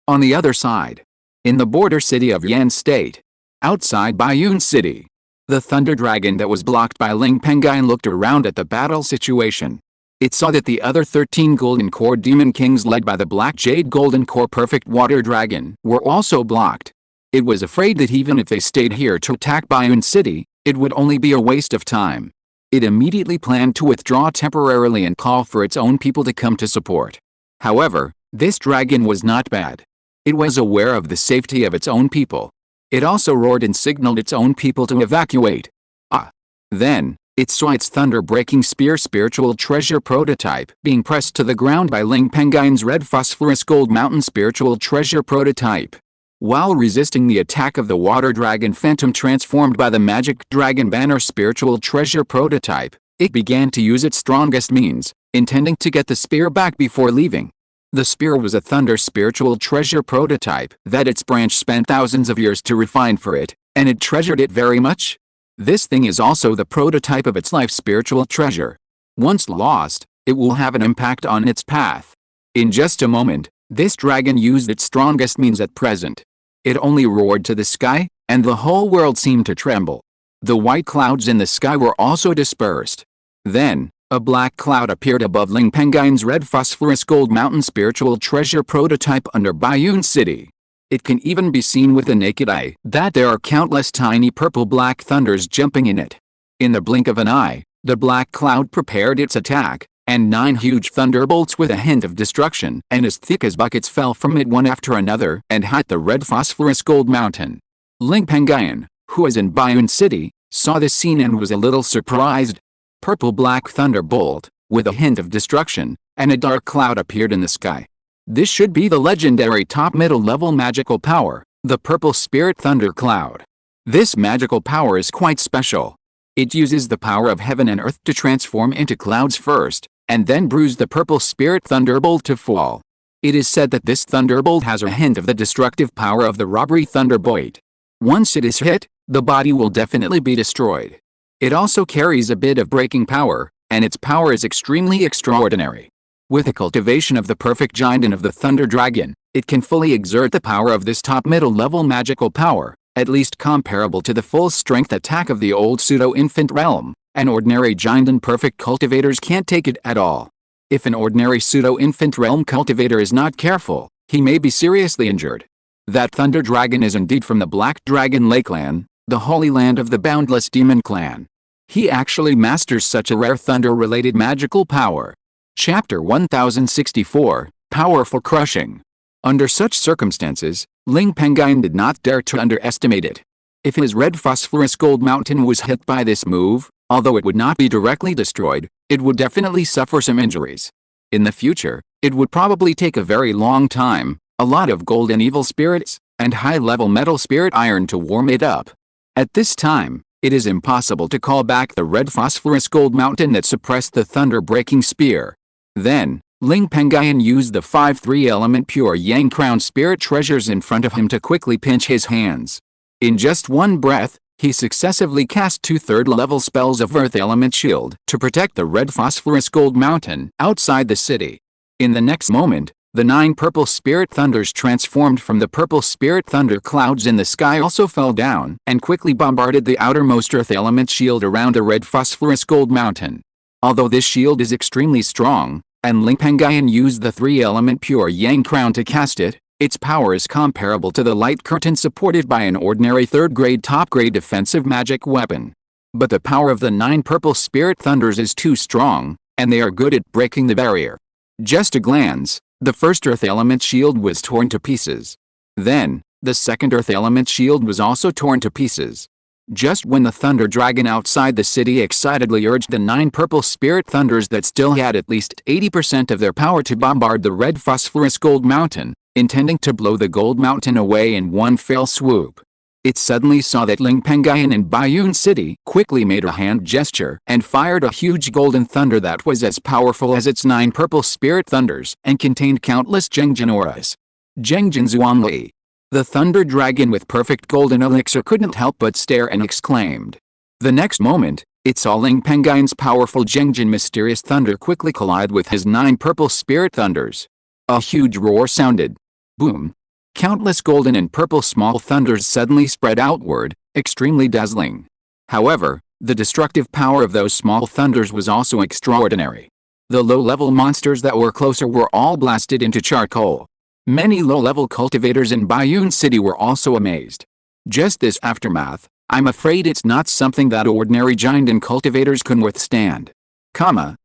On the other side, in the border city of Yan State, outside Baiyun City, the thunder dragon that was blocked by Ling Pengyun looked around at the battle situation. It saw that the other 13 golden core demon kings led by the black jade golden core perfect water dragon were also blocked. It was afraid that even if they stayed here to attack Baiyun City, it would only be a waste of time. It immediately planned to withdraw temporarily and call for its own people to come to support. However, this dragon was not bad. It was aware of the safety of its own people. It also roared and signaled its own people to evacuate. Then, it saw its thunder-breaking spear spiritual treasure prototype being pressed to the ground by Ling Pengyun's red phosphorus gold mountain spiritual treasure prototype. While resisting the attack of the water dragon phantom transformed by the magic dragon banner spiritual treasure prototype, it began to use its strongest means, intending to get the spear back before leaving. The spear was a thunder spiritual treasure prototype that its branch spent thousands of years to refine for it, and it treasured it very much. This thing is also the prototype of its life spiritual treasure. Once lost, it will have an impact on its path. In just a moment, this dragon used its strongest means at present. It only roared to the sky, and the whole world seemed to tremble. The white clouds in the sky were also dispersed. Then, a black cloud appeared above Ling Pengyun's red phosphorus gold mountain spiritual treasure prototype under Baiyun City. It can even be seen with the naked eye that there are countless tiny purple-black thunders jumping in it. In the blink of an eye, the black cloud prepared its attack, and 9 huge thunderbolts with a hint of destruction and as thick as buckets fell from it one after another and hit the red phosphorus gold mountain. Ling Pengyun, who was in Baiyun City, saw this scene and was a little surprised. Purple-black thunderbolt, with a hint of destruction, and a dark cloud appeared in the sky. This should be the legendary top middle level magical power, the Purple Spirit Thunder Cloud. This magical power is quite special. It uses the power of heaven and earth to transform into clouds first, and then bruise the Purple Spirit Thunderbolt to fall. It is said that this thunderbolt has a hint of the destructive power of the robbery thunderbolt. Once it is hit, the body will definitely be destroyed. It also carries a bit of breaking power, and its power is extremely extraordinary. With the cultivation of the perfect giant and of the thunder dragon, it can fully exert the power of this top middle level magical power, at least comparable to the full strength attack of the old pseudo-infant realm. An ordinary giant and perfect cultivators can't take it at all. If an ordinary pseudo-infant realm cultivator is not careful, he may be seriously injured. That thunder dragon is indeed from the Black Dragon Lake clan, the Holy Land of the Boundless Demon clan. He actually masters such a rare thunder-related magical power. Chapter 1064, Powerful Crushing. Under such circumstances, Ling Pengyun did not dare to underestimate it. If his red phosphorus gold mountain was hit by this move, although it would not be directly destroyed, it would definitely suffer some injuries. In the future, it would probably take a very long time, a lot of gold and evil spirits, and high-level metal spirit iron to warm it up. At this time, it is impossible to call back the red phosphorus gold mountain that suppressed the thunder-breaking spear. Then, Ling Pengyun used the 5-3 element pure yang crown spirit treasures in front of him to quickly pinch his hands. In just one breath, he successively cast 2 third-level spells of earth element shield to protect the red phosphorus gold mountain outside the city. In the next moment, The 9 purple spirit thunders transformed from the purple spirit thunder clouds in the sky also fell down and quickly bombarded the outermost earth element shield around the red phosphorus gold mountain. Although this shield is extremely strong, and Ling Pengyun used the 3-element pure yang crown to cast it, its power is comparable to the light curtain supported by an ordinary 3rd-grade top-grade defensive magic weapon. But the power of the 9 purple spirit thunders is too strong, and they are good at breaking the barrier. Just a glance, the first earth element shield was torn to pieces. Then, the second earth element shield was also torn to pieces. Just when the thunder dragon outside the city excitedly urged the 9 purple spirit thunders that still had at least 80% of their power to bombard the red phosphorus gold mountain, intending to blow the gold mountain away in one fell swoop, it suddenly saw that Ling Pengyun in Bayun City quickly made a hand gesture and fired a huge golden thunder that was as powerful as its 9 purple spirit thunders and contained countless Zhengjin auras. Zhengjin Zuanli. The thunder dragon with perfect golden elixir couldn't help but stare and exclaimed. The next moment, it saw Ling Pengyun's powerful Zhengjin mysterious thunder quickly collide with his 9 purple spirit thunders. A huge roar sounded. Boom. Countless golden and purple small thunders suddenly spread outward, extremely dazzling. However, the destructive power of those small thunders was also extraordinary. The low-level monsters that were closer were all blasted into charcoal. Many low-level cultivators in Bayun City were also amazed. Just this aftermath, I'm afraid it's not something that ordinary giant and cultivators can withstand.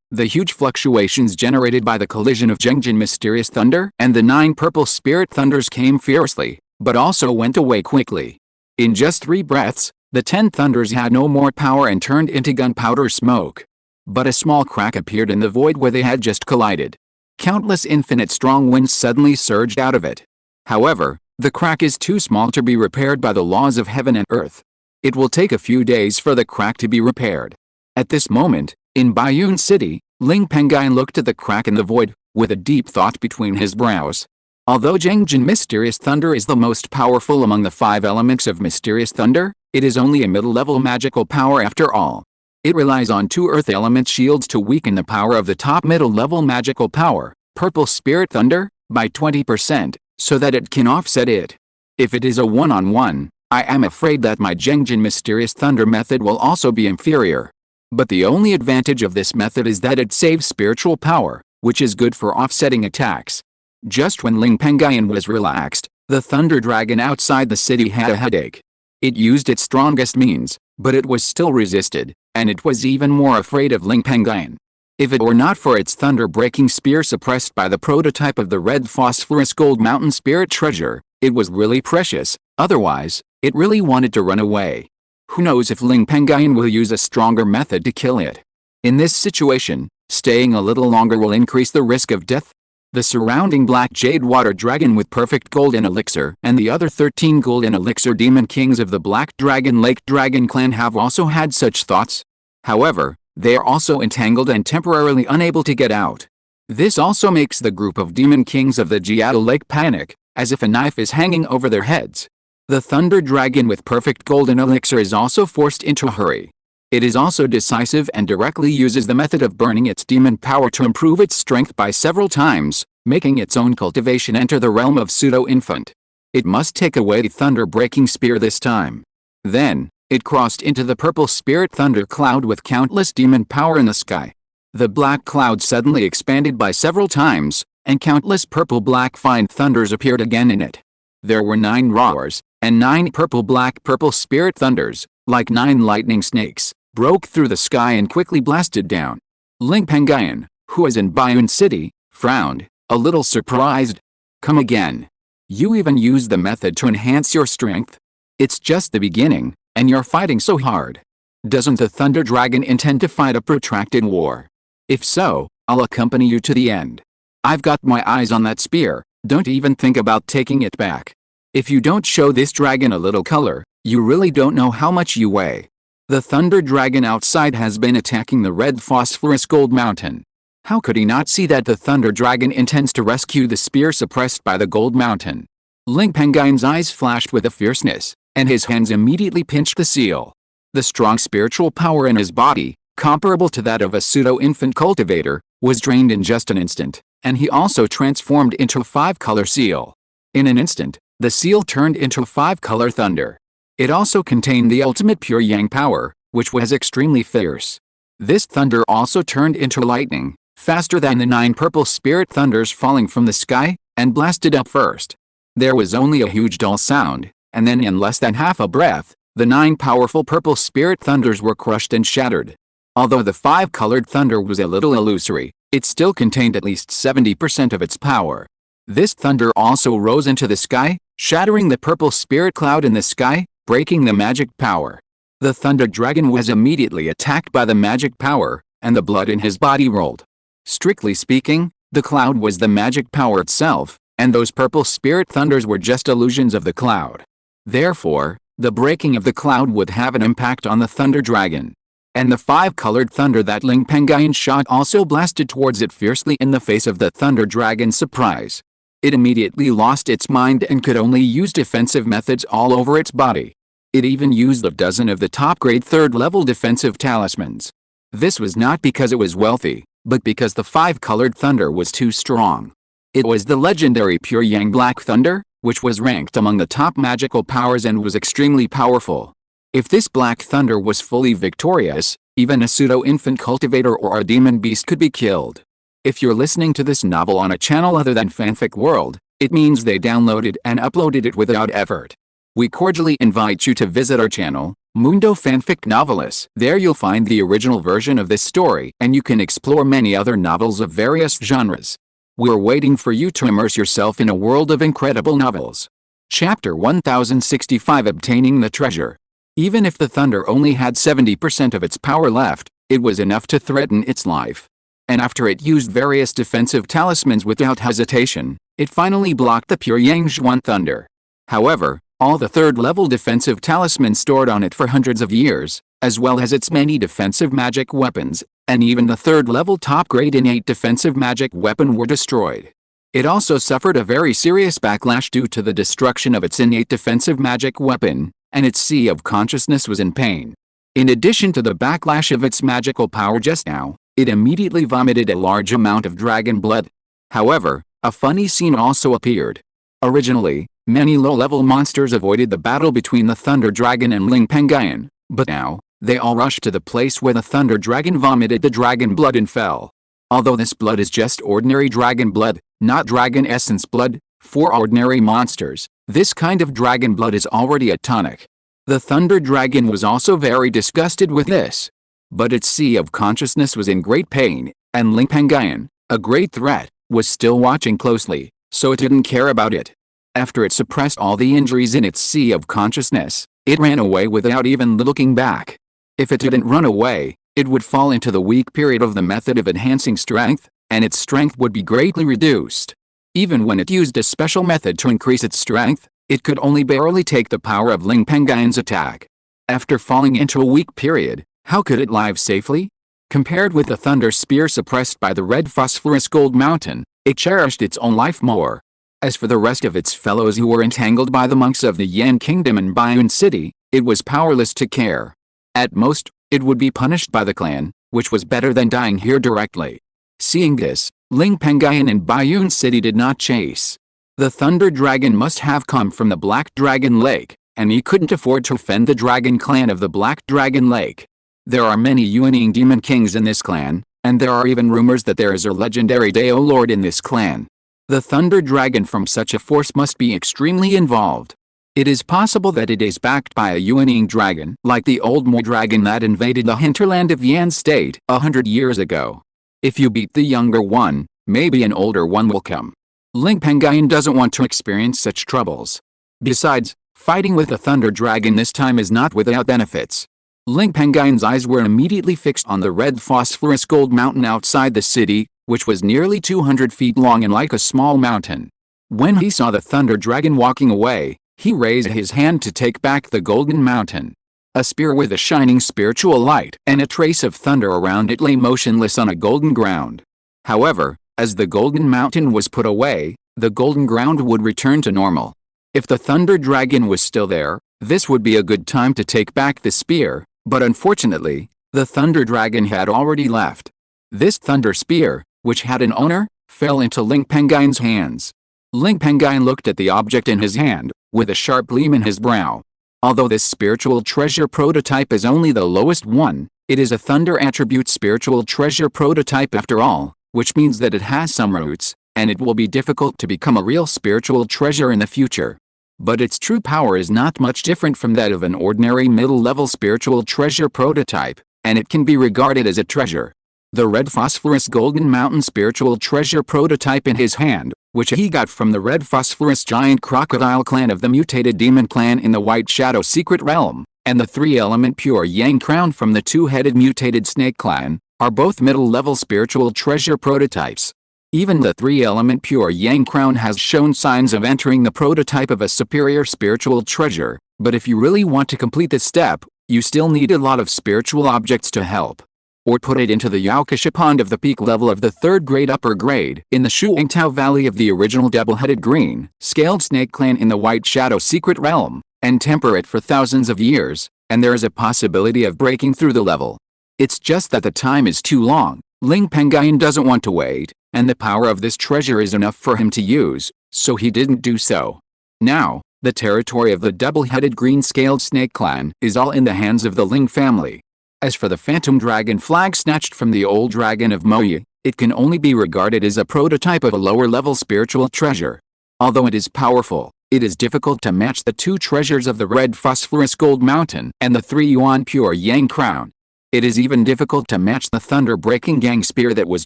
The huge fluctuations generated by the collision of Zhengjin mysterious thunder and the 9 purple spirit thunders came fiercely, but also went away quickly. In just 3 breaths, the 10 thunders had no more power and turned into gunpowder smoke. But a small crack appeared in the void where they had just collided. Countless infinite strong winds suddenly surged out of it. However, the crack is too small to be repaired by the laws of heaven and earth. It will take a few days for the crack to be repaired. At this moment, in Bayun City, Ling Pengyun looked at the crack in the void, with a deep thought between his brows. Although Zhengjin Mysterious Thunder is the most powerful among the 5 elements of Mysterious Thunder, it is only a middle-level magical power after all. It relies on 2 earth element shields to weaken the power of the top middle-level magical power, Purple Spirit Thunder, by 20%, so that it can offset it. If it is a one-on-one, I am afraid that my Zhengjin Mysterious Thunder method will also be inferior. But the only advantage of this method is that it saves spiritual power, which is good for offsetting attacks. Just when Ling Pengyun was relaxed, the thunder dragon outside the city had a headache. It used its strongest means, but it was still resisted, and it was even more afraid of Ling Pengyun. If it were not for its thunder-breaking spear suppressed by the prototype of the red phosphorus gold mountain spirit treasure, it was really precious, otherwise, it really wanted to run away. Who knows if Ling Pengyun will use a stronger method to kill it. In this situation, staying a little longer will increase the risk of death. The surrounding black jade water dragon with perfect golden elixir and the other 13 golden elixir demon kings of the Black Dragon Lake Dragon clan have also had such thoughts. However, they are also entangled and temporarily unable to get out. This also makes the group of demon kings of the Jade Lake panic, as if a knife is hanging over their heads. The thunder dragon with perfect golden elixir is also forced into a hurry. It is also decisive and directly uses the method of burning its demon power to improve its strength by several times, making its own cultivation enter the realm of pseudo-infant. It must take away the thunder-breaking spear this time. Then, it crossed into the purple spirit thunder cloud with countless demon power in the sky. The black cloud suddenly expanded by several times, and countless purple-black fine thunders appeared again in it. There were 9 roars, and 9 purple spirit thunders, like 9 lightning snakes, broke through the sky and quickly blasted down. Ling Pengyun, who was in Bayun City, frowned, a little surprised. Come again. You even used the method to enhance your strength? It's just the beginning, and you're fighting so hard. Doesn't the Thunder Dragon intend to fight a protracted war? If so, I'll accompany you to the end. I've got my eyes on that spear, don't even think about taking it back. If you don't show this dragon a little color, you really don't know how much you weigh. The Thunder Dragon outside has been attacking the red phosphorus gold mountain. How could he not see that the Thunder Dragon intends to rescue the spear suppressed by the gold mountain? Ling Pengyun's eyes flashed with a fierceness, and his hands immediately pinched the seal. The strong spiritual power in his body, comparable to that of a pseudo-infant cultivator, was drained in just an instant. And he also transformed into a 5-color seal. In an instant, the seal turned into a 5-color thunder. It also contained the ultimate pure yang power, which was extremely fierce. This thunder also turned into lightning, faster than the 9 purple spirit thunders falling from the sky, and blasted up first. There was only a huge dull sound, and then in less than half a breath, the 9 powerful purple spirit thunders were crushed and shattered. Although the 5-colored thunder was a little illusory, it still contained at least 70% of its power. This thunder also rose into the sky, shattering the purple spirit cloud in the sky, breaking the magic power. The thunder dragon was immediately attacked by the magic power, and the blood in his body rolled. Strictly speaking, the cloud was the magic power itself, and those purple spirit thunders were just illusions of the cloud. Therefore, the breaking of the cloud would have an impact on the thunder dragon. And the 5-colored thunder that Ling Pengyun shot also blasted towards it fiercely in the face of the thunder dragon's surprise. It immediately lost its mind and could only use defensive methods all over its body. It even used a dozen of the top-grade 3rd-level defensive talismans. This was not because it was wealthy, but because the 5-colored thunder was too strong. It was the legendary Pure Yang Black Thunder, which was ranked among the top magical powers and was extremely powerful. If this Black Thunder was fully victorious, even a pseudo-infant cultivator or a demon beast could be killed. If you're listening to this novel on a channel other than Fanfic World, it means they downloaded and uploaded it without effort. We cordially invite you to visit our channel, Mundo Fanfic Novelis. There you'll find the original version of this story, and you can explore many other novels of various genres. We're waiting for you to immerse yourself in a world of incredible novels. Chapter 1065 Obtaining the Treasure. Even if the thunder only had 70% of its power left, it was enough to threaten its life. And after it used various defensive talismans without hesitation, it finally blocked the pure Yang Zhuan thunder. However, all the 3rd-level defensive talismans stored on it for hundreds of years, as well as its many defensive magic weapons, and even the 3rd-level top-grade innate defensive magic weapon were destroyed. It also suffered a very serious backlash due to the destruction of its innate defensive magic weapon, and its sea of consciousness was in pain. In addition to the backlash of its magical power just now, it immediately vomited a large amount of dragon blood. However, a funny scene also appeared. Originally, many low-level monsters avoided the battle between the Thunder Dragon and Ling Pengyun, but now, they all rushed to the place where the Thunder Dragon vomited the dragon blood and fell. Although this blood is just ordinary dragon blood, not dragon essence blood, for ordinary monsters, this kind of dragon blood is already a tonic. The Thunder Dragon was also very disgusted with this. But its sea of consciousness was in great pain, and Ling Pengyun, a great threat, was still watching closely, so it didn't care about it. After it suppressed all the injuries in its sea of consciousness, it ran away without even looking back. If it didn't run away, it would fall into the weak period of the method of enhancing strength, and its strength would be greatly reduced. Even when it used a special method to increase its strength, it could only barely take the power of Ling Pengyun's attack. After falling into a weak period, how could it live safely? Compared with the thunder spear suppressed by the red phosphorus gold mountain, it cherished its own life more. As for the rest of its fellows who were entangled by the monks of the Yan Kingdom and Bayun City, it was powerless to care. At most, it would be punished by the clan, which was better than dying here directly. Seeing this, Ling Pengyun and Bayun City did not chase. The Thunder Dragon must have come from the Black Dragon Lake, and he couldn't afford to offend the Dragon Clan of the Black Dragon Lake. There are many Yuaning demon kings in this clan, and there are even rumors that there is a legendary Dao Lord in this clan. The Thunder Dragon from such a force must be extremely involved. It is possible that it is backed by a Yuaning dragon, like the old Mo dragon that invaded the hinterland of Yan State 100 years ago. If you beat the younger one, maybe an older one will come. Ling Pengyun doesn't want to experience such troubles. Besides, fighting with the Thunder Dragon this time is not without benefits. Ling Pengyun's eyes were immediately fixed on the red phosphorus gold mountain outside the city, which was nearly 200 feet long and like a small mountain. When he saw the Thunder Dragon walking away, he raised his hand to take back the golden mountain. A spear with a shining spiritual light and a trace of thunder around it lay motionless on a golden ground. However, as the golden mountain was put away, the golden ground would return to normal. If the Thunder Dragon was still there, this would be a good time to take back the spear, but unfortunately, the Thunder Dragon had already left. This Thunder Spear, which had an owner, fell into Ling Pengyun's hands. Ling Pengyun looked at the object in his hand, with a sharp gleam in his brow. Although this spiritual treasure prototype is only the lowest one, it is a thunder attribute spiritual treasure prototype after all, which means that it has some roots, and it will be difficult to become a real spiritual treasure in the future. But its true power is not much different from that of an ordinary middle-level spiritual treasure prototype, and it can be regarded as a treasure. The red phosphorus golden mountain spiritual treasure prototype in his hand, which he got from the red phosphorus giant crocodile clan of the mutated demon clan in the white shadow secret realm, and the three-element pure yang crown from the two-headed mutated snake clan, are both middle-level spiritual treasure prototypes. Even the three-element pure yang crown has shown signs of entering the prototype of a superior spiritual treasure, but if you really want to complete this step, you still need a lot of spiritual objects to help. Or put it into the Yaokasha pond of the peak level of the third grade upper grade in the Shuangtao Valley of the original double-headed green, scaled snake clan in the white shadow secret realm, and temper it for thousands of years, and there is a possibility of breaking through the level. It's just that the time is too long. Ling Pengyun doesn't want to wait, and the power of this treasure is enough for him to use, so he didn't do so. Now, the territory of the double-headed green-scaled snake clan is all in the hands of the Ling family. As for the phantom dragon flag snatched from the old dragon of Moyi, it can only be regarded as a prototype of a lower-level spiritual treasure. Although it is powerful, it is difficult to match the two treasures of the red phosphorus gold mountain and the 3 yuan pure yang crown. It is even difficult to match the thunder-breaking gang spear that was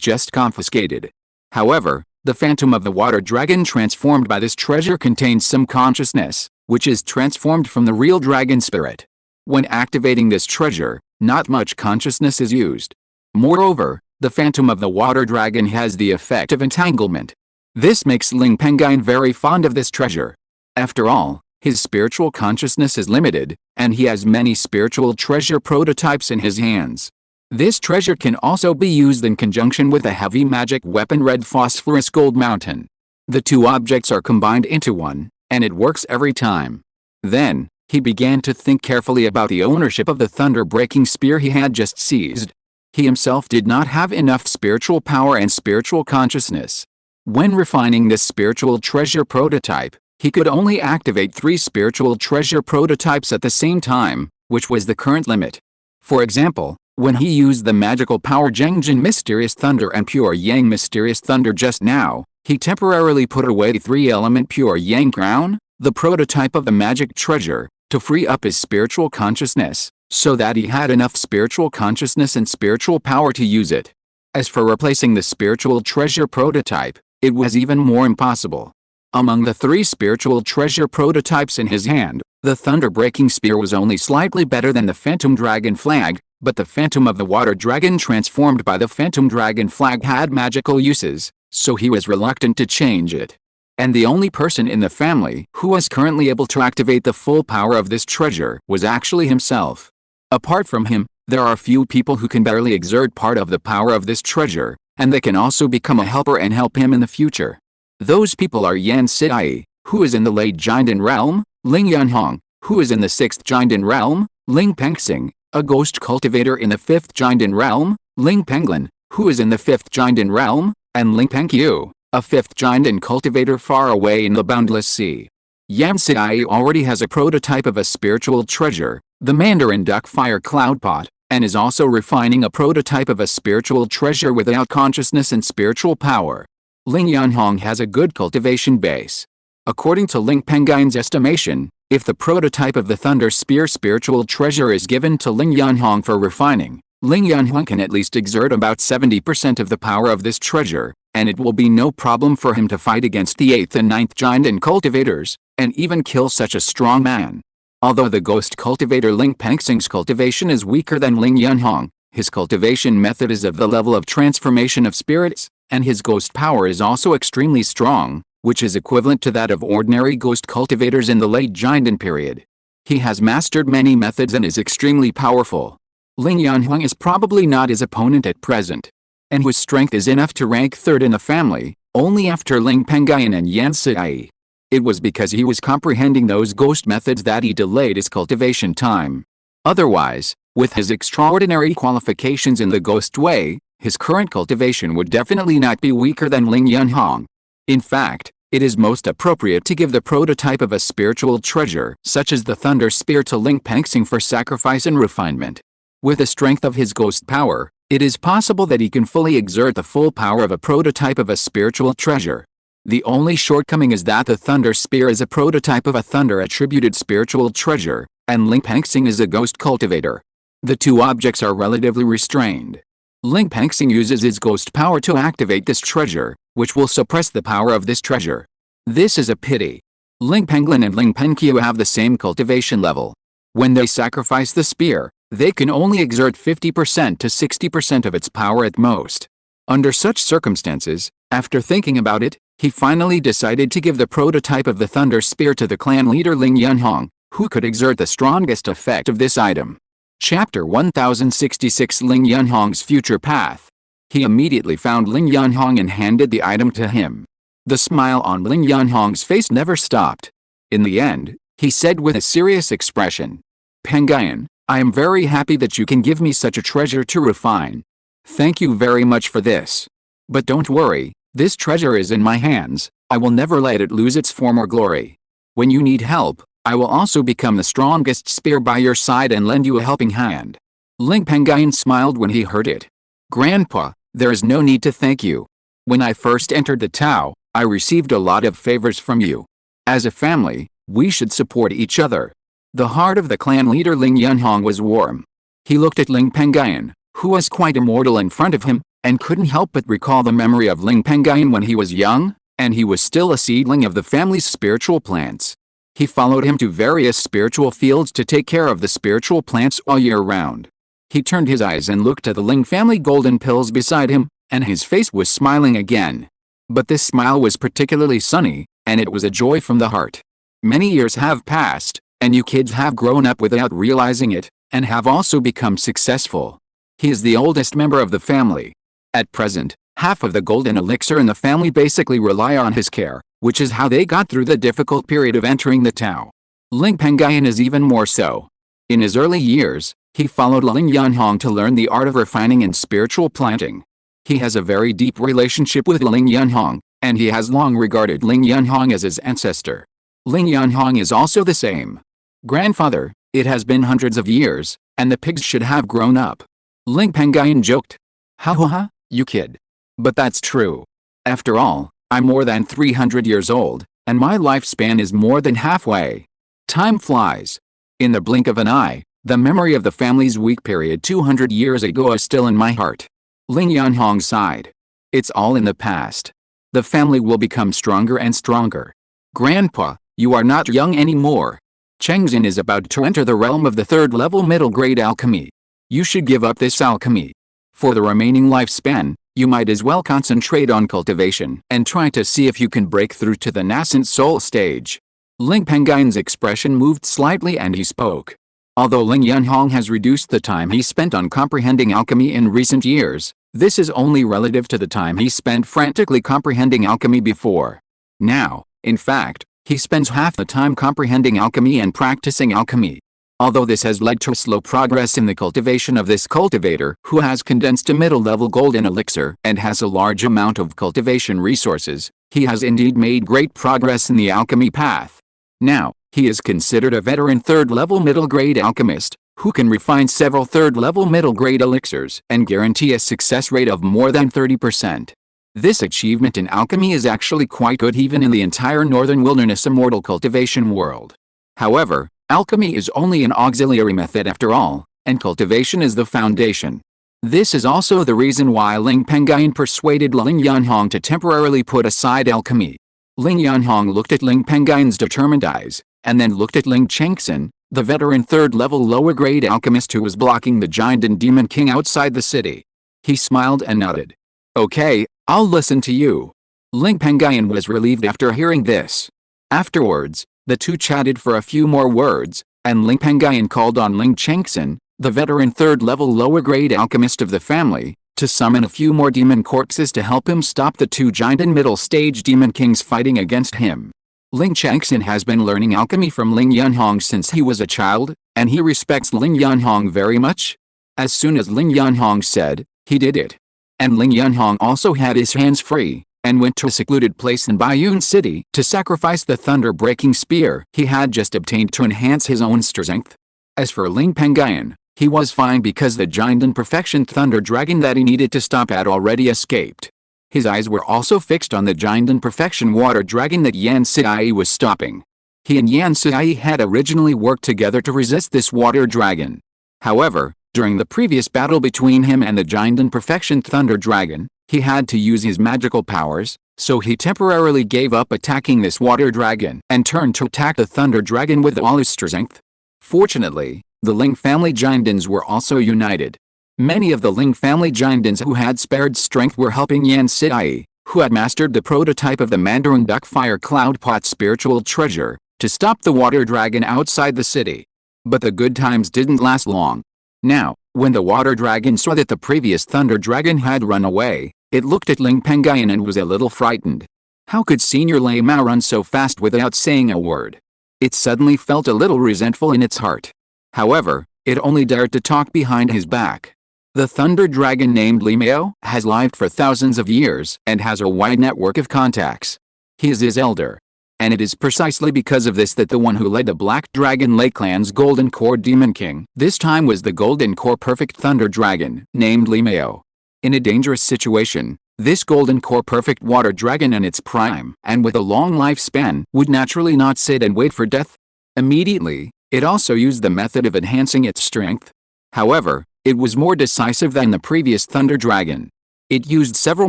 just confiscated. However, the phantom of the water dragon transformed by this treasure contains some consciousness, which is transformed from the real dragon spirit. When activating this treasure, not much consciousness is used. Moreover, the phantom of the water dragon has the effect of entanglement. This makes Ling Pengyun very fond of this treasure. After all, his spiritual consciousness is limited, and he has many spiritual treasure prototypes in his hands. This treasure can also be used in conjunction with a heavy magic weapon red phosphorus gold mountain. The two objects are combined into one, and it works every time. Then, he began to think carefully about the ownership of the thunder-breaking spear he had just seized. He himself did not have enough spiritual power and spiritual consciousness. When refining this spiritual treasure prototype, he could only activate 3 spiritual treasure prototypes at the same time, which was the current limit. For example, when he used the magical power Zhengjin Mysterious Thunder and Pure Yang Mysterious Thunder just now, he temporarily put away the 3-element Pure Yang crown, the prototype of the magic treasure, to free up his spiritual consciousness, so that he had enough spiritual consciousness and spiritual power to use it. As for replacing the spiritual treasure prototype, it was even more impossible. Among the 3 spiritual treasure prototypes in his hand, the thunder-breaking spear was only slightly better than the phantom dragon flag, but the phantom of the water dragon transformed by the phantom dragon flag had magical uses, so he was reluctant to change it. And the only person in the family who was currently able to activate the full power of this treasure was actually himself. Apart from him, there are few people who can barely exert part of the power of this treasure, and they can also become a helper and help him in the future. Those people are Yan Sidai, who is in the late Jinden realm, Ling Yunhong, who is in the 6th Jinden realm, Ling Pengxing, a ghost cultivator in the 5th Jinden realm, Ling Pengyun, who is in the 5th Jinden realm, and Ling Pengyun, a 5th Jinden cultivator far away in the boundless sea. Yan Sidai already has a prototype of a spiritual treasure, the Mandarin Duck Fire Cloud Pot, and is also refining a prototype of a spiritual treasure without consciousness and spiritual power. Ling Yunhong has a good cultivation base. According to Ling Pengyun's estimation, if the prototype of the Thunder Spear spiritual treasure is given to Ling Yunhong for refining, Ling Yunhong can at least exert about 70% of the power of this treasure, and it will be no problem for him to fight against the 8th and 9th Jinden cultivators, and even kill such a strong man. Although the ghost cultivator Ling Pengxing's cultivation is weaker than Ling Yunhong, his cultivation method is of the level of transformation of spirits, and his ghost power is also extremely strong, which is equivalent to that of ordinary ghost cultivators in the late Jinden period. He has mastered many methods and is extremely powerful. Ling Yunhong is probably not his opponent at present, and whose strength is enough to rank 3rd in the family, only after Ling Pengyun and Yan Sidai. It was because he was comprehending those ghost methods that he delayed his cultivation time. Otherwise, with his extraordinary qualifications in the ghost way, his current cultivation would definitely not be weaker than Ling Yunhong. In fact, it is most appropriate to give the prototype of a spiritual treasure, such as the Thunder Spear, to Ling Pengyun for sacrifice and refinement. With the strength of his ghost power, it is possible that he can fully exert the full power of a prototype of a spiritual treasure. The only shortcoming is that the Thunder Spear is a prototype of a thunder-attributed spiritual treasure, and Ling Pengyun is a ghost cultivator. The two objects are relatively restrained. Ling Pengyun uses his ghost power to activate this treasure, which will suppress the power of this treasure. This is a pity. Ling Pengyun and Ling Pengyun have the same cultivation level. When they sacrifice the spear, they can only exert 50% to 60% of its power at most. Under such circumstances, after thinking about it, he finally decided to give the prototype of the Thunder Spear to the clan leader Ling Yunhong, who could exert the strongest effect of this item. Chapter 1066, Ling Yunhong's Future Path. He immediately found Ling Yunhong and handed the item to him. The smile on Ling Yunhong's face never stopped. In the end, he said with a serious expression, "Pengyun, I am very happy that you can give me such a treasure to refine. Thank you very much for this. But don't worry, this treasure is in my hands, I will never let it lose its former glory. When you need help, I will also become the strongest spear by your side and lend you a helping hand." Ling Pengyun smiled when he heard it. "Grandpa, there is no need to thank you. When I first entered the Tao, I received a lot of favors from you. As a family, we should support each other." The heart of the clan leader Ling Yunhong was warm. He looked at Ling Pengyun, who was quite immortal in front of him, and couldn't help but recall the memory of Ling Pengyun when he was young, and he was still a seedling of the family's spiritual plants. He followed him to various spiritual fields to take care of the spiritual plants all year round. He turned his eyes and looked at the Ling family golden pills beside him, and his face was smiling again. But this smile was particularly sunny, and it was a joy from the heart. Many years have passed, and you kids have grown up without realizing it, and have also become successful. He is the oldest member of the family. At present, half of the golden elixir in the family basically rely on his care, which is how they got through the difficult period of entering the Tao. Ling Pengyun is even more so. In his early years, he followed Ling Yunhong to learn the art of refining and spiritual planting. He has a very deep relationship with Ling Yunhong, and he has long regarded Ling Yunhong as his ancestor. Ling Yunhong is also the same. "Grandfather, it has been hundreds of years, and the pigs should have grown up." Ling Pengyun joked. "Ha ha ha, you kid. But that's true. After all, I'm more than 300 years old, and my lifespan is more than halfway. Time flies. In the blink of an eye, the memory of the family's weak period 200 years ago is still in my heart." Ling Yunhong sighed. "It's all in the past. The family will become stronger and stronger. Grandpa, you are not young anymore. Chengxin is about to enter the realm of the third-level middle-grade alchemy. You should give up this alchemy. For the remaining lifespan, you might as well concentrate on cultivation and try to see if you can break through to the nascent soul stage." Ling Pengyun's expression moved slightly and he spoke. Although Ling Yunhong has reduced the time he spent on comprehending alchemy in recent years, this is only relative to the time he spent frantically comprehending alchemy before. Now, in fact, he spends half the time comprehending alchemy and practicing alchemy. Although this has led to slow progress in the cultivation of this cultivator who has condensed a middle-level golden elixir and has a large amount of cultivation resources, he has indeed made great progress in the alchemy path. Now, he is considered a veteran third-level middle-grade alchemist, who can refine several third-level middle-grade elixirs and guarantee a success rate of more than 30%. This achievement in alchemy is actually quite good even in the entire Northern Wilderness Immortal Cultivation world. However, alchemy is only an auxiliary method after all, and cultivation is the foundation. This is also the reason why Ling Pengyun persuaded Ling Yunhong to temporarily put aside alchemy. Ling Yunhong looked at Ling Pengyun's determined eyes, and then looked at Ling Chengxin, the veteran third-level lower-grade alchemist who was blocking the giant and demon king outside the city. He smiled and nodded. "Okay, I'll listen to you." Ling Pengyun was relieved after hearing this. Afterwards, the two chatted for a few more words, and Ling Pengyun called on Ling Chengxin, the veteran third-level lower-grade alchemist of the family, to summon a few more demon corpses to help him stop the two giant and middle-stage demon kings fighting against him. Ling Chengxin has been learning alchemy from Ling Yunhong since he was a child, and he respects Ling Yunhong very much. As soon as Ling Yunhong said, he did it. and Ling Yunhong also had his hands free, and went to a secluded place in Baiyun City to sacrifice the thunder-breaking spear he had just obtained to enhance his own strength. As for Ling Pengyun, he was fine because the giant perfection thunder dragon that he needed to stop had already escaped. His eyes were also fixed on the giant perfection water dragon that Yan Siai was stopping. He and Yan Siai had originally worked together to resist this water dragon. However, during the previous battle between him and the giant perfection thunder dragon, he had to use his magical powers, so he temporarily gave up attacking this water dragon and turned to attack the thunder dragon with all his strength. Fortunately, the Ling family giantins were also united. Many of the Ling family giantins who had spared strength were helping Yan Siai, who had mastered the prototype of the Mandarin Duck Fire Cloud Pot spiritual treasure, to stop the water dragon outside the city. But the good times didn't last long. Now, when the water dragon saw that the previous thunder dragon had run away, it looked at Ling Pengyun and was a little frightened. How could Senior Lei Mao run so fast without saying a word? It suddenly felt a little resentful in its heart. However, it only dared to talk behind his back. The thunder dragon named Lingxiao has lived for thousands of years and has a wide network of contacts. He is his elder. And it is precisely because of this that the one who led the Black Dragon Lake Clan's Golden Core Demon King this time was the Golden Core Perfect Thunder Dragon, named Lingxiao. In a dangerous situation, this Golden Core Perfect Water Dragon in its prime, and with a long lifespan, would naturally not sit and wait for death. Immediately, it also used the method of enhancing its strength. However, it was more decisive than the previous Thunder Dragon. It used several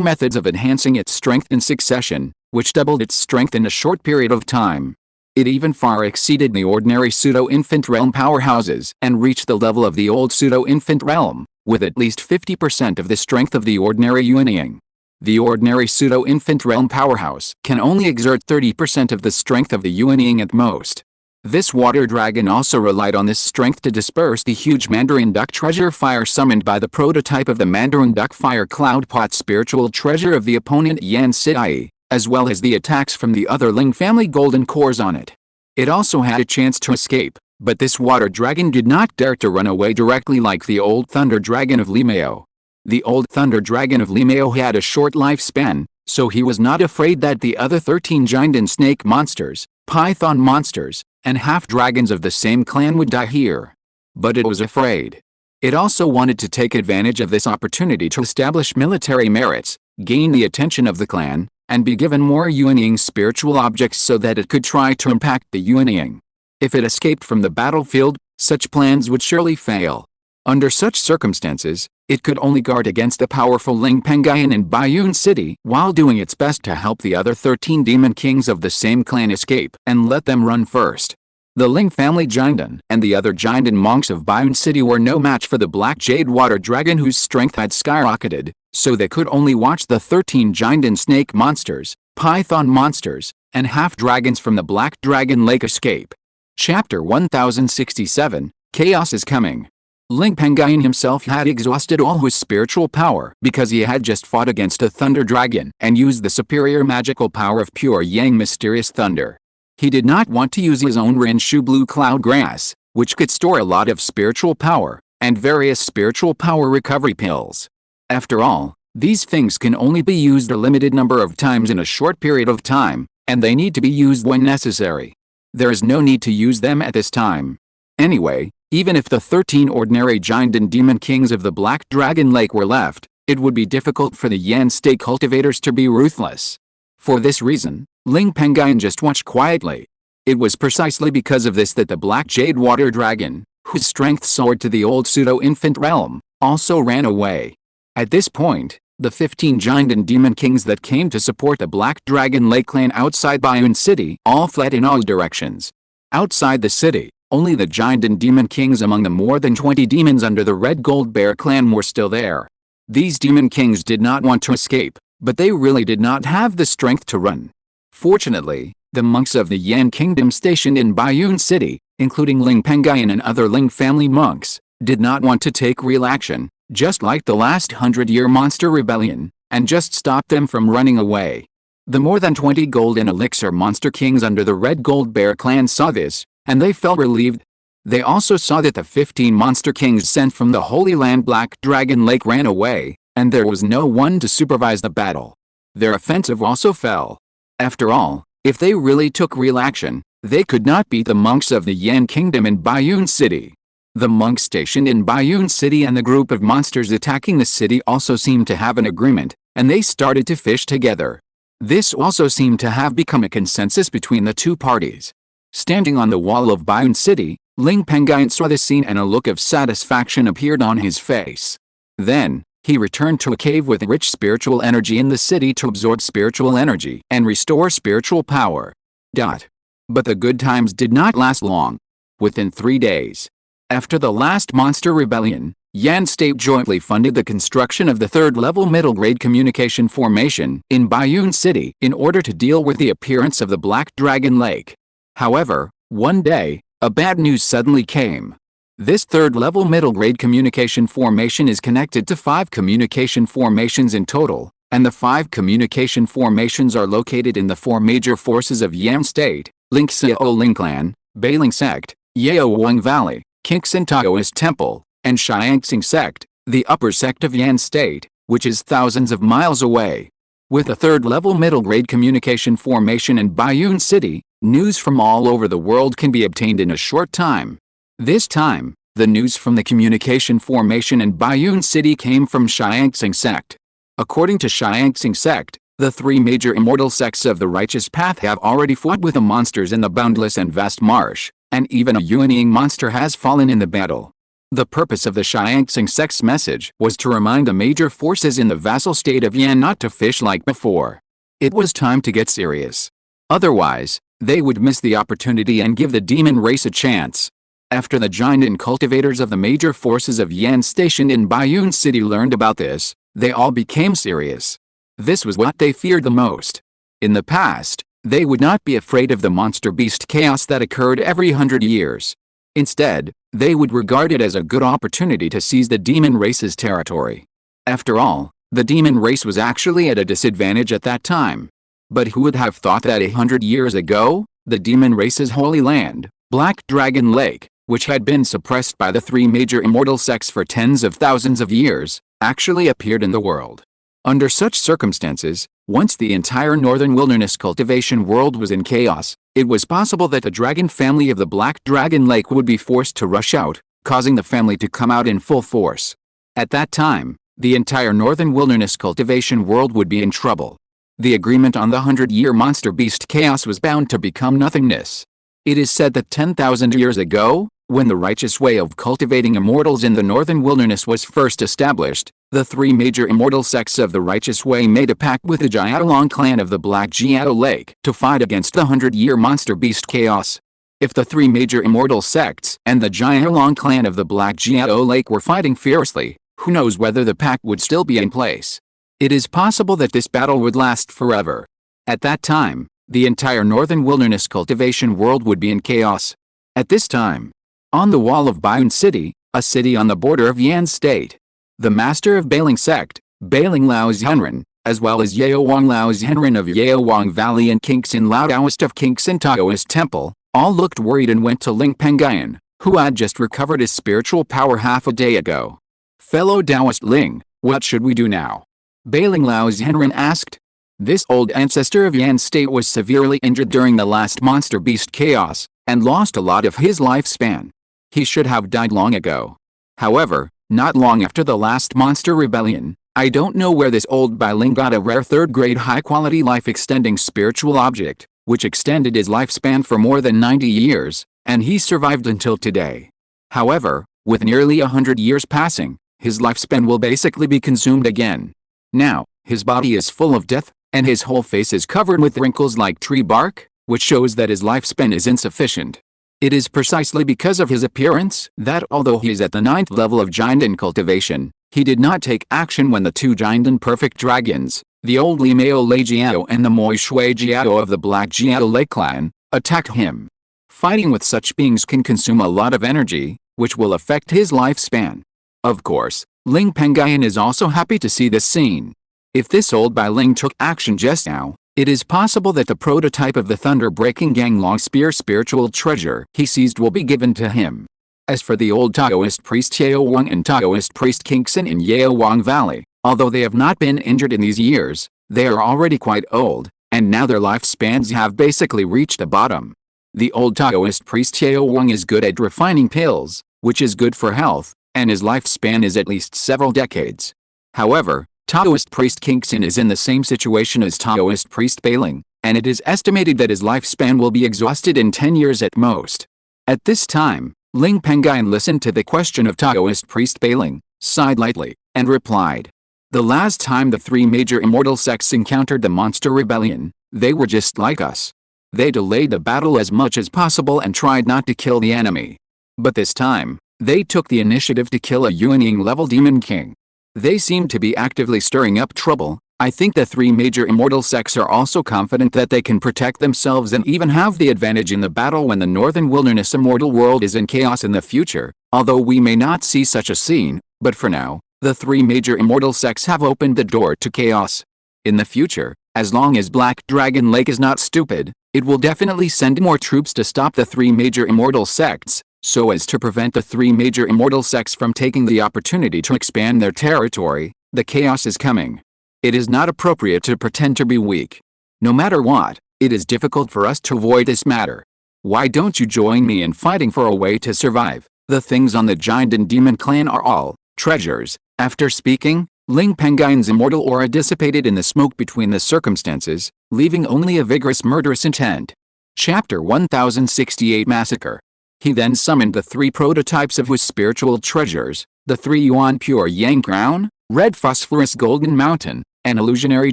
methods of enhancing its strength in succession, which doubled its strength in a short period of time. It even far exceeded the ordinary pseudo-infant realm powerhouses and reached the level of the old pseudo-infant realm, with at least 50% of the strength of the ordinary Yuanying. The ordinary pseudo-infant realm powerhouse can only exert 30% of the strength of the Yuanying at most. This water dragon also relied on this strength to disperse the huge Mandarin Duck treasure fire summoned by the prototype of the Mandarin Duck Fire Cloud Pot spiritual treasure of the opponent Yan Siai, as well as the attacks from the other Ling family golden cores on it. It also had a chance to escape, but this water dragon did not dare to run away directly like the old thunder dragon of Lingxiao. The old thunder dragon of Lingxiao had a short lifespan, so he was not afraid that the other 13 giant and snake monsters, python monsters, and half-dragons of the same clan would die here. But it was afraid. It also wanted to take advantage of this opportunity to establish military merits, gain the attention of the clan, and be given more Yuanying spiritual objects so that it could try to impact the Yuanying. If it escaped from the battlefield, such plans would surely fail. Under such circumstances, it could only guard against the powerful Ling Pengyun in Baiyun City while doing its best to help the other 13 demon kings of the same clan escape and let them run first. The Ling family giantin and the other giantin monks of Baiyun City were no match for the Black Jade Water Dragon whose strength had skyrocketed, so they could only watch the 13 giantin snake monsters, python monsters, and half-dragons from the Black Dragon Lake escape. Chapter 1067, Chaos is Coming. Ling Pengyun himself had exhausted all his spiritual power because he had just fought against a thunder dragon and used the superior magical power of pure yang mysterious thunder. He did not want to use his own Renshu blue cloud grass, which could store a lot of spiritual power, and various spiritual power recovery pills. After all, these things can only be used a limited number of times in a short period of time, and they need to be used when necessary. There is no need to use them at this time. Anyway, even if the 13 ordinary giant and demon kings of the Black Dragon Lake were left, it would be difficult for the Yan state cultivators to be ruthless. For this reason, Ling Pengyun just watched quietly. It was precisely because of this that the Black Jade Water Dragon, whose strength soared to the old pseudo-infant realm, also ran away. At this point, the 15 giant and demon kings that came to support the Black Dragon Lake clan outside Baiyun City all fled in all directions. Outside the city, only the giant and demon kings among the more than 20 demons under the Red Gold Bear clan were still there. These demon kings did not want to escape, but they really did not have the strength to run. Fortunately, the monks of the Yan Kingdom stationed in Baiyun City, including Ling Pengyun and other Ling family monks, did not want to take real action, just like the last 100-year monster rebellion, and just stop them from running away. The more than 20 gold and elixir monster kings under the Red Gold Bear clan saw this, and they felt relieved. They also saw that the 15 monster kings sent from the Holy Land Black Dragon Lake ran away, and there was no one to supervise the battle. Their offensive also fell. After all, if they really took real action, they could not beat the monks of the Yan Kingdom in Baiyun City. The monks stationed in Baiyun City and the group of monsters attacking the city also seemed to have an agreement, and they started to fish together. This also seemed to have become a consensus between the two parties. Standing on the wall of Baiyun City, Ling Pengyun saw the scene and a look of satisfaction appeared on his face. Then, he returned to a cave with rich spiritual energy in the city to absorb spiritual energy and restore spiritual power. But the good times did not last long. Within 3 days, after the last monster rebellion, Yan State jointly funded the construction of the third-level middle-grade communication formation in Baiyun City in order to deal with the appearance of the Black Dragon Lake. However, one day, a bad news suddenly came. This third-level middle-grade communication formation is connected to 5 communication formations in total, and the 5 communication formations are located in the 4 major forces of Yan State: Lingxiao Ling Clan, Bailing Sect, Yaowang Valley, Qingshi Taoist Temple, and Xiangxing Sect, the upper sect of Yan State, which is thousands of miles away. With a third-level middle-grade communication formation in Baiyun City, news from all over the world can be obtained in a short time. This time, the news from the communication formation in Baiyun City came from Xiangxing Sect. According to Xiangxing Sect, the 3 major immortal sects of the righteous path have already fought with the monsters in the boundless and vast marsh, and even a Yuanying monster has fallen in the battle. The purpose of the Xiangxing sect's message was to remind the major forces in the vassal state of Yan not to fish like before. It was time to get serious. Otherwise, they would miss the opportunity and give the demon race a chance. After the giant and cultivators of the major forces of Yan stationed in Baiyun City learned about this, they all became serious. This was what they feared the most. In the past, they would not be afraid of the monster beast chaos that occurred every 100 years. Instead, they would regard it as a good opportunity to seize the demon race's territory. After all, the demon race was actually at a disadvantage at that time. But who would have thought that 100 years ago, the demon race's holy land, Black Dragon Lake, which had been suppressed by the 3 major immortal sects for tens of thousands of years, actually appeared in the world. Under such circumstances, once the entire northern wilderness cultivation world was in chaos, it was possible that the dragon family of the Black Dragon Lake would be forced to rush out, causing the family to come out in full force. At that time, the entire northern wilderness cultivation world would be in trouble. The agreement on the 100-year monster beast chaos was bound to become nothingness. It is said that 10,000 years ago, when the righteous way of cultivating immortals in the northern wilderness was first established, the 3 major immortal sects of the righteous way made a pact with the Jiaolong clan of the Black Jiao Lake to fight against the 100-year monster beast chaos. If the 3 major immortal sects and the Jiaolong clan of the Black Jiao Lake were fighting fiercely, who knows whether the pact would still be in place. It is possible that this battle would last forever. At that time, the entire northern wilderness cultivation world would be in chaos. At this time, on the wall of Baiyun City, a city on the border of Yan State, the master of Bailing Sect, Bailing Lao Zhenren, as well as Yaowang Lao Zhenren of Yaowang Valley and Qingxin Lao Taoist of Qingxin Taoist Temple, all looked worried and went to Ling Pengyun, who had just recovered his spiritual power half a day ago. "Fellow Taoist Ling, what should we do now?" Bailing Lao Zhenren asked. This old ancestor of Yan State was severely injured during the last monster beast chaos, and lost a lot of his lifespan. He should have died long ago. However, not long after the last monster rebellion, I don't know where this old Bailing got a rare 3rd-grade high-quality life-extending spiritual object, which extended his lifespan for more than 90 years, and he survived until today. However, with nearly 100 years passing, his lifespan will basically be consumed again. Now, his body is full of death, and his whole face is covered with wrinkles like tree bark, which shows that his lifespan is insufficient. It is precisely because of his appearance that although he is at the 9th level of giant in cultivation, he did not take action when the 2 giant and perfect dragons, the old Limao Lei Jiao and the Moi Shui Jiao of the Black Jiao Lake clan, attacked him. Fighting with such beings can consume a lot of energy, which will affect his lifespan. Of course, Ling Pengyun is also happy to see this scene. If this old Bailing took action just now, it is possible that the prototype of the thunder-breaking Ganglong spear spiritual treasure he seized will be given to him. As for the old Taoist priest Yaowang and Taoist priest Qingxin in Yaowang Valley, Although they have not been injured in these years, they are already quite old, and now their lifespans have basically reached the bottom. The old Taoist priest Xiao Wang is good at refining pills, which is good for health, and his lifespan is at least several decades. However, Taoist priest Qingshi is in the same situation as Taoist priest Bailing, and it is estimated that his lifespan will be exhausted in 10 years at most. At this time, Ling Pengyun listened to the question of Taoist priest Bailing, sighed lightly, and replied. The last time the three major immortal sects encountered the monster rebellion, they were just like us. They delayed the battle as much as possible and tried not to kill the enemy. But this time, they took the initiative to kill a Yuanying-level demon king. They seem to be actively stirring up trouble. I think the three major immortal sects are also confident that they can protect themselves and even have the advantage in the battle when the Northern Wilderness immortal world is in chaos in the future, although we may not see such a scene, but for now, the three major immortal sects have opened the door to chaos. In the future, as long as Black Dragon Lake is not stupid, it will definitely send more troops to stop the three major immortal sects, so as to prevent the three major immortal sects from taking the opportunity to expand their territory. The chaos is coming. It is not appropriate to pretend to be weak. No matter what, it is difficult for us to avoid this matter. Why don't you join me in fighting for a way to survive? The things on the giant and demon clan are all treasures. After speaking, Ling Pengyun's immortal aura dissipated in the smoke between the circumstances, leaving only a vigorous murderous intent. Chapter 1068 Massacre. He then summoned the three prototypes of his spiritual treasures, the 3 yuan pure yang crown, red phosphorus golden mountain, an illusionary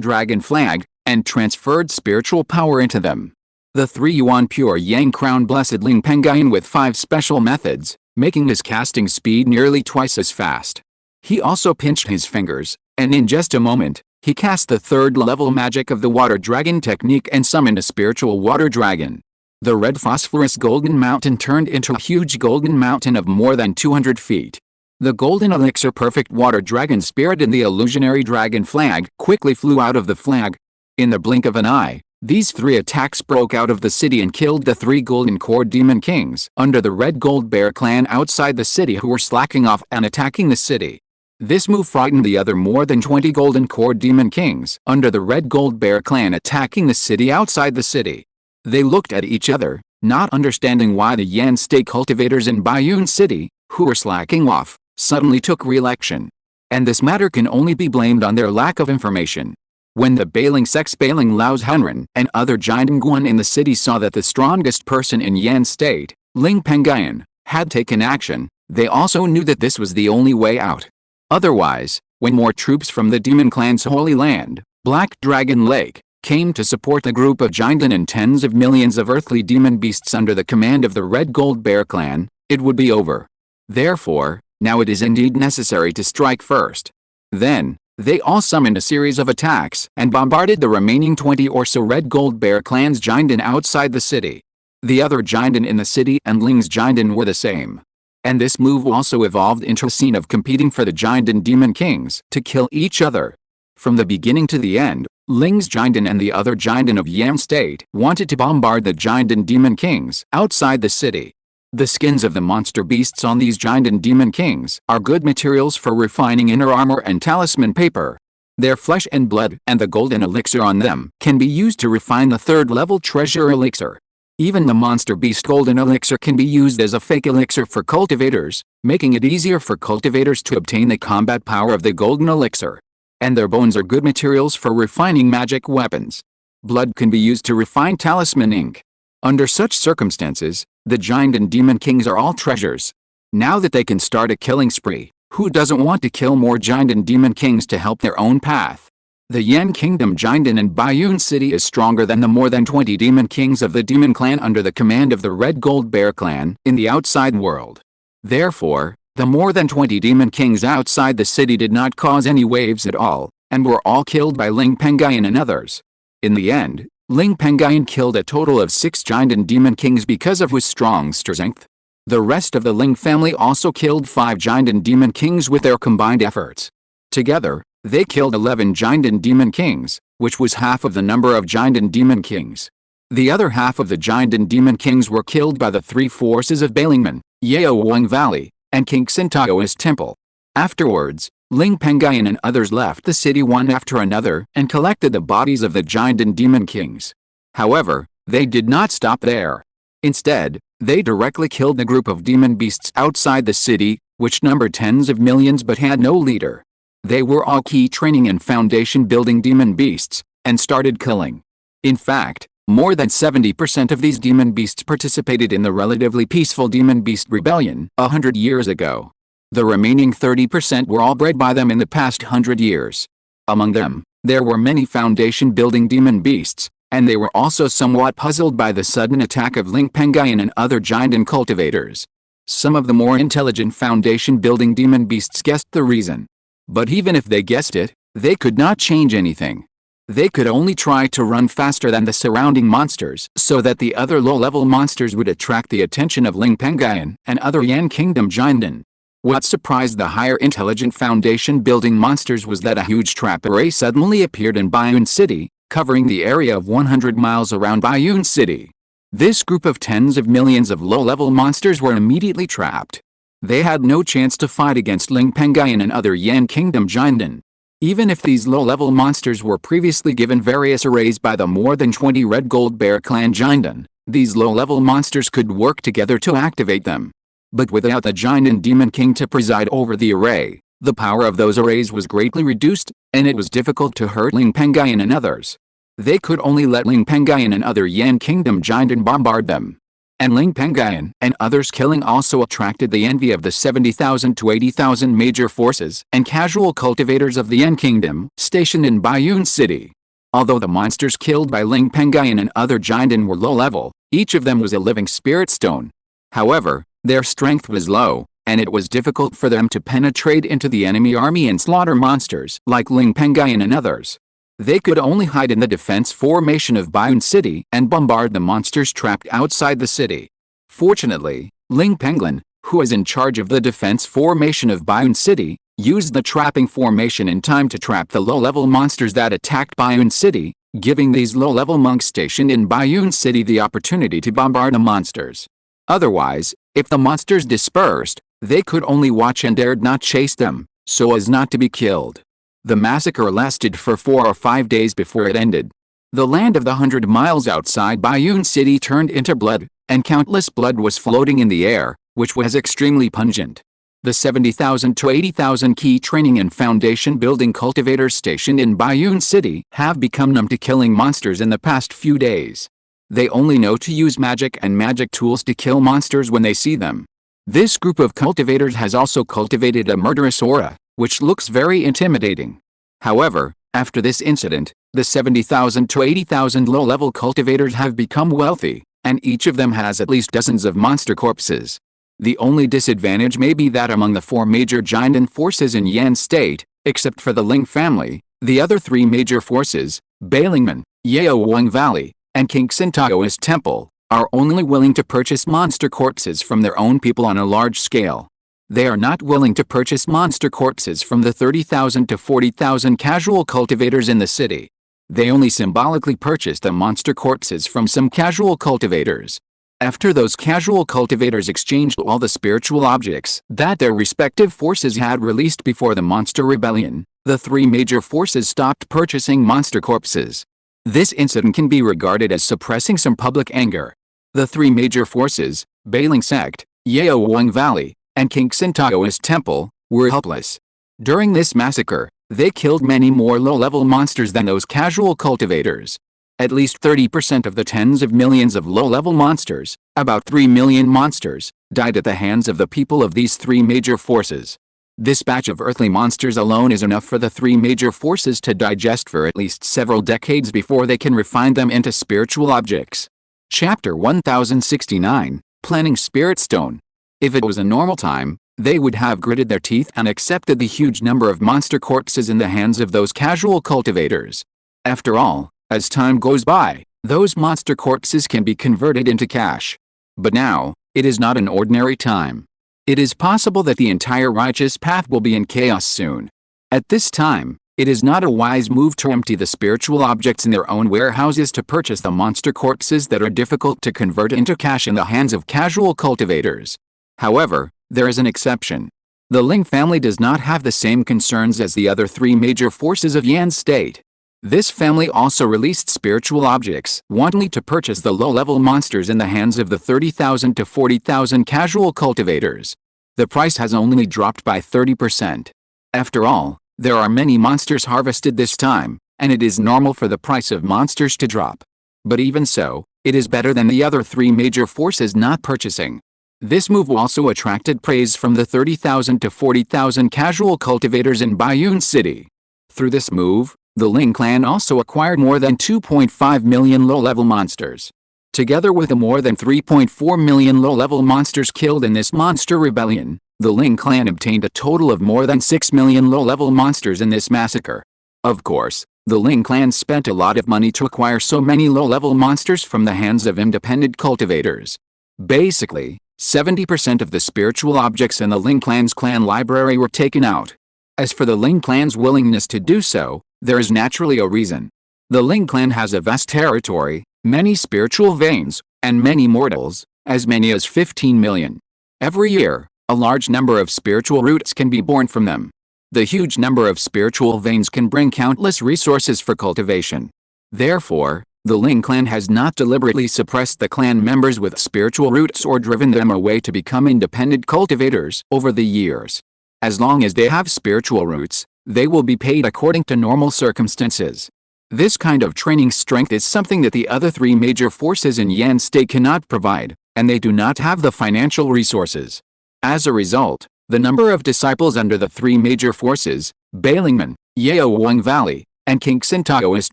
dragon flag, and transferred spiritual power into them. The 3 yuan pure yang crown blessed Ling Pengyun with 5 special methods, making his casting speed nearly twice as fast. He also pinched his fingers, and in just a moment, he cast the 3rd level magic of the water dragon technique and summoned a spiritual water dragon. The red phosphorus golden mountain turned into a huge golden mountain of more than 200 feet. The golden elixir perfect water dragon spirit in the illusionary dragon flag quickly flew out of the flag. In the blink of an eye, these 3 attacks broke out of the city and killed the 3 golden core demon kings under the red gold bear clan outside the city who were slacking off and attacking the city. This move frightened the other more than 20 golden core demon kings under the red gold bear clan attacking the city outside the city. They looked at each other, not understanding why the Yan state cultivators in Baiyun City, who were slacking off, suddenly took re-election. And this matter can only be blamed on their lack of information. When the Bailing sects Bailing Lao's Hanren and other giant Nguyen in the city saw that the strongest person in Yan state, Ling Pengyun, had taken action, they also knew that this was the only way out. Otherwise, when more troops from the demon clan's holy land, Black Dragon Lake, came to support the group of giant and tens of millions of earthly demon beasts under the command of the Red Gold Bear clan, it would be over. Therefore, now it is indeed necessary to strike first. Then, they all summoned a series of attacks and bombarded the remaining 20 or so Red Gold Bear clans giant outside the city. The other giant in the city and Ling's giant were the same. And this move also evolved into a scene of competing for the giant and demon kings to kill each other. From the beginning to the end, Ling's giant and the other giant of Yan state wanted to bombard the giant and demon kings outside the city. The skins of the monster beasts on these giant and demon kings are good materials for refining inner armor and talisman paper. Their flesh and blood and the golden elixir on them can be used to refine the 3rd level treasure elixir. Even the monster beast golden elixir can be used as a fake elixir for cultivators, making it easier for cultivators to obtain the combat power of the golden elixir. And their bones are good materials for refining magic weapons. Blood can be used to refine talisman ink. Under such circumstances, the giant and demon kings are all treasures. Now that they can start a killing spree, who doesn't want to kill more giant and demon kings to help their own path? The Yan Kingdom giant in Baiyun City is stronger than the more than 20 demon kings of the demon clan under the command of the Red Gold Bear clan in the outside world. Therefore, the more than 20 demon kings outside the city did not cause any waves at all, and were all killed by Ling Pengyun and others. In the end, Ling Pengyun killed a total of 6 giant and demon kings because of his strong strength. The rest of the Ling family also killed 5 giant and demon kings with their combined efforts. Together, they killed 11 giant and demon kings, which was half of the number of giant and demon kings. The other half of the giant and demon kings were killed by the 3 forces of Bailingman, Yaowang Valley, and Qingshi Taoist Temple. Afterwards, Ling Pengyun and others left the city one after another and collected the bodies of the giant and demon kings. However, they did not stop there. Instead, they directly killed the group of demon beasts outside the city, which numbered tens of millions but had no leader. They were all key training and foundation building demon beasts, and started killing. In fact, more than 70% of these demon beasts participated in the relatively peaceful demon beast rebellion 100 years ago. The remaining 30% were all bred by them in the past 100 years. Among them, there were many foundation-building demon beasts, and they were also somewhat puzzled by the sudden attack of Ling Pengyun and other giant and cultivators. Some of the more intelligent foundation-building demon beasts guessed the reason. But even if they guessed it, they could not change anything. They could only try to run faster than the surrounding monsters so that the other low-level monsters would attract the attention of Ling Pengyun and other Yan Kingdom giants. What surprised the higher intelligent foundation-building monsters was that a huge trap array suddenly appeared in Bayun City, covering the area of 100 miles around Bayun City. This group of tens of millions of low-level monsters were immediately trapped. They had no chance to fight against Ling Pengyun and other Yan Kingdom giants. Even if these low-level monsters were previously given various arrays by the more than 20 Red Gold Bear clan giants, these low-level monsters could work together to activate them. But without the giant and demon king to preside over the array, the power of those arrays was greatly reduced, and it was difficult to hurt Ling Pengyun and others. They could only let Ling Pengyun and other Yan Kingdom giants bombard them. And Ling Pengyun and others' killing also attracted the envy of the 70,000 to 80,000 major forces and casual cultivators of the Yan Kingdom stationed in Bayun City. Although the monsters killed by Ling Pengyun and other giants were low level, each of them was a living spirit stone. However, their strength was low, and it was difficult for them to penetrate into the enemy army and slaughter monsters like Ling Pengyun and others. They could only hide in the defense formation of Bayun City and bombard the monsters trapped outside the city. Fortunately, Ling Pengyun, who was in charge of the defense formation of Bayun City, used the trapping formation in time to trap the low-level monsters that attacked Bayun City, giving these low-level monks stationed in Bayun City the opportunity to bombard the monsters. Otherwise, if the monsters dispersed, they could only watch and dared not chase them, so as not to be killed. The massacre lasted for 4 or 5 days before it ended. The land of the 100 miles outside Bayun City turned into blood, and countless blood was floating in the air, which was extremely pungent. The 70,000 to 80,000 key training and foundation building cultivators stationed in Bayun City have become numb to killing monsters in the past few days. They only know to use magic and magic tools to kill monsters when they see them. This group of cultivators has also cultivated a murderous aura, which looks very intimidating. However, after this incident, the 70,000 to 80,000 low-level cultivators have become wealthy, and each of them has at least dozens of monster corpses. The only disadvantage may be that among the 4 major giant forces in Yan State, except for the Ling family, the other 3 major forces, Bailingman, Yaowang Valley, and Qingshi Taoist Temple, are only willing to purchase monster corpses from their own people on a large scale. They are not willing to purchase monster corpses from the 30,000 to 40,000 casual cultivators in the city. They only symbolically purchase the monster corpses from some casual cultivators. After those casual cultivators exchanged all the spiritual objects that their respective forces had released before the monster rebellion, the 3 major forces stopped purchasing monster corpses. This incident can be regarded as suppressing some public anger. The 3 major forces, Bailing Sect, Yaowang Valley, and Qingshi Taoist Temple, were helpless. During this massacre, they killed many more low-level monsters than those casual cultivators. At least 30% of the tens of millions of low-level monsters, about 3 million monsters, died at the hands of the people of these 3 major forces. This batch of earthly monsters alone is enough for the 3 major forces to digest for at least several decades before they can refine them into spiritual objects. Chapter 1069, Planning Spirit Stone. If it was a normal time, they would have gritted their teeth and accepted the huge number of monster corpses in the hands of those casual cultivators. After all, as time goes by, those monster corpses can be converted into cash. But now, it is not an ordinary time. It is possible that the entire righteous path will be in chaos soon. At this time, it is not a wise move to empty the spiritual objects in their own warehouses to purchase the monster corpses that are difficult to convert into cash in the hands of casual cultivators. However, there is an exception. The Ling family does not have the same concerns as the other three major forces of Yan state. This family also released spiritual objects wantonly to purchase the low-level monsters in the hands of the 30,000 to 40,000 casual cultivators. The price has only dropped by 30%. After all, there are many monsters harvested this time, and it is normal for the price of monsters to drop. But even so, it is better than the other three major forces not purchasing. This move also attracted praise from the 30,000 to 40,000 casual cultivators in Baiyun City. Through this move, the Ling clan also acquired more than 2.5 million low-level monsters. Together with the more than 3.4 million low-level monsters killed in this monster rebellion, the Ling clan obtained a total of more than 6 million low-level monsters in this massacre. Of course, the Ling clan spent a lot of money to acquire so many low-level monsters from the hands of independent cultivators. Basically, 70% of the spiritual objects in the Ling clan's clan library were taken out. As for the Ling clan's willingness to do so, there is naturally a reason. The Ling clan has a vast territory, many spiritual veins, and many mortals, as many as 15 million. Every year, a large number of spiritual roots can be born from them. The huge number of spiritual veins can bring countless resources for cultivation. Therefore, the Ling clan has not deliberately suppressed the clan members with spiritual roots or driven them away to become independent cultivators over the years. As long as they have spiritual roots, they will be paid according to normal circumstances. This kind of training strength is something that the other three major forces in Yan state cannot provide, and they do not have the financial resources. As a result, the number of disciples under the three major forces, Bailingman, Yaowang Valley, and Qingshi Taoist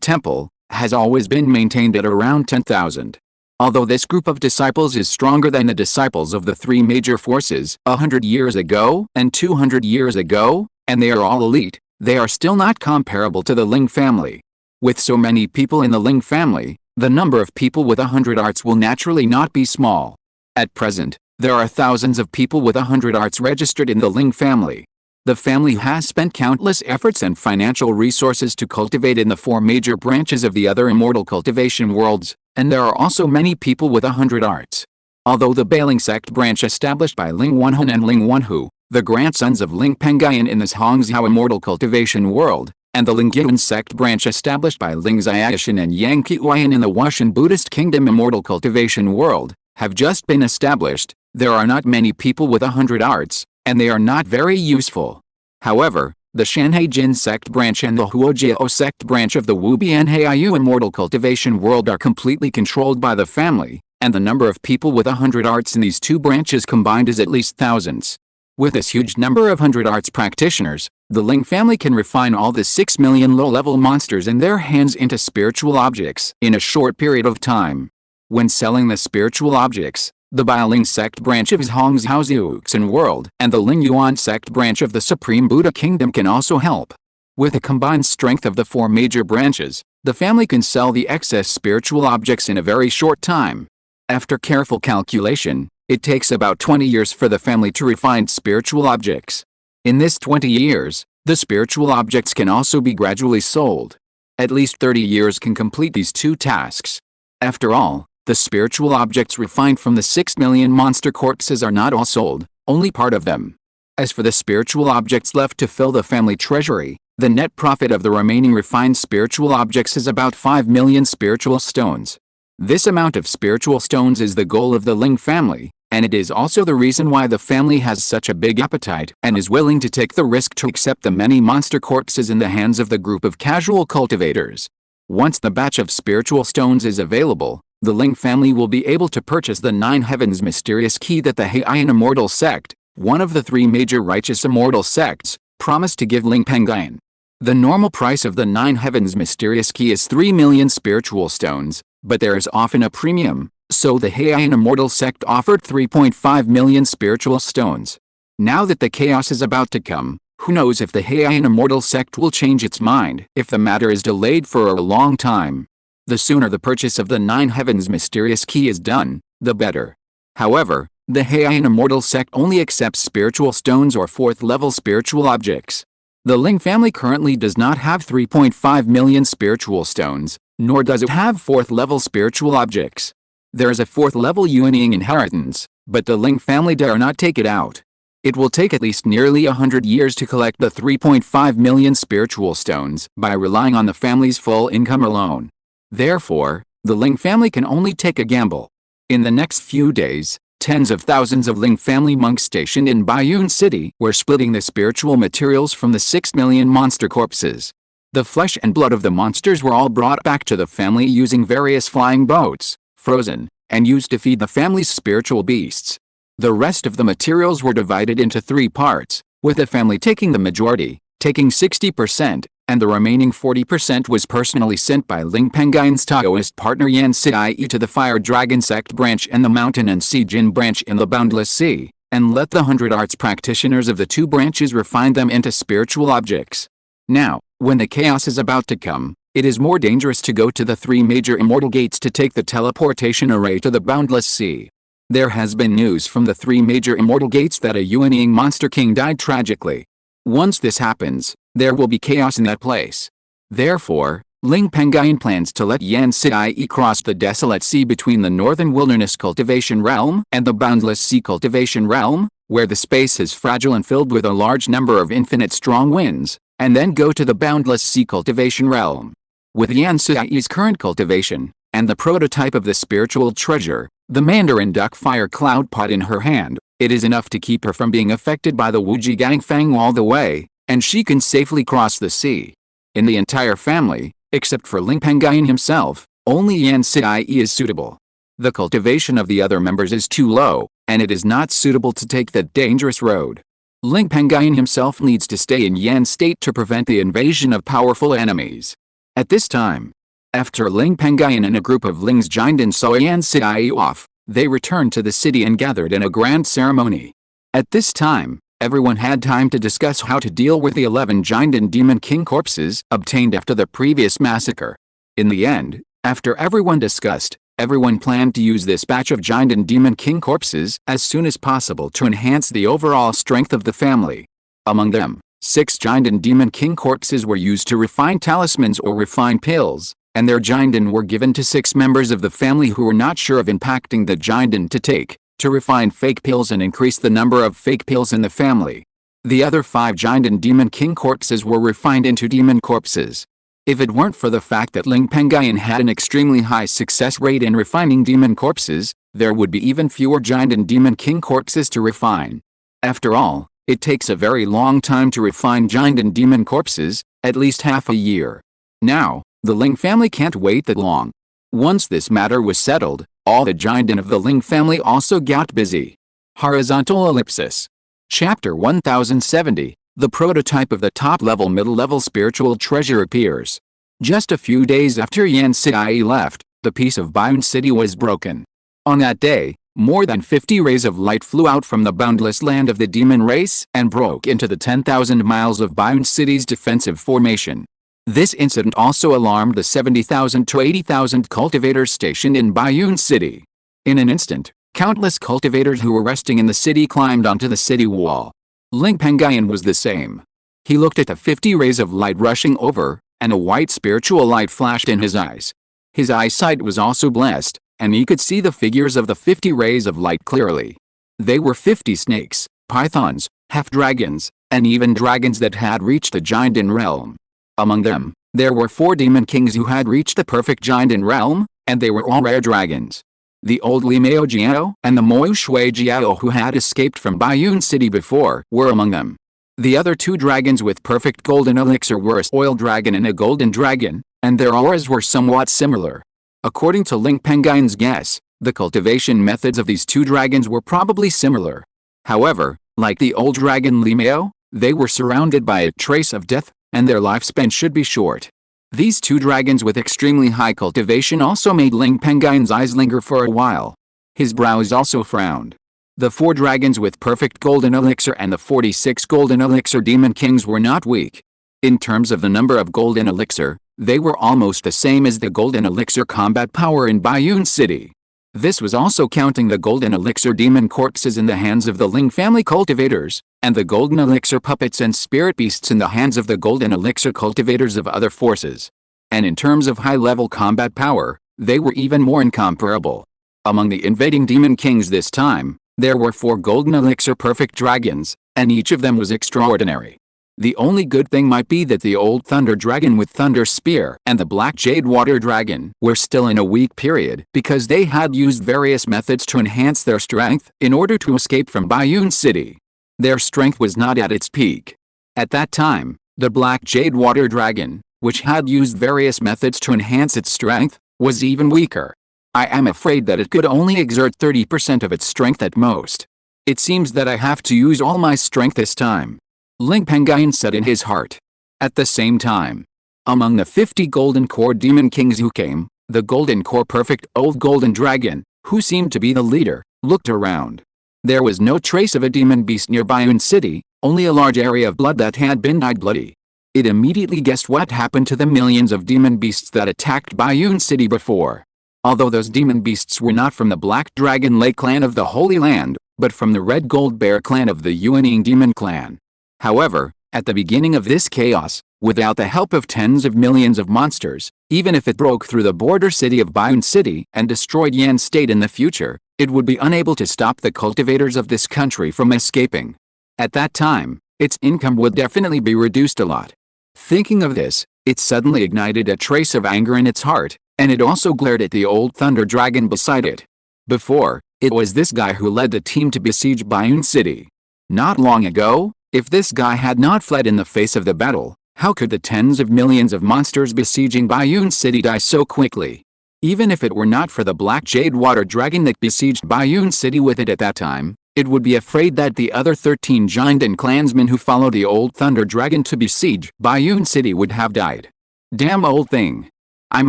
Temple, has always been maintained at around 10,000. Although this group of disciples is stronger than the disciples of the three major forces 100 years ago and 200 years ago, and they are all elite, they are still not comparable to the Ling family. With so many people in the Ling family, the number of people with 100 arts will naturally not be small. At present, there are thousands of people with 100 arts registered in the Ling family. The family has spent countless efforts and financial resources to cultivate in the four major branches of the other immortal cultivation worlds, and there are also many people with 100 arts. Although the Bailing sect branch established by Ling Wenhun and Ling Wenhu, the grandsons of Ling Pengyun in this Hongxiao immortal cultivation world, and the Lingyun sect branch established by Ling Xiaoshan and Yang Qiuyan in the Wuxian Buddhist kingdom immortal cultivation world, have just been established, there are not many people with 100 arts, and they are not very useful. However, the Shanhai Jin sect branch and the Huojiao sect branch of the Wubianhaiyu immortal cultivation world are completely controlled by the family, and the number of people with 100 arts in these two branches combined is at least thousands. With this huge number of 100 arts practitioners, the Ling family can refine all the 6 million low-level monsters in their hands into spiritual objects in a short period of time. When selling the spiritual objects, the Bailing sect branch of Hongxiaoxiuxin world and the Ling Yuan sect branch of the Supreme Buddha Kingdom can also help. With the combined strength of the four major branches, the family can sell the excess spiritual objects in a very short time. After careful calculation, it takes about 20 years for the family to refine spiritual objects. In this 20 years, the spiritual objects can also be gradually sold. At least 30 years can complete these two tasks. After all, the spiritual objects refined from the 6 million monster corpses are not all sold, only part of them. As for the spiritual objects left to fill the family treasury, the net profit of the remaining refined spiritual objects is about 5 million spiritual stones. This amount of spiritual stones is the goal of the Ling family, and it is also the reason why the family has such a big appetite and is willing to take the risk to accept the many monster corpses in the hands of the group of casual cultivators. Once the batch of spiritual stones is available, the Ling family will be able to purchase the 9 heavens mysterious key that the Heian immortal sect, one of the 3 major righteous immortal sects, promised to give Ling Pengyun. The normal price of the 9 heavens mysterious key is 3 million spiritual stones, but there is often a premium, so the Heian immortal sect offered 3.5 million spiritual stones. Now that the chaos is about to come, who knows if the Heian immortal sect will change its mind if the matter is delayed for a long time. The sooner the purchase of the 9 heavens mysterious key is done, the better. However, the Heian immortal sect only accepts spiritual stones or 4th level spiritual objects. The Ling family currently does not have 3.5 million spiritual stones, nor does it have 4th level spiritual objects. There is a 4th level Yuanying inheritance, but the Ling family dare not take it out. It will take at least nearly 100 years to collect the 3.5 million spiritual stones by relying on the family's full income alone. Therefore, the Ling family can only take a gamble. In the next few days, tens of thousands of Ling family monks stationed in Baiyun City were splitting the spiritual materials from the 6 million monster corpses. The flesh and blood of the monsters were all brought back to the family using various flying boats, frozen, and used to feed the family's spiritual beasts. The rest of the materials were divided into 3 parts, with the family taking the majority, taking 60%, and the remaining 40% was personally sent by Ling Pengyun's Taoist partner Yan Siyi to the Fire Dragon Sect branch and the Mountain and Sea Jin branch in the Boundless Sea, and let the 100 arts practitioners of the 2 branches refine them into spiritual objects. Now, when the chaos is about to come, it is more dangerous to go to the 3 major immortal gates to take the teleportation array to the Boundless Sea. There has been news from the 3 major immortal gates that a Yuanying monster king died tragically. Once this happens, there will be chaos in that place. Therefore, Ling Pengyun plans to let Yan Siyi cross the desolate sea between the Northern Wilderness Cultivation Realm and the Boundless Sea Cultivation Realm, where the space is fragile and filled with a large number of infinite strong winds, and then go to the Boundless Sea Cultivation Realm. With Yan Siyi's current cultivation, and the prototype of the spiritual treasure, the Mandarin duck fire cloud pot in her hand, it is enough to keep her from being affected by the Wuji Gangfang all the way, and she can safely cross the sea. In the entire family, except for Ling Pengyun himself, only Yan Siyi is suitable. The cultivation of the other members is too low, and it is not suitable to take the dangerous road. Ling Pengyun himself needs to stay in Yan state to prevent the invasion of powerful enemies. At this time, after Ling Pengyun and a group of Lings joined in saw Yan Siyi off, they returned to the city and gathered in a grand ceremony. At this time, everyone had time to discuss how to deal with the 11 giant and demon king corpses obtained after the previous massacre. In the end, after everyone discussed, everyone planned to use this batch of giant and demon king corpses as soon as possible to enhance the overall strength of the family. Among them, 6 giant and demon king corpses were used to refine talismans or refine pills, and their Jindan were given to 6 members of the family who were not sure of impacting the Jindan to take, to refine fake pills and increase the number of fake pills in the family. The other 5 Jindan demon king corpses were refined into demon corpses. If it weren't for the fact that Ling Pengyun had an extremely high success rate in refining demon corpses, there would be even fewer Jindan demon king corpses to refine. After all, it takes a very long time to refine Jindan demon corpses, at least half a year. Now, the Ling family can't wait that long. Once this matter was settled, all the Jindan of the Ling family also got busy. Horizontal ellipsis. Chapter 1070, the prototype of the top-level middle-level spiritual treasure appears. Just a few days after Yan Siyi left, the peace of Baiyun City was broken. On that day, more than 50 rays of light flew out from the boundless land of the demon race and broke into the 10,000 miles of Baiyun City's defensive formation. This incident also alarmed the 70,000 to 80,000 cultivators stationed in Baiyun City. In an instant, countless cultivators who were resting in the city climbed onto the city wall. Ling Pengyun was the same. He looked at the 50 rays of light rushing over, and a white spiritual light flashed in his eyes. His eyesight was also blessed, and he could see the figures of the 50 rays of light clearly. They were 50 snakes, pythons, half-dragons, and even dragons that had reached the Jindan realm. Among them, there were 4 demon kings who had reached the perfect Jindan realm, and they were all rare dragons. The old Limao Jiao and the Mo Shui Jiao who had escaped from Baiyun City before were among them. The other 2 dragons with perfect golden elixir were a oil dragon and a golden dragon, and their auras were somewhat similar. According to Ling Pengyun's guess, the cultivation methods of these 2 dragons were probably similar. However, like the old dragon Limao, they were surrounded by a trace of death, and their lifespan should be short. These 2 dragons with extremely high cultivation also made Ling Pengyun's eyes linger for a while. His brows also frowned. The 4 dragons with perfect golden elixir and the 46 golden elixir demon kings were not weak. In terms of the number of golden elixir, they were almost the same as the golden elixir combat power in Baiyun City. This was also counting the golden elixir demon corpses in the hands of the Ling family cultivators, and the golden elixir puppets and spirit beasts in the hands of the golden elixir cultivators of other forces. And in terms of high-level combat power, they were even more incomparable. Among the invading demon kings this time, There were 4 golden elixir perfect dragons, and each of them was extraordinary. The only good thing might be that the old thunder dragon with thunder spear and the black jade water dragon were still in a weak period because they had used various methods to enhance their strength in order to escape from Bayun City. Their strength was not at its peak. At that time, the black jade water dragon, which had used various methods to enhance its strength, was even weaker. I am afraid that it could only exert 30% of its strength at most. It seems that I have to use all my strength this time, Ling Pengyun said in his heart. At the same time, among the 50 golden core demon kings who came, the golden core perfect old golden dragon, who seemed to be the leader, looked around. There was no trace of a demon beast near Bayun City, only a large area of blood that had been dyed bloody. It immediately guessed what happened to the millions of demon beasts that attacked Bayun City before. Although those demon beasts were not from the Black Dragon Lake clan of the Holy Land, but from the Red Gold Bear clan of the Yuaning Demon clan. However, at the beginning of this chaos, without the help of tens of millions of monsters, even if it broke through the border city of Bayun City and destroyed Yan State in the future, it would be unable to stop the cultivators of this country from escaping. At that time, its income would definitely be reduced a lot. Thinking of this, it suddenly ignited a trace of anger in its heart, and it also glared at the old thunder dragon beside it. Before, it was this guy who led the team to besiege Bayun City. Not long ago, if this guy had not fled in the face of the battle, how could the tens of millions of monsters besieging Bayun City die so quickly? Even if it were not for the black jade water dragon that besieged Bayun City with it at that time, it would be afraid that the other 13 giant and clansmen who followed the old thunder dragon to besiege Bayun City would have died. Damn old thing. I'm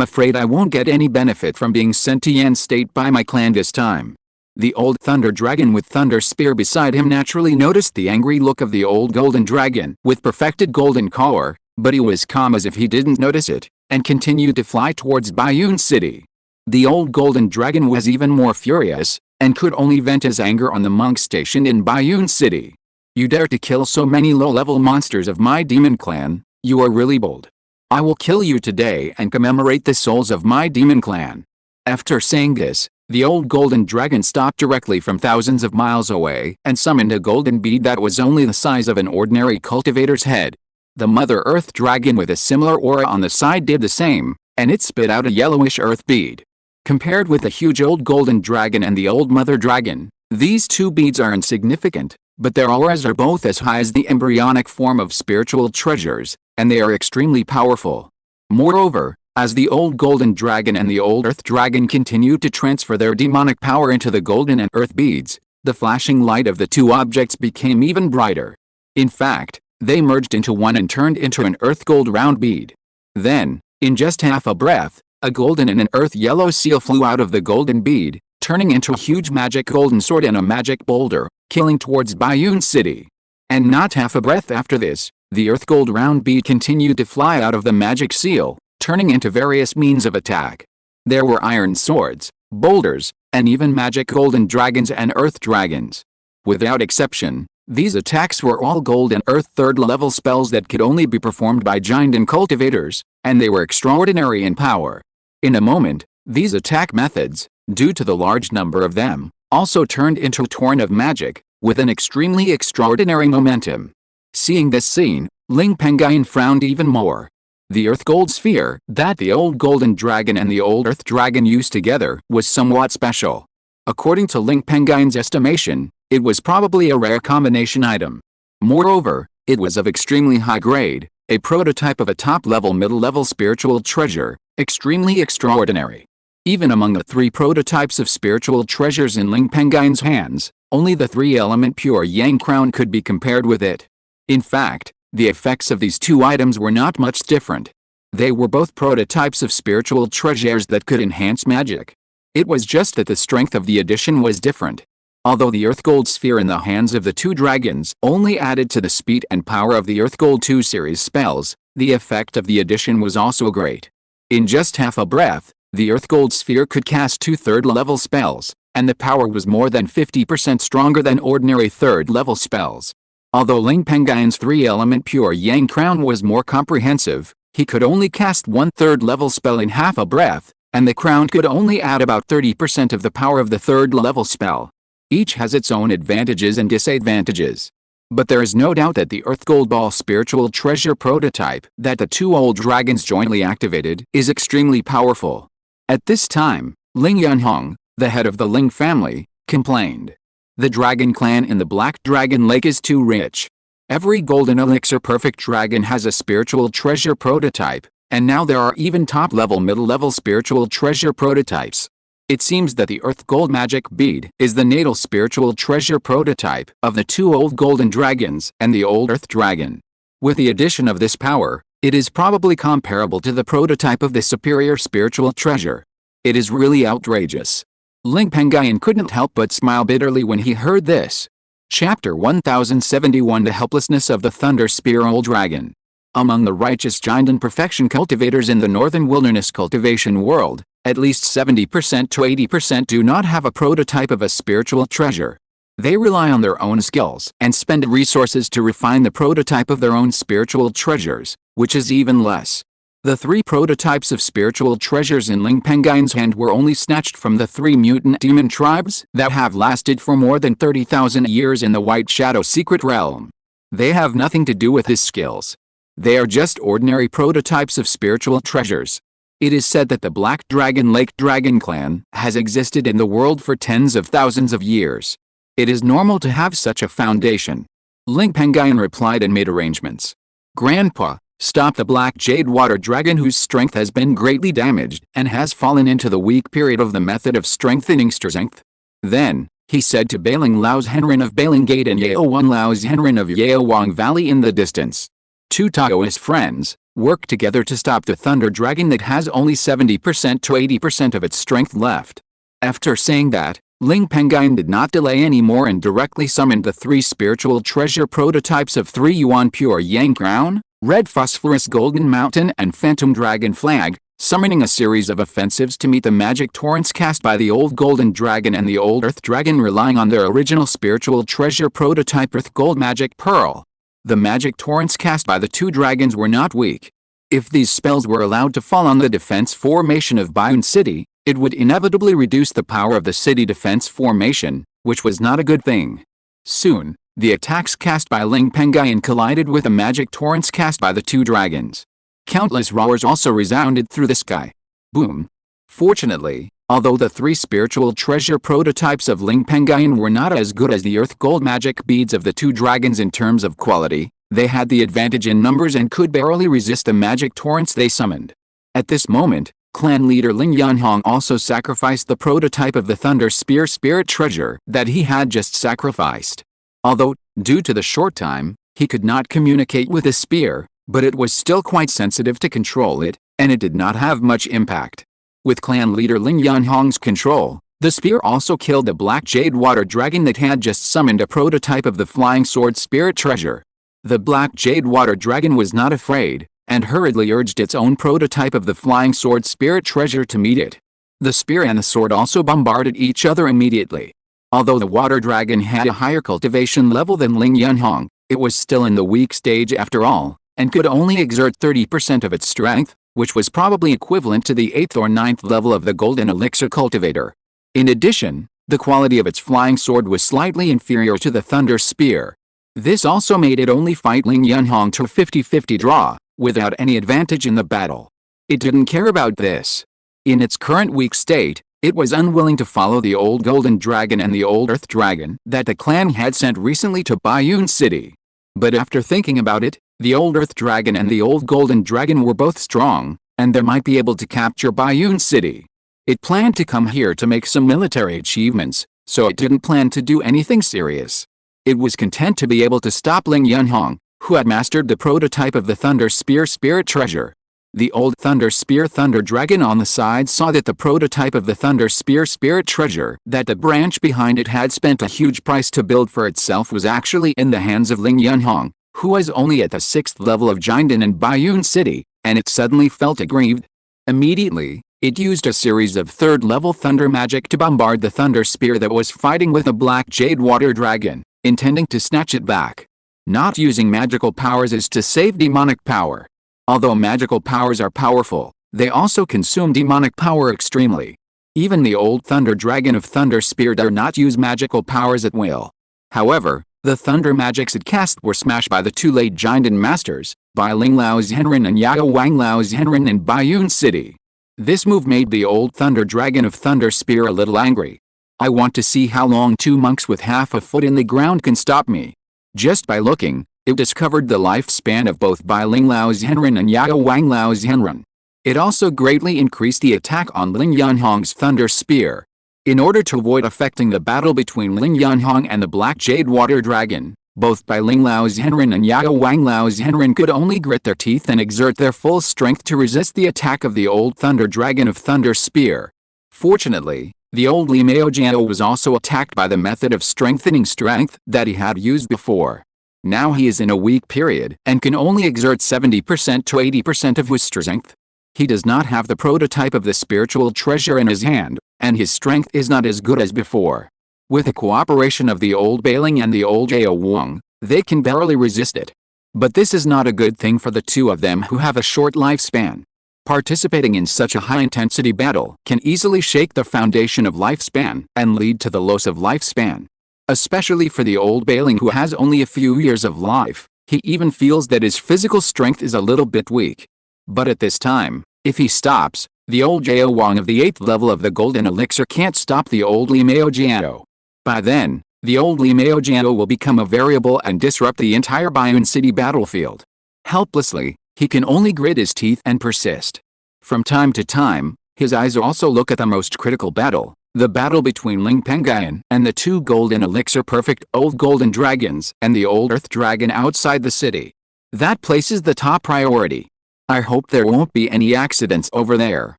afraid I won't get any benefit from being sent to Yan State by my clan this time. The old thunder dragon with thunder spear beside him naturally noticed the angry look of the old golden dragon with perfected golden core, but he was calm as if he didn't notice it, and continued to fly towards Bayun City. The old golden dragon was even more furious, and could only vent his anger on the monks stationed in Bayun City. You dare to kill so many low-level monsters of my demon clan, you are really bold. I will kill you today and commemorate the souls of my demon clan. After saying this, the old golden dragon stopped directly from thousands of miles away and summoned a golden bead that was only the size of an ordinary cultivator's head. The Mother Earth dragon with a similar aura on the side did the same, and it spit out a yellowish earth bead. Compared with the huge old golden dragon and the old mother dragon, these two beads are insignificant, but their auras are both as high as the embryonic form of spiritual treasures, and they are extremely powerful. Moreover, as the old golden dragon and the old earth dragon continued to transfer their demonic power into the golden and earth beads, the flashing light of the two objects became even brighter. In fact, they merged into one and turned into an earth gold round bead. Then, in just half a breath, a golden and an earth yellow seal flew out of the golden bead, turning into a huge magic golden sword and a magic boulder, killing towards Bayun City. And not half a breath after this, the earth gold round bead continued to fly out of the magic seal, turning into various means of attack. There were iron swords, boulders, and even magic golden dragons and earth dragons. Without exception, these attacks were all gold and earth third-level spells that could only be performed by giant and cultivators, and they were extraordinary in power. In a moment, these attack methods, due to the large number of them, also turned into a torrent of magic, with an extremely extraordinary momentum. Seeing this scene, Ling Pengyun frowned even more. The earth gold sphere that the old golden dragon and the old earth dragon used together was somewhat special. According to Ling Pengyun's estimation, it was probably a rare combination item. Moreover, it was of extremely high grade, a prototype of a top-level middle-level spiritual treasure, extremely extraordinary. Even among the 3 prototypes of spiritual treasures in Ling Pengyun's hands, only the 3-element pure Yang crown could be compared with it. In fact, the effects of these 2 items were not much different. They were both prototypes of spiritual treasures that could enhance magic. It was just that the strength of the addition was different. Although the Earth Gold sphere in the hands of the 2 dragons only added to the speed and power of the Earth Gold 2 series spells, the effect of the addition was also great. In just half a breath, the Earth Gold sphere could cast 2 third-level spells, and the power was more than 50% stronger than ordinary third-level spells. Although Ling Pengyun's 3-element pure Yang crown was more comprehensive, he could only cast 1 third-level spell in half a breath, and the crown could only add about 30% of the power of the third-level spell. Each has its own advantages and disadvantages. But there is no doubt that the Earth Gold Ball spiritual treasure prototype that the two old dragons jointly activated is extremely powerful. At this time, Ling Yunhong, the head of the Ling family, complained. The dragon clan in the Black Dragon Lake is too rich. Every golden elixir perfect dragon has a spiritual treasure prototype, and now there are even top-level middle-level spiritual treasure prototypes. It seems that the Earth Gold Magic Bead is the natal spiritual treasure prototype of the two old golden dragons and the old Earth Dragon. With the addition of this power, it is probably comparable to the prototype of the superior spiritual treasure. It is really outrageous. Ling Pengyun couldn't help but smile bitterly when he heard this. Chapter 1071 The Helplessness of the Thunder Spear Old Dragon. Among the righteous giant and perfection cultivators in the northern wilderness cultivation world, at least 70% to 80% do not have a prototype of a spiritual treasure. They rely on their own skills and spend resources to refine the prototype of their own spiritual treasures, which is even less. The three prototypes of spiritual treasures in Ling Pengyun's hand were only snatched from the three mutant demon tribes that have lasted for more than 30,000 years in the White Shadow secret realm. They have nothing to do with his skills. They are just ordinary prototypes of spiritual treasures. It is said that the Black Dragon Lake Dragon Clan has existed in the world for tens of thousands of years. It is normal to have such a foundation. Ling Pengyun replied and made arrangements. Grandpa, stop the Black Jade Water Dragon whose strength has been greatly damaged and has fallen into the weak period of the method of strengthening strength. Then, he said to Bailing Lao's Henrin of Bailing Gate and Yao Wan Lao's Henrin of Yao Wang Valley in the distance. Two Taoist friends work together to stop the Thunder Dragon that has only 70% to 80% of its strength left. After saying that, Ling Pengyun did not delay anymore and directly summoned the three spiritual treasure prototypes of 3 Yuan Pure Yang Crown, Red Phosphorus Golden Mountain and Phantom Dragon Flag, summoning a series of offensives to meet the magic torrents cast by the old Golden Dragon and the old Earth Dragon relying on their original spiritual treasure prototype Earth Gold Magic Pearl. The magic torrents cast by the two dragons were not weak. If these spells were allowed to fall on the defense formation of Bayun City, it would inevitably reduce the power of the city defense formation, which was not a good thing. Soon, the attacks cast by Ling Pengyun collided with the magic torrents cast by the two dragons. Countless roars also resounded through the sky. Boom. Fortunately, although the three spiritual treasure prototypes of Ling Pengyun were not as good as the Earth Gold Magic Beads of the two dragons in terms of quality, they had the advantage in numbers and could barely resist the magic torrents they summoned. At this moment, clan leader Ling Yunhong also sacrificed the prototype of the Thunder Spear Spirit Treasure that he had just sacrificed. Although, due to the short time, he could not communicate with the spear, but it was still quite sensitive to control it, and it did not have much impact. With clan leader Ling Yunhong's control, the spear also killed the Black Jade Water Dragon that had just summoned a prototype of the Flying Sword Spirit Treasure. The Black Jade Water Dragon was not afraid, and hurriedly urged its own prototype of the Flying Sword Spirit Treasure to meet it. The spear and the sword also bombarded each other immediately. Although the Water Dragon had a higher cultivation level than Ling Yunhong, it was still in the weak stage after all, and could only exert 30% of its strength, which was probably equivalent to the 8th or 9th level of the Golden Elixir Cultivator. In addition, the quality of its flying sword was slightly inferior to the Thunder Spear. This also made it only fight Ling Yunhong to a 50-50 draw, without any advantage in the battle. It didn't care about this. In its current weak state, it was unwilling to follow the old Golden Dragon and the old Earth Dragon that the clan had sent recently to Bayun City. But after thinking about it, the old Earth Dragon and the old Golden Dragon were both strong, and they might be able to capture Bayun City. It planned to come here to make some military achievements, so it didn't plan to do anything serious. It was content to be able to stop Ling Yunhong, who had mastered the prototype of the Thunder Spear Spirit Treasure. The old Thunder Spear Thunder Dragon on the side saw that the prototype of the Thunder Spear Spirit Treasure that the branch behind it had spent a huge price to build for itself was actually in the hands of Ling Yunhong, who was only at the 6th level of Jinden in Bayun City, and it suddenly felt aggrieved. Immediately, it used a series of 3rd-level thunder magic to bombard the Thunder Spear that was fighting with a Black Jade Water Dragon, intending to snatch it back. Not using magical powers is to save demonic power. Although magical powers are powerful, they also consume demonic power extremely. Even the old thunder dragon of Thunder Spear dare not use magical powers at will. However, the thunder magics it cast were smashed by the two late Jinden masters, by Lingxiao Zhenren and Yao Wanglao Zhenren in Baiyun City. This move made the old thunder dragon of Thunder Spear a little angry. I want to see how long two monks with half a foot in the ground can stop me. Just by looking, it discovered the lifespan of both Bai Lingxiao Zhenren and Yao Wanglao Zhenren. It also greatly increased the attack on Ling Yanhong's Thunder Spear. In order to avoid affecting the battle between Ling Yanhong and the Black Jade Water Dragon, both Bai Lingxiao Zhenren and Yao Wanglao Zhenren could only grit their teeth and exert their full strength to resist the attack of the old Thunder Dragon of Thunder Spear. Fortunately, the old Li Maojiao was also attacked by the method of strengthening strength that he had used before. Now he is in a weak period and can only exert 70% to 80% of his strength. He does not have the prototype of the spiritual treasure in his hand, and his strength is not as good as before. With the cooperation of the old Bailing and the old Jao Wang, they can barely resist it. But this is not a good thing for the two of them who have a short lifespan. Participating in such a high-intensity battle can easily shake the foundation of lifespan and lead to the loss of lifespan. Especially for the old Bailing who has only a few years of life, he even feels that his physical strength is a little bit weak. But at this time, if he stops, the old Jao Wang of the 8th level of the Golden Elixir can't stop the old Li Maojiao. By then, the old Li Maojiao will become a variable and disrupt the entire Baiyun City battlefield. Helplessly, he can only grit his teeth and persist. From time to time, his eyes also look at the most critical battle, the battle between Ling Pengyun and the two Golden Elixir Perfect Old Golden Dragons and the old Earth Dragon outside the city. That place is the top priority. I hope there won't be any accidents over there.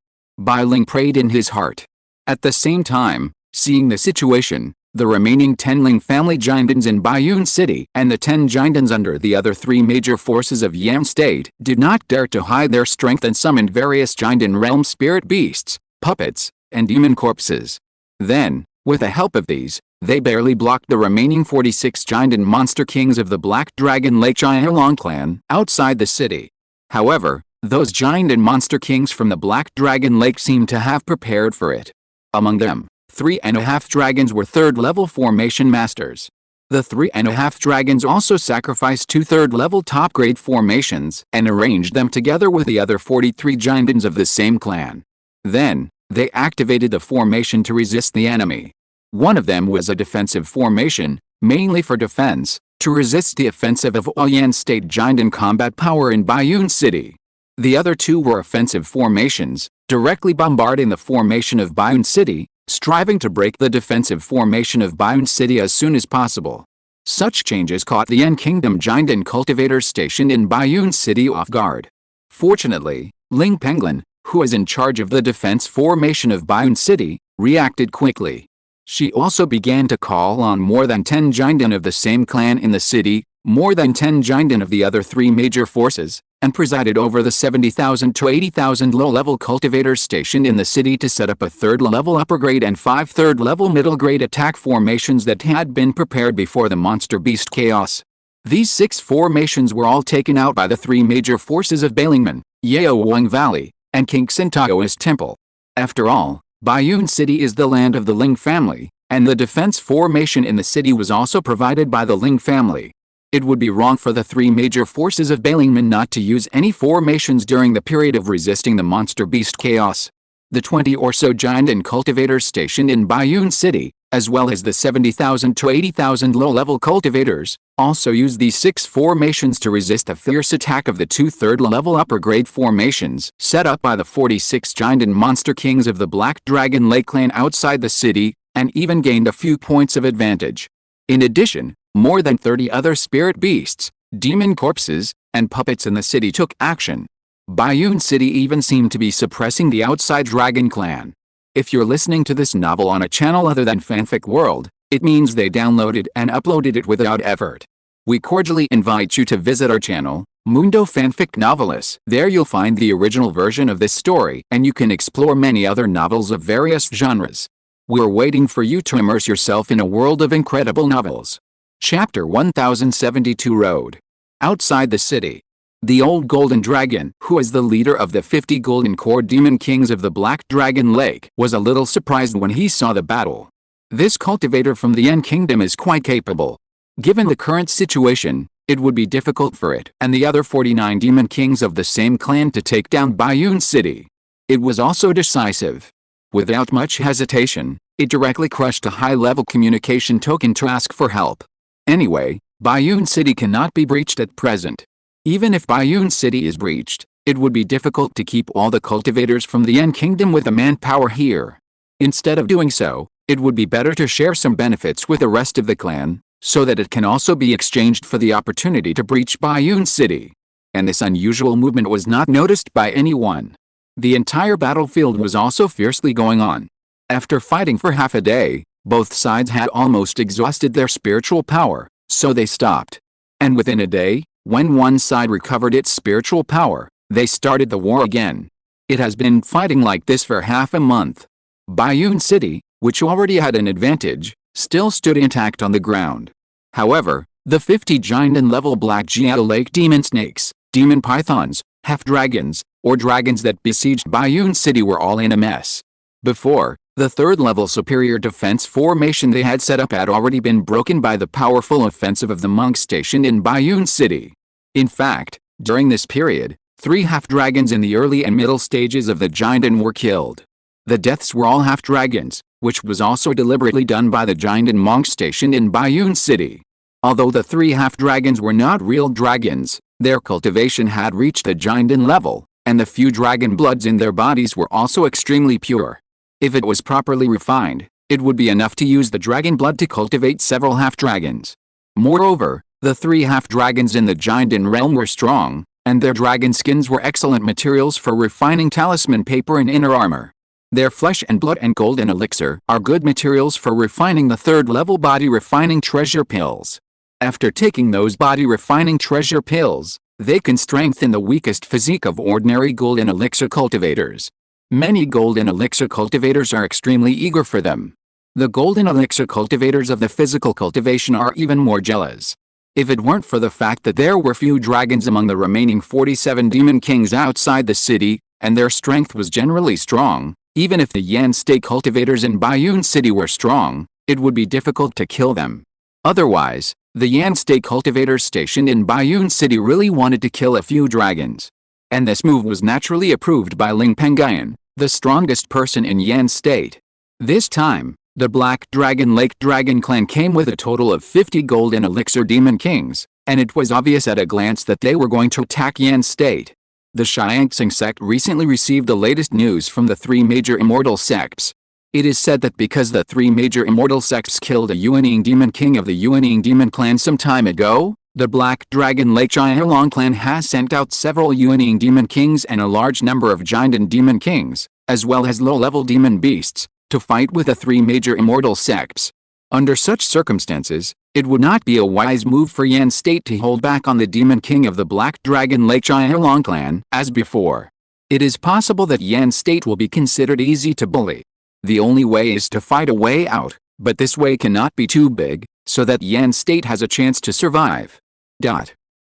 Bai Ling prayed in his heart. At the same time, seeing the situation, the remaining 10 Ling family Jindens in Baiyun City and the 10 Jindens under the other 3 major forces of Yang State did not dare to hide their strength and summoned various Jinden realm spirit beasts, puppets, and demon corpses. Then, with the help of these, they barely blocked the remaining 46 Jinden monster kings of the Black Dragon Lake Qianlong clan outside the city. However, those Jinden monster kings from the Black Dragon Lake seemed to have prepared for it. Among them, 3.5 dragons were 3rd level formation masters. The 3.5 dragons also sacrificed 2 3rd level top grade formations and arranged them together with the other 43 Jindens of the same clan. Then, they activated the formation to resist the enemy. One of them was a defensive formation, mainly for defense, to resist the offensive of Oyan State Jinden combat power in Baiyun City. The other 2 were offensive formations, directly bombarding the formation of Baiyun City, striving to break the defensive formation of Baiyun City as soon as possible. Such changes caught the Yen Kingdom Jinden cultivators stationed in Baiyun City off guard. Fortunately, Ling Pengyun, who was in charge of the defense formation of Baiyun City, reacted quickly. She also began to call on more than 10 Jinden of the same clan in the city, more than 10 Jinden of the other 3 major forces, and presided over the 70,000 to 80,000 low-level cultivators stationed in the city to set up a 3rd level upper grade and 5 3rd level middle grade attack formations that had been prepared before the monster beast chaos. These 6 formations were all taken out by the 3 major forces of Bailingman, Yaowang Valley, and Qingshi Taoist Temple. After all, Baiyun City is the land of the Ling family, and the defense formation in the city was also provided by the Ling family. It would be wrong for the 3 major forces of Bailingman not to use any formations during the period of resisting the monster beast chaos. The 20 or so Jinden cultivators stationed in Baiyun City, as well as the 70,000 to 80,000 low-level cultivators, also used these 6 formations to resist the fierce attack of the 2 3rd-level upper-grade formations set up by the 46 Jinden monster kings of the Black Dragon Lake clan outside the city, and even gained a few points of advantage. In addition, more than 30 other spirit beasts, demon corpses, and puppets in the city took action. Baiyun City even seemed to be suppressing the outside Dragon clan. If you're listening to this novel on a channel other than Fanfic World, it means they downloaded and uploaded it without effort. We cordially invite you to visit our channel, Mundo Fanfic Novelists. There you'll find the original version of this story, and you can explore many other novels of various genres. We're waiting for you to immerse yourself in a world of incredible novels. Chapter 1072 Road. Outside the city. The old golden dragon, who is the leader of the 50 golden core demon kings of the Black Dragon Lake, was a little surprised when he saw the battle. This cultivator from the Yen Kingdom is quite capable. Given the current situation, it would be difficult for it and the other 49 demon kings of the same clan to take down Baiyun City. It was also decisive. Without much hesitation, it directly crushed a high-level communication token to ask for help. Anyway, Baiyun City cannot be breached at present. Even if Baiyun City is breached, it would be difficult to keep all the cultivators from the Yen Kingdom with the manpower here. Instead of doing so, it would be better to share some benefits with the rest of the clan, so that it can also be exchanged for the opportunity to breach Baiyun City. And this unusual movement was not noticed by anyone. The entire battlefield was also fiercely going on. After fighting for half a day, both sides had almost exhausted their spiritual power, so they stopped. And within a day, when one side recovered its spiritual power, they started the war again. It has been fighting like this for half a month. Baiyun City, which already had an advantage, still stood intact on the ground. However, the 50 giant and level Black Jade Lake demon snakes, demon pythons, half-dragons, or dragons that besieged Baiyun City were all in a mess. Before, the third-level superior defense formation they had set up had already been broken by the powerful offensive of the monks stationed in Baiyun City. In fact, during this period, 3 half-dragons in the early and middle stages of the Jinden were killed. The deaths were all half-dragons, which was also deliberately done by the Jinden monks stationed in Baiyun City. Although the 3 half-dragons were not real dragons, their cultivation had reached a Jinden level, and the few dragon bloods in their bodies were also extremely pure. If it was properly refined, it would be enough to use the dragon blood to cultivate several half-dragons. Moreover, the 3 half-dragons in the Jinden realm were strong, and their dragon skins were excellent materials for refining talisman paper and inner armor. Their flesh and blood and golden elixir are good materials for refining the third-level body refining treasure pills. After taking those body refining treasure pills, they can strengthen the weakest physique of ordinary golden elixir cultivators. Many golden elixir cultivators are extremely eager for them. The golden elixir cultivators of the physical cultivation are even more jealous. If it weren't for the fact that there were few dragons among the remaining 47 demon kings outside the city, and their strength was generally strong, even if the Yan State cultivators in Baiyun City were strong, it would be difficult to kill them. Otherwise, the Yan State cultivators stationed in Baiyun City really wanted to kill a few dragons. And this move was naturally approved by Ling Pengyun, the strongest person in Yan State. This time, the Black Dragon Lake Dragon Clan came with a total of 50 golden elixir demon kings, and it was obvious at a glance that they were going to attack Yan State. The Xianxing sect recently received the latest news from the 3 major immortal sects. It is said that because the 3 major immortal sects killed a Yuanying demon king of the Yuanying demon clan some time ago, the Black Dragon Lake Xianlong clan has sent out several Yuanying demon kings and a large number of Jinden demon kings, as well as low-level demon beasts, to fight with the 3 major immortal sects. Under such circumstances, it would not be a wise move for Yan State to hold back on the demon king of the Black Dragon Lake Xianlong clan, as before. It is possible that Yan State will be considered easy to bully. The only way is to fight a way out, but this way cannot be too big, so that Yan State has a chance to survive.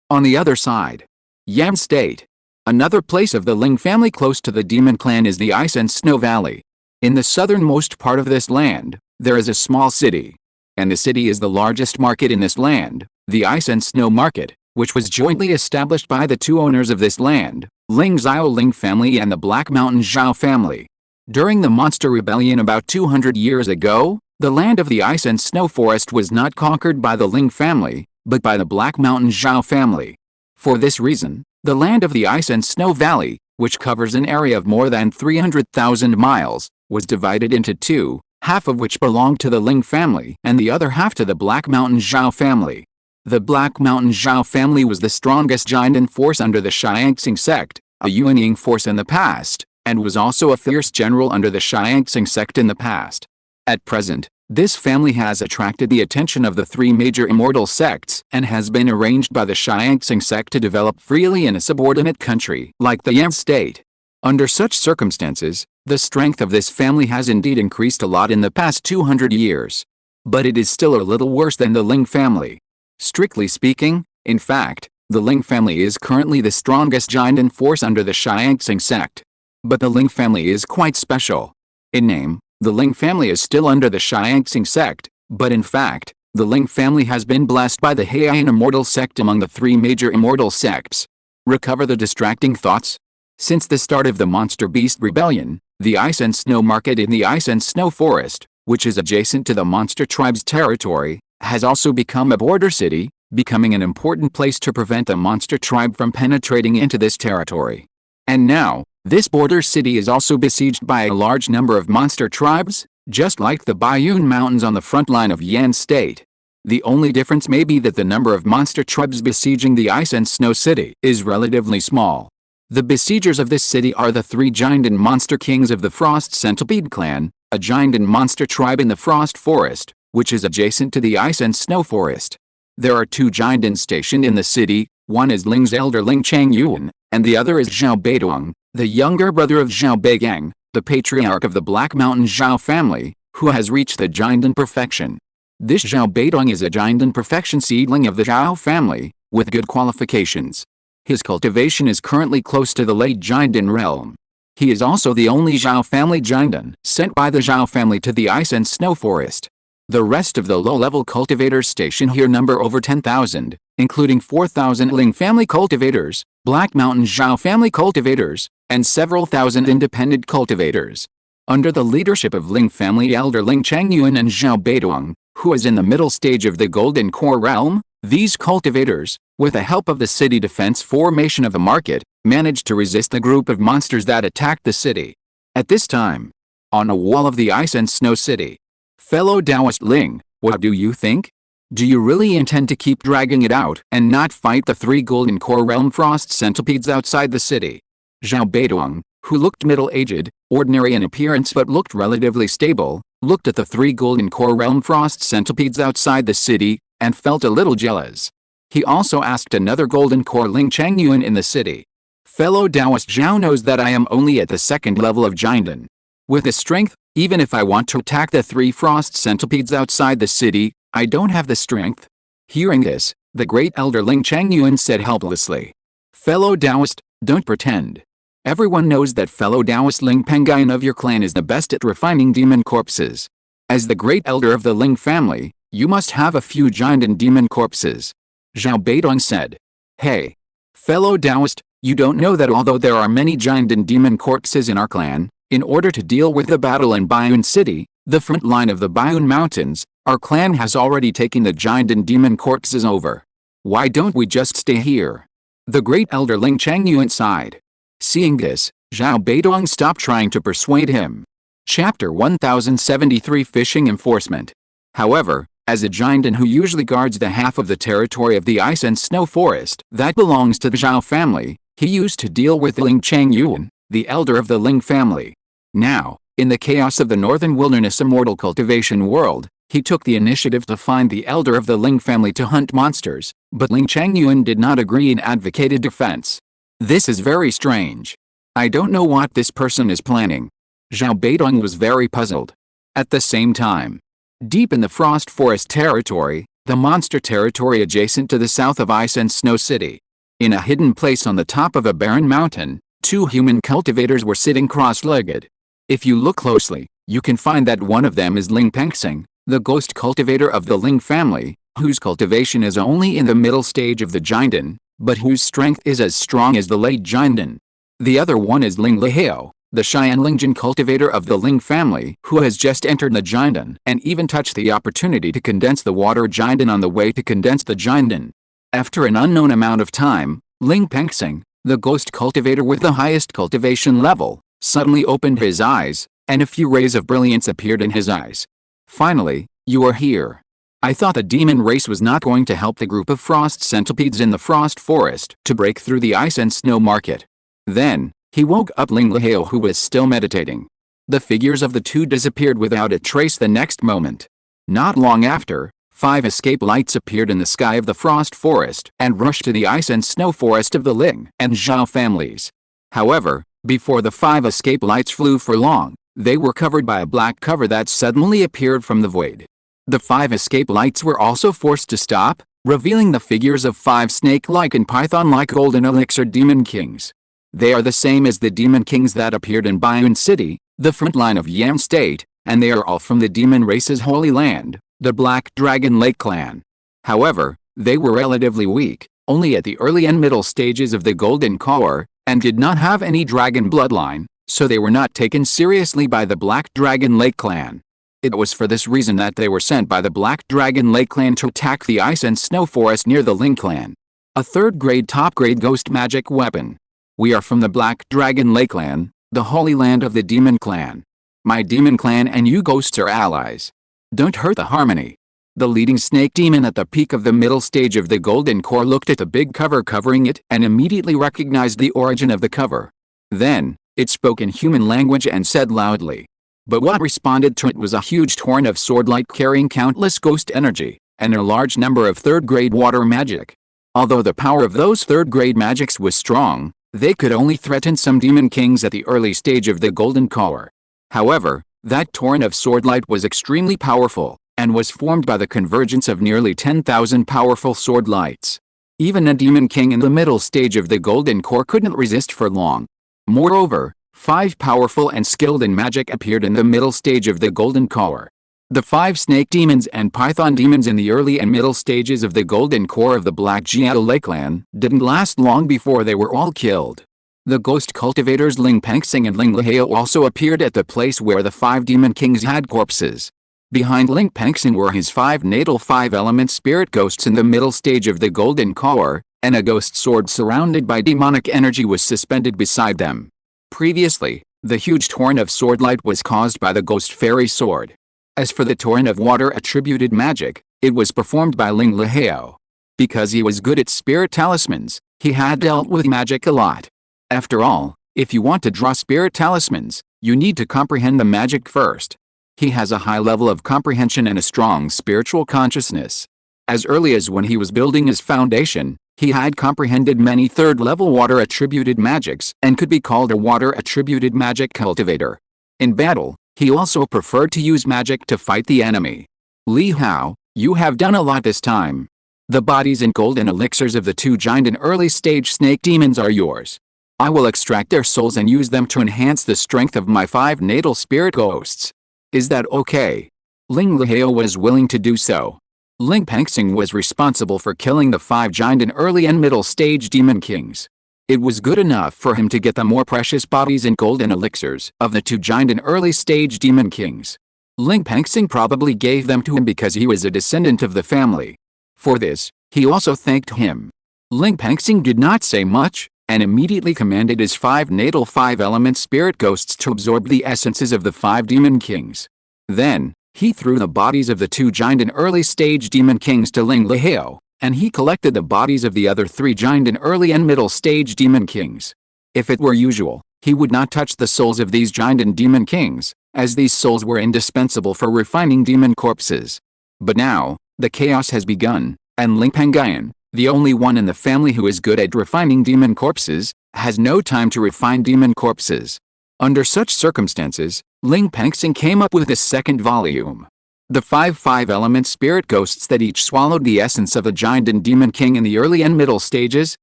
On the other side, Yan State. Another place of the Ling family close to the demon clan is the Ice and Snow Valley. In the southernmost part of this land, there is a small city. And the city is the largest market in this land, the Ice and Snow Market, which was jointly established by the 2 owners of this land, Lingxiao Ling family and the Black Mountain Zhao family. During the Monster Rebellion about 200 years ago, the land of the Ice and Snow Forest was not conquered by the Ling family, but by the Black Mountain Zhao family. For this reason, the land of the Ice and Snow Valley, which covers an area of more than 300,000 miles, was divided into 2, half of which belonged to the Ling family and the other half to the Black Mountain Zhao family. The Black Mountain Zhao family was the strongest Jinden force under the Xianxing sect, a Yuanying force in the past, and was also a fierce general under the Xianxing sect in the past. At present, this family has attracted the attention of the 3 major immortal sects and has been arranged by the Xianxing sect to develop freely in a subordinate country like the Yan State. Under such circumstances, the strength of this family has indeed increased a lot in the past 200 years. But it is still a little worse than the Ling family. Strictly speaking, in fact, The Ling family is currently the strongest giant in force under the Xianxing sect. But the Ling family is quite special. In name, the Ling family is still under the Xianxing sect, but in fact, the Ling family has been blessed by the Heian immortal sect among the three major immortal sects. Recover the distracting thoughts? Since the start of the Monster Beast Rebellion, the Ice and Snow Market in the Ice and Snow Forest, which is adjacent to the Monster Tribe's territory, has also become a border city, becoming an important place to prevent the Monster Tribe from penetrating into this territory. And now, this border city is also besieged by a large number of monster tribes, just like the Bayun Mountains on the front line of Yan State. The only difference may be that the number of monster tribes besieging the Ice and Snow City is relatively small. The besiegers of this city are the three giant and monster kings of the Frost Centipede clan, a giant and monster tribe in the Frost Forest, which is adjacent to the Ice and Snow Forest. There are two giants stationed in the city, one is Ling's elder Ling Pengyun, and the other is Zhao Beidong, the younger brother of Zhao Beigang, the patriarch of the Black Mountain Zhao family, who has reached the giant in perfection. This Zhao Beidong is a giant in perfection seedling of the Zhao family, with good qualifications. His cultivation is currently close to the late giant in realm. He is also the only Zhao family giant sent by the Zhao family to the Ice and Snow Forest. The rest of the low-level cultivators stationed here number over 10,000, including 4,000 Ling family cultivators, Black Mountain Zhao family cultivators, and several thousand independent cultivators. Under the leadership of Ling family elder Ling Pengyun and Zhao Beidong, who is in the middle stage of the Golden Core realm, these cultivators, with the help of the city defense formation of the market, managed to resist the group of monsters that attacked the city. At this time, on a wall of the Ice and Snow City, fellow Taoist Ling, what do you think? Do you really intend to keep dragging it out and not fight the three Golden Core realm frost centipedes outside the city? Zhao Beidong, who looked middle-aged, ordinary in appearance but looked relatively stable, looked at the three Golden Core realm frost centipedes outside the city, and felt a little jealous. He also asked another Golden Core Ling Pengyun in the city. Fellow Taoist Zhao knows that I am only at the second level of Jiandan. With this strength, even if I want to attack the three frost centipedes outside the city, I don't have the strength. Hearing this, the great elder Ling Pengyun said helplessly. Fellow Taoist, don't pretend. Everyone knows that fellow Taoist Ling Pengyun of your clan is the best at refining demon corpses. As the great elder of the Ling family, you must have a few giant and demon corpses. Zhao Beidong said. Hey. Fellow Taoist, you don't know that although there are many giant and demon corpses in our clan, in order to deal with the battle in Bayun City, the front line of the Bayun Mountains, our clan has already taken the giant and demon corpses over. Why don't we just stay here? The great elder Ling Pengyun sighed. Seeing this, Zhao Beidong stopped trying to persuade him. Chapter 1073 Fishing Enforcement. However, as a giant who usually guards the half of the territory of the Ice and Snow Forest that belongs to the Zhao family, he used to deal with Ling Pengyun, the elder of the Ling family. Now, in the chaos of the Northern Wilderness Immortal Cultivation world, he took the initiative to find the elder of the Ling family to hunt monsters, but Ling Pengyun did not agree and advocated defense. This is very strange. I don't know what this person is planning. Zhao Beidong was very puzzled. At the same time, deep in the Frost Forest territory, the monster territory adjacent to the south of Ice and Snow City, in a hidden place on the top of a barren mountain, two human cultivators were sitting cross-legged. If you look closely, you can find that one of them is Ling Pengyun, the ghost cultivator of the Ling family, whose cultivation is only in the middle stage of the Jiandan, but whose strength is as strong as the late Jiandan. The other one is Ling Lihao, the Xian Lingjin cultivator of the Ling family, who has just entered the Jiandan and even touched the opportunity to condense the water Jiandan on the way to condense the Jiandan. After an unknown amount of time, Ling Pengyun, the ghost cultivator with the highest cultivation level, suddenly opened his eyes, and a few rays of brilliance appeared in his eyes. Finally, you are here. I thought the demon race was not going to help the group of frost centipedes in the frost forest to break through the Ice and Snow Market. Then, he woke up Ling Lihao, who was still meditating. The figures of the two disappeared without a trace the next moment. Not long after, 5 escape lights appeared in the sky of the frost forest and rushed to the Ice and Snow Forest of the Ling and Zhao families. However, before the 5 escape lights flew for long, they were covered by a black cover that suddenly appeared from the void. The 5 escape lights were also forced to stop, revealing the figures of 5 snake-like and python-like golden elixir demon kings. They are the same as the demon kings that appeared in Bayun City, the front line of Yan State, and they are all from the demon race's holy land, the Black Dragon Lake clan. However, they were relatively weak, only at the early and middle stages of the Golden Core, and did not have any dragon bloodline, so they were not taken seriously by the Black Dragon Lake clan. It was for this reason that they were sent by the Black Dragon Lake clan to attack the ice and snow forest near the Ling clan. A 3rd grade top grade ghost magic weapon. We are from the Black Dragon Lake clan, the holy land of the demon clan. My demon clan and you ghosts are allies. Don't hurt the harmony. The leading snake demon at the peak of the middle stage of the Golden Core looked at the big cover covering it and immediately recognized the origin of the cover. Then, it spoke in human language and said loudly. But what responded to it was a huge torrent of sword-light carrying countless ghost energy, and a large number of 3rd grade water magic. Although the power of those 3rd grade magics was strong, they could only threaten some demon kings at the early stage of the Golden Core. However, that torrent of swordlight was extremely powerful, and was formed by the convergence of nearly 10,000 powerful sword lights. Even a demon king in the middle stage of the Golden Core couldn't resist for long. Moreover, 5 powerful and skilled in magic appeared in the middle stage of the Golden Core. The 5 snake demons and python demons in the early and middle stages of the Golden Core of the Black Jiao Lake clan didn't last long before they were all killed. The ghost cultivators Ling Pengyun and Lingxiao also appeared at the place where the 5 demon kings had corpses. Behind Ling Pengyun were his 5 natal 5-element spirit ghosts in the middle stage of the Golden Core, and a ghost sword surrounded by demonic energy was suspended beside them. Previously, the huge torrent of swordlight was caused by the ghost fairy sword. As for the torrent of water-attributed magic, it was performed by Lingxiao. Because he was good at spirit talismans, he had dealt with magic a lot. After all, if you want to draw spirit talismans, you need to comprehend the magic first. He has a high level of comprehension and a strong spiritual consciousness. As early as when he was building his foundation, he had comprehended many 3rd-level water-attributed magics and could be called a water-attributed magic cultivator. In battle, he also preferred to use magic to fight the enemy. Li Hao, you have done a lot this time. The bodies and golden elixirs of the 2 giant and early-stage snake demons are yours. I will extract their souls and use them to enhance the strength of my 5 natal spirit ghosts. Is that okay? Lingxiao was willing to do so. Ling Pengyun was responsible for killing the 5 giant and early and middle stage demon kings. It was good enough for him to get the more precious bodies and golden elixirs of the 2 giant and early stage demon kings. Ling Pengyun probably gave them to him because he was a descendant of the family. For this, he also thanked him. Ling Pengyun did not say much, and immediately commanded his 5 natal 5-element spirit ghosts to absorb the essences of the 5 demon kings. Then, he threw the bodies of the 2 giant and early-stage demon kings to Lingxiao, and he collected the bodies of the other 3 giant and early and middle-stage demon kings. If it were usual, he would not touch the souls of these giant and demon kings, as these souls were indispensable for refining demon corpses. But now, the chaos has begun, and Ling Pengyun, the only one in the family who is good at refining demon corpses, has no time to refine demon corpses. Under such circumstances, Ling Pengyun came up with this 2nd volume. The 5-element spirit ghosts that each swallowed the essence of a giant and demon king in the early and middle stages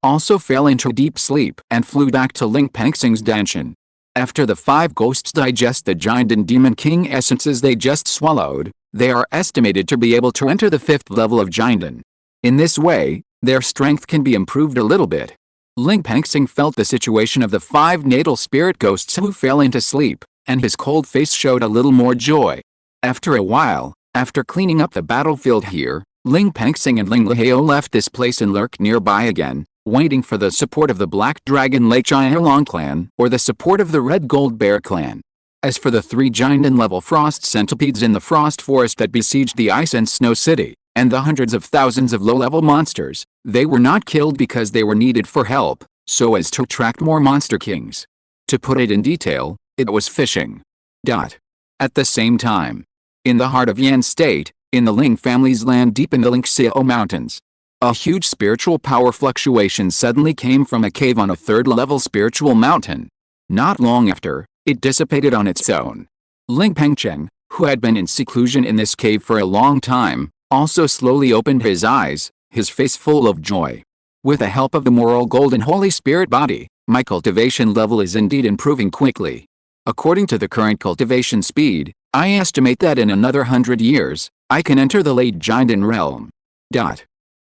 also fell into deep sleep and flew back to Ling Pengyun's dantian. After the 5 ghosts digest the giant and demon king essences they just swallowed, they are estimated to be able to enter the 5th level of giantan. In this way, their strength can be improved a little bit. Ling Pengyun felt the situation of the 5 natal spirit ghosts who fell into sleep, and his cold face showed a little more joy. After a while, after cleaning up the battlefield here, Ling Pengyun and Lingxiao left this place and lurked nearby again, waiting for the support of the Black Dragon Lake Jiao clan or the support of the Red Gold Bear clan. As for the 3 giant and level frost centipedes in the frost forest that besieged the ice and snow city, and the hundreds of thousands of low-level monsters, they were not killed because they were needed for help, so as to attract more monster kings. To put it in detail, it was fishing. At the same time, in the heart of Yan State, in the Ling family's land deep in the Lingxiao Mountains, a huge spiritual power fluctuation suddenly came from a cave on a 3rd-level spiritual mountain. Not long after, it dissipated on its own. Ling Pengyun, who had been in seclusion in this cave for a long time, also slowly opened his eyes, his face full of joy. With the help of the moral golden Holy Spirit body, my cultivation level is indeed improving quickly. According to the current cultivation speed, I estimate that in another 100 years, I can enter the late Jade realm.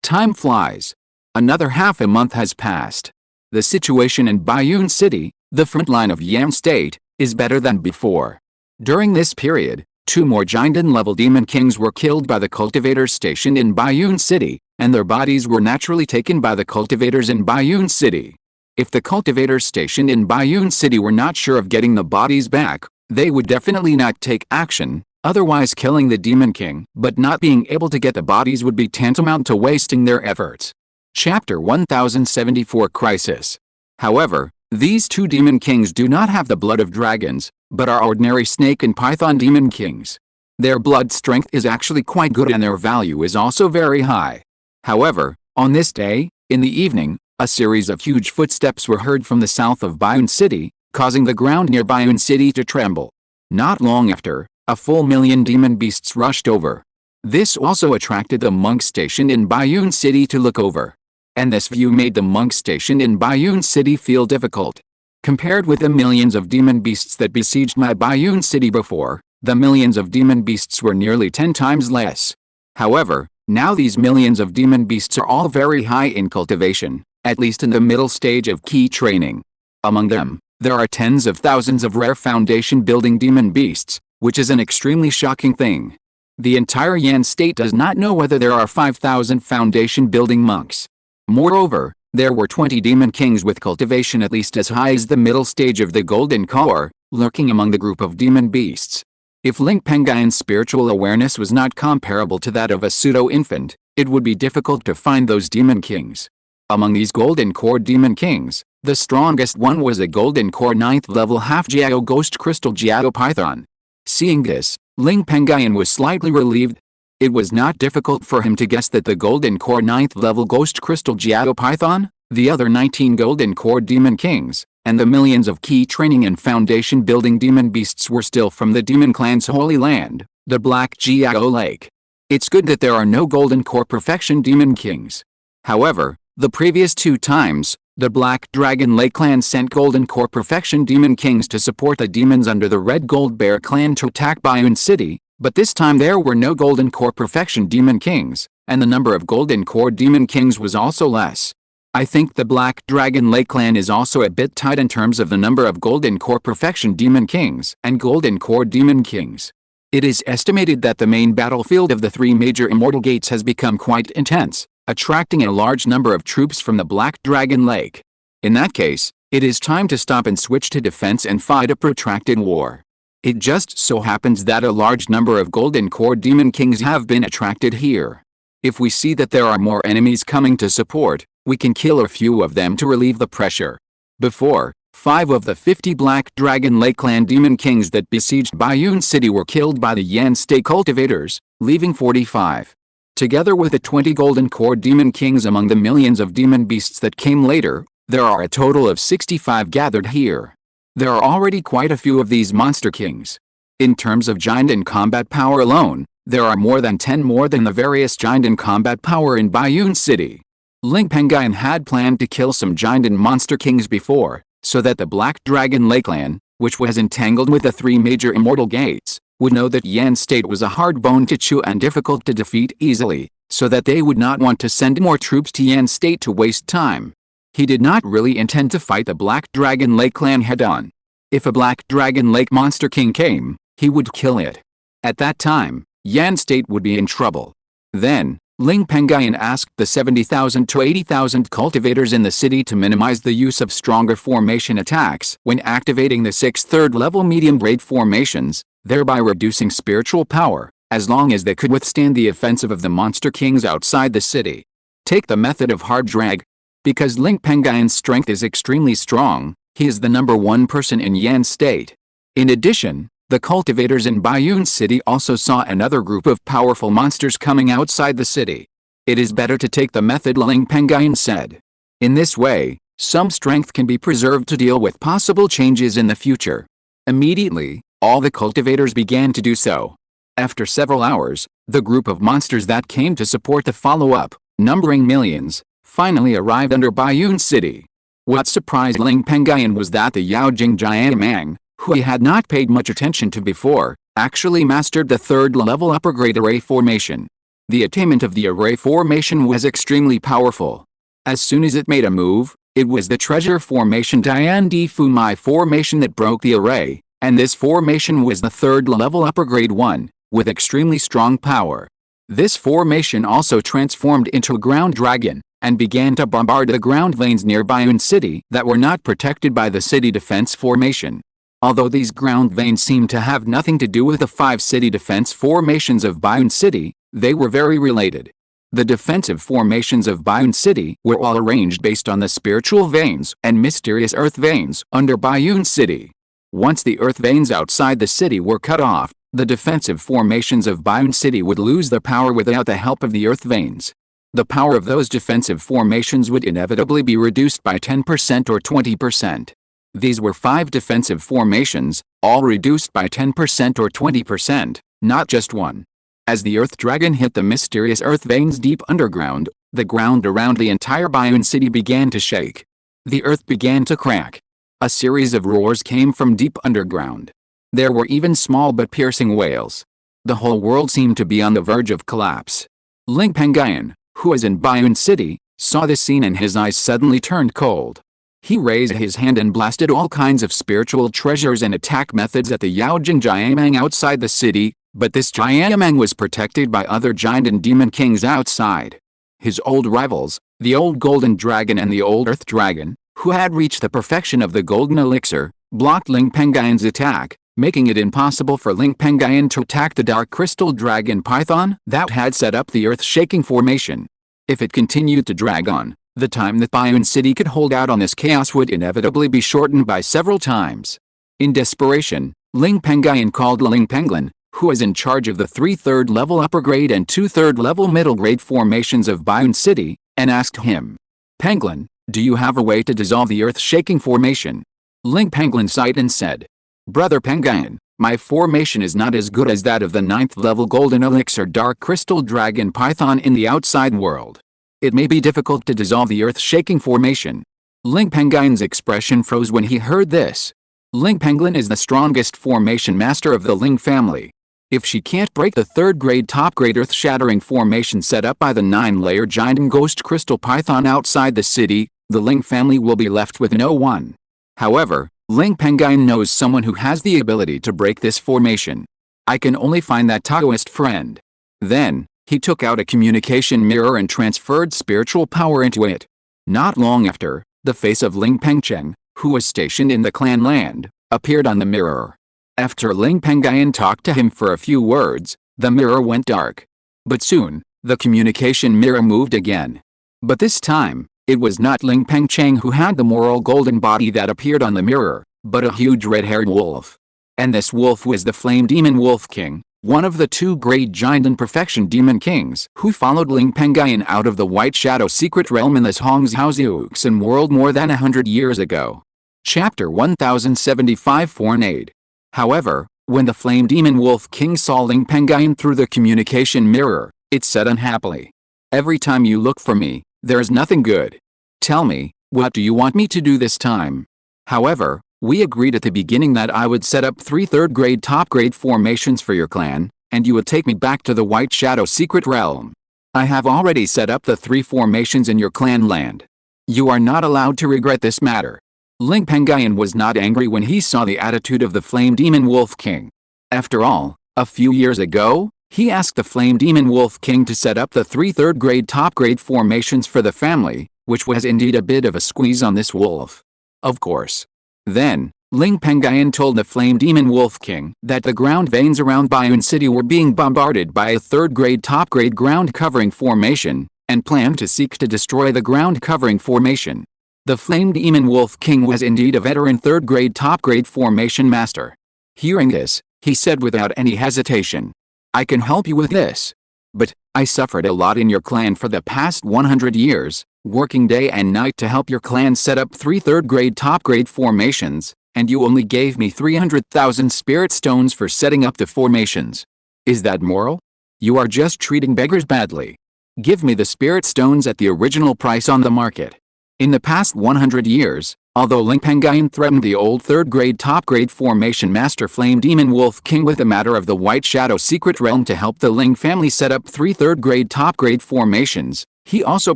Time flies. Another half a month has passed. The situation in Bayun City, the front line of Yan State, is better than before. During this period, 2 more Jade-level demon kings were killed by the cultivators stationed in Bayun City, and their bodies were naturally taken by the cultivators in Bayun City. If the cultivators stationed in Bayun City were not sure of getting the bodies back, they would definitely not take action, otherwise killing the demon king. But not being able to get the bodies would be tantamount to wasting their efforts. Chapter 1074 Crisis. However, these 2 demon kings do not have the blood of dragons, but are ordinary snake and python demon kings. Their blood strength is actually quite good and their value is also very high. However, on this day, in the evening, a series of huge footsteps were heard from the south of Bayun City, causing the ground near Bayun City to tremble. Not long after, a full million demon beasts rushed over. This also attracted the monks stationed in Bayun City to look over. And this view made the monks stationed in Bayun City feel difficult. Compared with the millions of demon beasts that besieged my Bayun City before, the millions of demon beasts were nearly 10 times less. However, now these millions of demon beasts are all very high in cultivation, at least in the middle stage of key training. Among them, there are tens of thousands of rare foundation-building demon beasts, which is an extremely shocking thing. The entire Yan state does not know whether there are 5,000 foundation-building monks. Moreover, there were 20 demon kings with cultivation at least as high as the middle stage of the golden core, lurking among the group of demon beasts. If Ling Pengyun's spiritual awareness was not comparable to that of a pseudo-infant, it would be difficult to find those demon kings. Among these golden core demon kings, the strongest one was a golden core 9th level half-Jiao ghost crystal Jiao python. Seeing this, Ling Pengyun was slightly relieved. It was not difficult for him to guess that the golden core 9th level ghost crystal Jiao python, the other 19 golden core demon kings, and the millions of key training and foundation building demon beasts were still from the demon clan's holy land, the Black Jiao Lake. It's good that there are no golden core perfection demon kings. However, the previous 2 times, the Black Dragon Lake clan sent golden core perfection demon kings to support the demons under the Red Gold Bear clan to attack Bayun City, but this time there were no golden core perfection demon kings, and the number of golden core demon kings was also less. I think the Black Dragon Lake clan is also a bit tight in terms of the number of golden core perfection demon kings and golden core demon kings. It is estimated that the main battlefield of the 3 major immortal gates has become quite intense, attracting a large number of troops from the Black Dragon Lake. In that case, it is time to stop and switch to defense and fight a protracted war. It just so happens that a large number of golden core demon kings have been attracted here. If we see that there are more enemies coming to support, we can kill a few of them to relieve the pressure. Before, 5 of the 50 Black Dragon Lake clan demon kings that besieged Bayun City were killed by the Yan State cultivators, leaving 45. Together with the 20 golden core demon kings among the millions of demon beasts that came later, there are a total of 65 gathered here. There are already quite a few of these monster kings. In terms of giant and combat power alone, there are more than 10 more than the various giant and combat power in Bayun City. Ling Pengyun had planned to kill some giant and monster kings before, so that the Black Dragon Lake clan, which was entangled with the 3 major immortal gates, would know that Yan State was a hard bone to chew and difficult to defeat easily, so that they would not want to send more troops to Yan State to waste time. He did not really intend to fight the Black Dragon Lake clan head-on. If a Black Dragon Lake monster king came, he would kill it. At that time, Yan State would be in trouble. Then, Ling Pengyun asked the 70,000 to 80,000 cultivators in the city to minimize the use of stronger formation attacks when activating the 6 third-level medium-grade formations, thereby reducing spiritual power, as long as they could withstand the offensive of the monster kings outside the city. Take the method of hard drag. Because Ling Pengyun's strength is extremely strong, he is the #1 person in Yan State. In addition, the cultivators in Bayun City also saw another group of powerful monsters coming outside the city. It is better to take the method Ling Pengyun said. In this way, some strength can be preserved to deal with possible changes in the future. Immediately, all the cultivators began to do so. After several hours, the group of monsters that came to support the follow-up, numbering millions, finally arrived under Baiyun City. What surprised Ling Pengyun was that the Yaojing Jiamang, who he had not paid much attention to before, actually mastered the third-level upper-grade array formation. The attainment of the array formation was extremely powerful. As soon as it made a move, it was the treasure formation Dian Di Fumai formation that broke the array, and this formation was the third-level upper-grade one, with extremely strong power. This formation also transformed into a ground dragon, and began to bombard the ground veins near Baiyun City that were not protected by the city defense formation. Although these ground veins seemed to have nothing to do with the 5 city defense formations of Baiyun City, they were very related. The defensive formations of Baiyun City were all arranged based on the spiritual veins and mysterious earth veins under Baiyun City. Once the earth veins outside the city were cut off, the defensive formations of Baiyun City would lose their power without the help of the earth veins. The power of those defensive formations would inevitably be reduced by 10% or 20%. These were 5 defensive formations, all reduced by 10% or 20%, not just one. As the earth dragon hit the mysterious earth veins deep underground, the ground around the entire Baiyun City began to shake. The earth began to crack. A series of roars came from deep underground. There were even small but piercing wails. The whole world seemed to be on the verge of collapse. Ling Pengyun, who was in Baiyun City, saw this scene and his eyes suddenly turned cold. He raised his hand and blasted all kinds of spiritual treasures and attack methods at the Yaojing Jiamang outside the city, but this Jiamang was protected by other giant and demon kings outside. His old rivals, the old golden dragon and the old earth dragon, who had reached the perfection of the golden elixir, blocked Ling Pengyun's attack, making it impossible for Ling Pengyun to attack the dark crystal dragon python that had set up the earth-shaking formation. If it continued to drag on, the time that Baiyun City could hold out on this chaos would inevitably be shortened by several times. In desperation, Ling Pengyun called Ling Pengyun, who was in charge of the 3 third-level upper-grade and 2 third-level middle-grade formations of Baiyun City, and asked him, "Pengyun, do you have a way to dissolve the earth-shaking formation?" Ling Pengyun sighed and said, "Brother Pengyun, my formation is not as good as that of the 9th-level golden elixir dark crystal dragon python in the outside world. It may be difficult to dissolve the earth-shaking formation." Ling Pengyun's expression froze when he heard this. Ling Pengyun is the strongest formation master of the Ling family. If she can't break the 3rd-grade top-grade earth-shattering formation set up by the 9-layer giant and ghost crystal python outside the city, the Ling family will be left with no one. However, Ling Pengyun knows someone who has the ability to break this formation. "I can only find that Taoist friend." Then, he took out a communication mirror and transferred spiritual power into it. Not long after, the face of Ling Pengyun, who was stationed in the clan land, appeared on the mirror. After Ling Pengyun talked to him for a few words, the mirror went dark. But soon, the communication mirror moved again. But this time, it was not Ling Pengyun who had the moral golden body that appeared on the mirror, but a huge red-haired wolf. And this wolf was the Flame Demon Wolf King, one of the 2 great giant and perfection demon kings who followed Ling Pengyun out of the White Shadow secret realm in this Hongzhouxiuxin world more than 100 years ago. Chapter 1075 Fornade. However, when the Flame Demon Wolf King saw Ling Pengyun through the communication mirror, it said unhappily, "Every time you look for me, there is nothing good. Tell me, what do you want me to do this time?" However, we agreed at the beginning that I would set up 3 third-grade top-grade formations for your clan, and you would take me back to the White Shadow secret realm. I have already set up the 3 formations in your clan land. You are not allowed to regret this matter. Ling Pengyun was not angry when he saw the attitude of the Flame Demon Wolf King. After all, a few years ago, he asked the Flame Demon Wolf King to set up the 3 third-grade top-grade formations for the family, which was indeed a bit of a squeeze on this wolf. Of course. Then, Ling Pengyun told the Flame Demon Wolf King that the ground veins around Baiyun City were being bombarded by a 3rd-grade top-grade ground covering formation, and planned to seek to destroy the ground covering formation. The Flame Demon Wolf King was indeed a veteran 3rd-grade top-grade formation master. Hearing this, he said without any hesitation, "I can help you with this. But, I suffered a lot in your clan for the past 100 years, working day and night to help your clan set up 3 third-grade top-grade formations, and you only gave me 300,000 spirit stones for setting up the formations. Is that moral? You are just treating beggars badly. Give me the spirit stones at the original price on the market. In the past 100 years, although Ling Pengyun threatened the old third-grade top-grade formation master Flame Demon Wolf King with the matter of the White Shadow Secret Realm to help the Ling family set up 3 third-grade top-grade formations, he also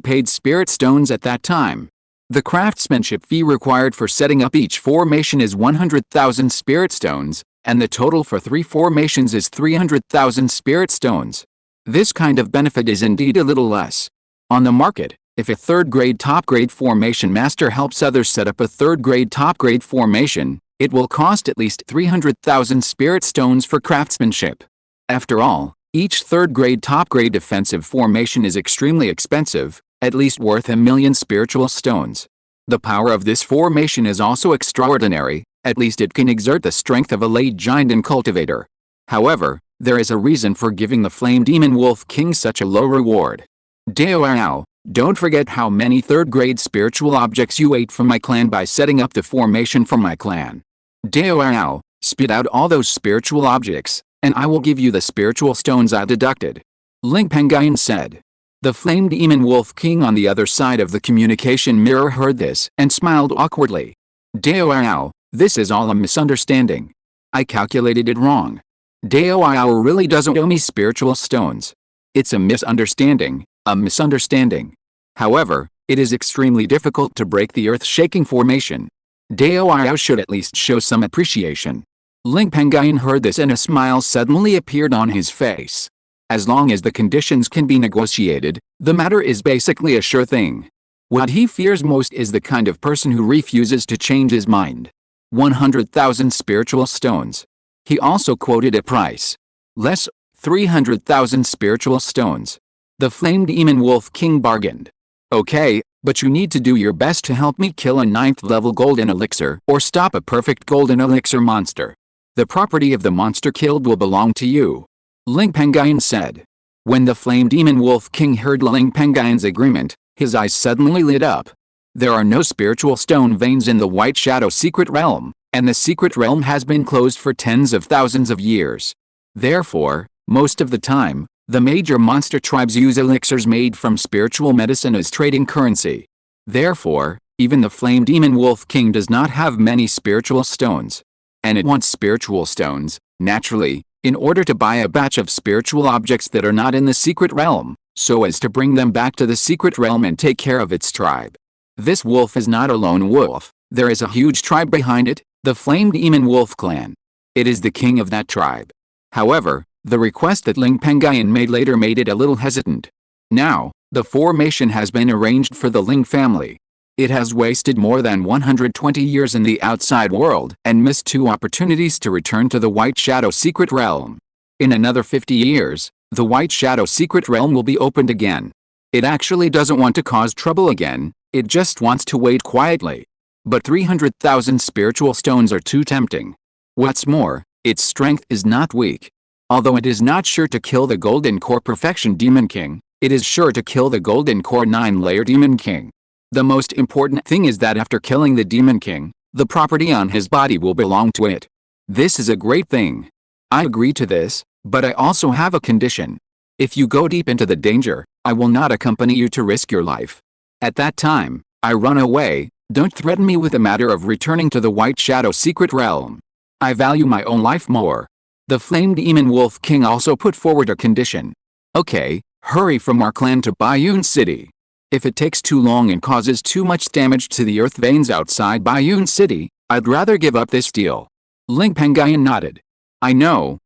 paid spirit stones at that time. The craftsmanship fee required for setting up each formation is 100,000 spirit stones, and the total for 3 formations is 300,000 spirit stones. This kind of benefit is indeed a little less. On the market, if a third-grade top-grade formation master helps others set up a third-grade top-grade formation, it will cost at least 300,000 spirit stones for craftsmanship. After all, each third-grade top-grade defensive formation is extremely expensive, at least worth 1,000,000 spiritual stones. The power of this formation is also extraordinary, at least it can exert the strength of a late giant and cultivator. However, there is a reason for giving the Flame Demon Wolf King such a low reward. Dao, don't forget how many third-grade spiritual objects you ate from my clan by setting up the formation for my clan. Dao, spit out all those spiritual objects, and I will give you the spiritual stones I deducted. Ling Pengyun said. The Flame Demon Wolf King on the other side of the communication mirror heard this and smiled awkwardly. Dao, this is all a misunderstanding. I calculated it wrong. Dao really doesn't owe me spiritual stones. It's a misunderstanding, a misunderstanding. However, it is extremely difficult to break the earth-shaking formation. Dao should at least show some appreciation. Ling Pengyun heard this and a smile suddenly appeared on his face. As long as the conditions can be negotiated, the matter is basically a sure thing. What he fears most is the kind of person who refuses to change his mind. 100,000 spiritual stones. He also quoted a price. Less, 300,000 spiritual stones. The Flame Demon Wolf King bargained. Okay, but you need to do your best to help me kill a 9th level golden elixir or stop a perfect golden elixir monster. The property of the monster killed will belong to you. Ling Pengyun said. When the Flame Demon Wolf King heard Ling Pengyun's agreement, his eyes suddenly lit up. There are no spiritual stone veins in the White Shadow Secret Realm, and the Secret Realm has been closed for tens of thousands of years. Therefore, most of the time, the major monster tribes use elixirs made from spiritual medicine as trading currency. Therefore, even the Flame Demon Wolf King does not have many spiritual stones. And it wants spiritual stones, naturally, in order to buy a batch of spiritual objects that are not in the Secret Realm, so as to bring them back to the Secret Realm and take care of its tribe. This wolf is not a lone wolf, there is a huge tribe behind it, the Flame Demon Wolf Clan. It is the king of that tribe. However, the request that Ling Pengyun made later made it a little hesitant. Now, the formation has been arranged for the Ling family. It has wasted more than 120 years in the outside world and missed 2 opportunities to return to the White Shadow Secret Realm. In another 50 years, the White Shadow Secret Realm will be opened again. It actually doesn't want to cause trouble again, it just wants to wait quietly. But 300,000 spiritual stones are too tempting. What's more, its strength is not weak. Although it is not sure to kill the Golden Core Perfection Demon King, it is sure to kill the Golden Core 9-layer Demon King. The most important thing is that after killing the Demon King, the property on his body will belong to it. This is a great thing. I agree to this, but I also have a condition. If you go deep into the danger, I will not accompany you to risk your life. At that time, I run away, don't threaten me with the matter of returning to the White Shadow Secret Realm. I value my own life more. The Flame Demon Wolf King also put forward a condition. Okay, hurry from our clan to Bayun City. If it takes too long and causes too much damage to the earth veins outside Bayun City, I'd rather give up this deal. Ling Pengyun nodded. I know.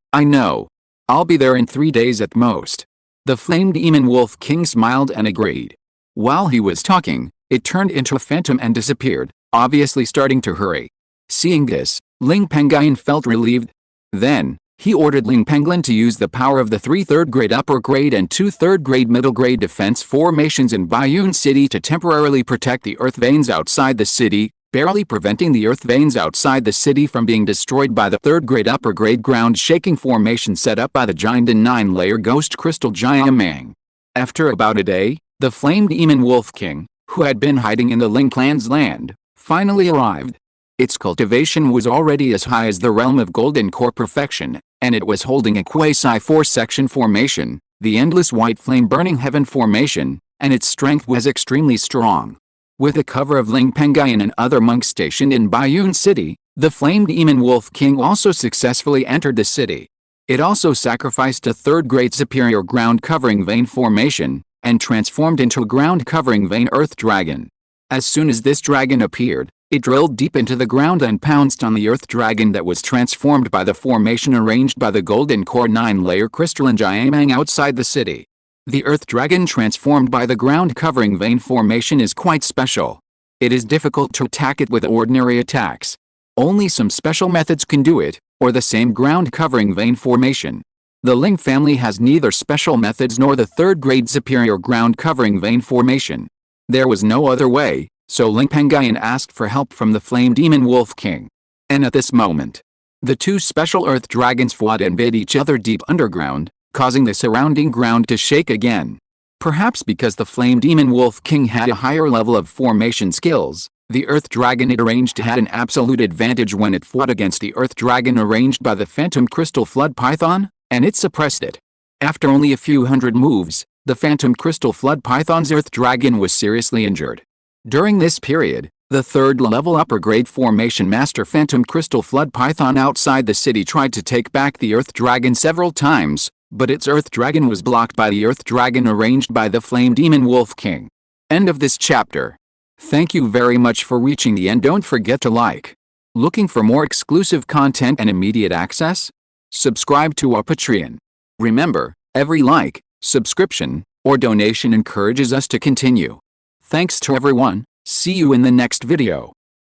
I'll be there in 3 days at most. The Flame Demon Wolf King smiled and agreed. While he was talking, it turned into a phantom and disappeared, obviously starting to hurry. Seeing this, Ling Pengyun felt relieved. Then, he ordered Ling Pengyun to use the power of the 3 third-grade upper grade and 2 third-grade middle grade defense formations in Bayun City to temporarily protect the earth veins outside the city, barely preventing the earth veins outside the city from being destroyed by the third-grade upper grade ground-shaking formation set up by the giant and 9-layer ghost crystal giant Mang. After about a day, the Flame Demon Wolf King, who had been hiding in the Ling clan's land, finally arrived. Its cultivation was already as high as the realm of Golden Core Perfection, and it was holding a quasi 4-section formation, the endless white flame burning heaven formation, and its strength was extremely strong. With the cover of Ling Pengyun and other monks stationed in Baiyun City, the flame demon Wolf King also successfully entered the city. It also sacrificed a third-grade superior ground-covering vein formation, and transformed into a ground-covering vein earth dragon. As soon as this dragon appeared, it drilled deep into the ground and pounced on the earth dragon that was transformed by the formation arranged by the golden core 9-layer crystalline Jiamang outside the city. The earth dragon transformed by the ground-covering vein formation is quite special. It is difficult to attack it with ordinary attacks. Only some special methods can do it, or the same ground-covering vein formation. The Ling family has neither special methods nor the third-grade superior ground-covering vein formation. There was no other way, so Ling Pengyun asked for help from the flame demon Wolf King. And at this moment, the two special earth dragons fought and bit each other deep underground, causing the surrounding ground to shake again. Perhaps because the flame demon Wolf King had a higher level of formation skills, the earth dragon it arranged had an absolute advantage when it fought against the earth dragon arranged by the phantom crystal flood python, and it suppressed it. After only a few hundred moves, the phantom crystal flood python's earth dragon was seriously injured. During this period, the third-level upper-grade formation master phantom crystal flood python outside the city tried to take back the earth dragon several times, but its earth dragon was blocked by the earth dragon arranged by the flame demon Wolf King. End of this chapter. Thank you very much for reaching the end. Don't forget to like. Looking for more exclusive content and immediate access? Subscribe to our Patreon. Remember, every like, subscription, or donation encourages us to continue. Thanks to everyone. See you in the next video.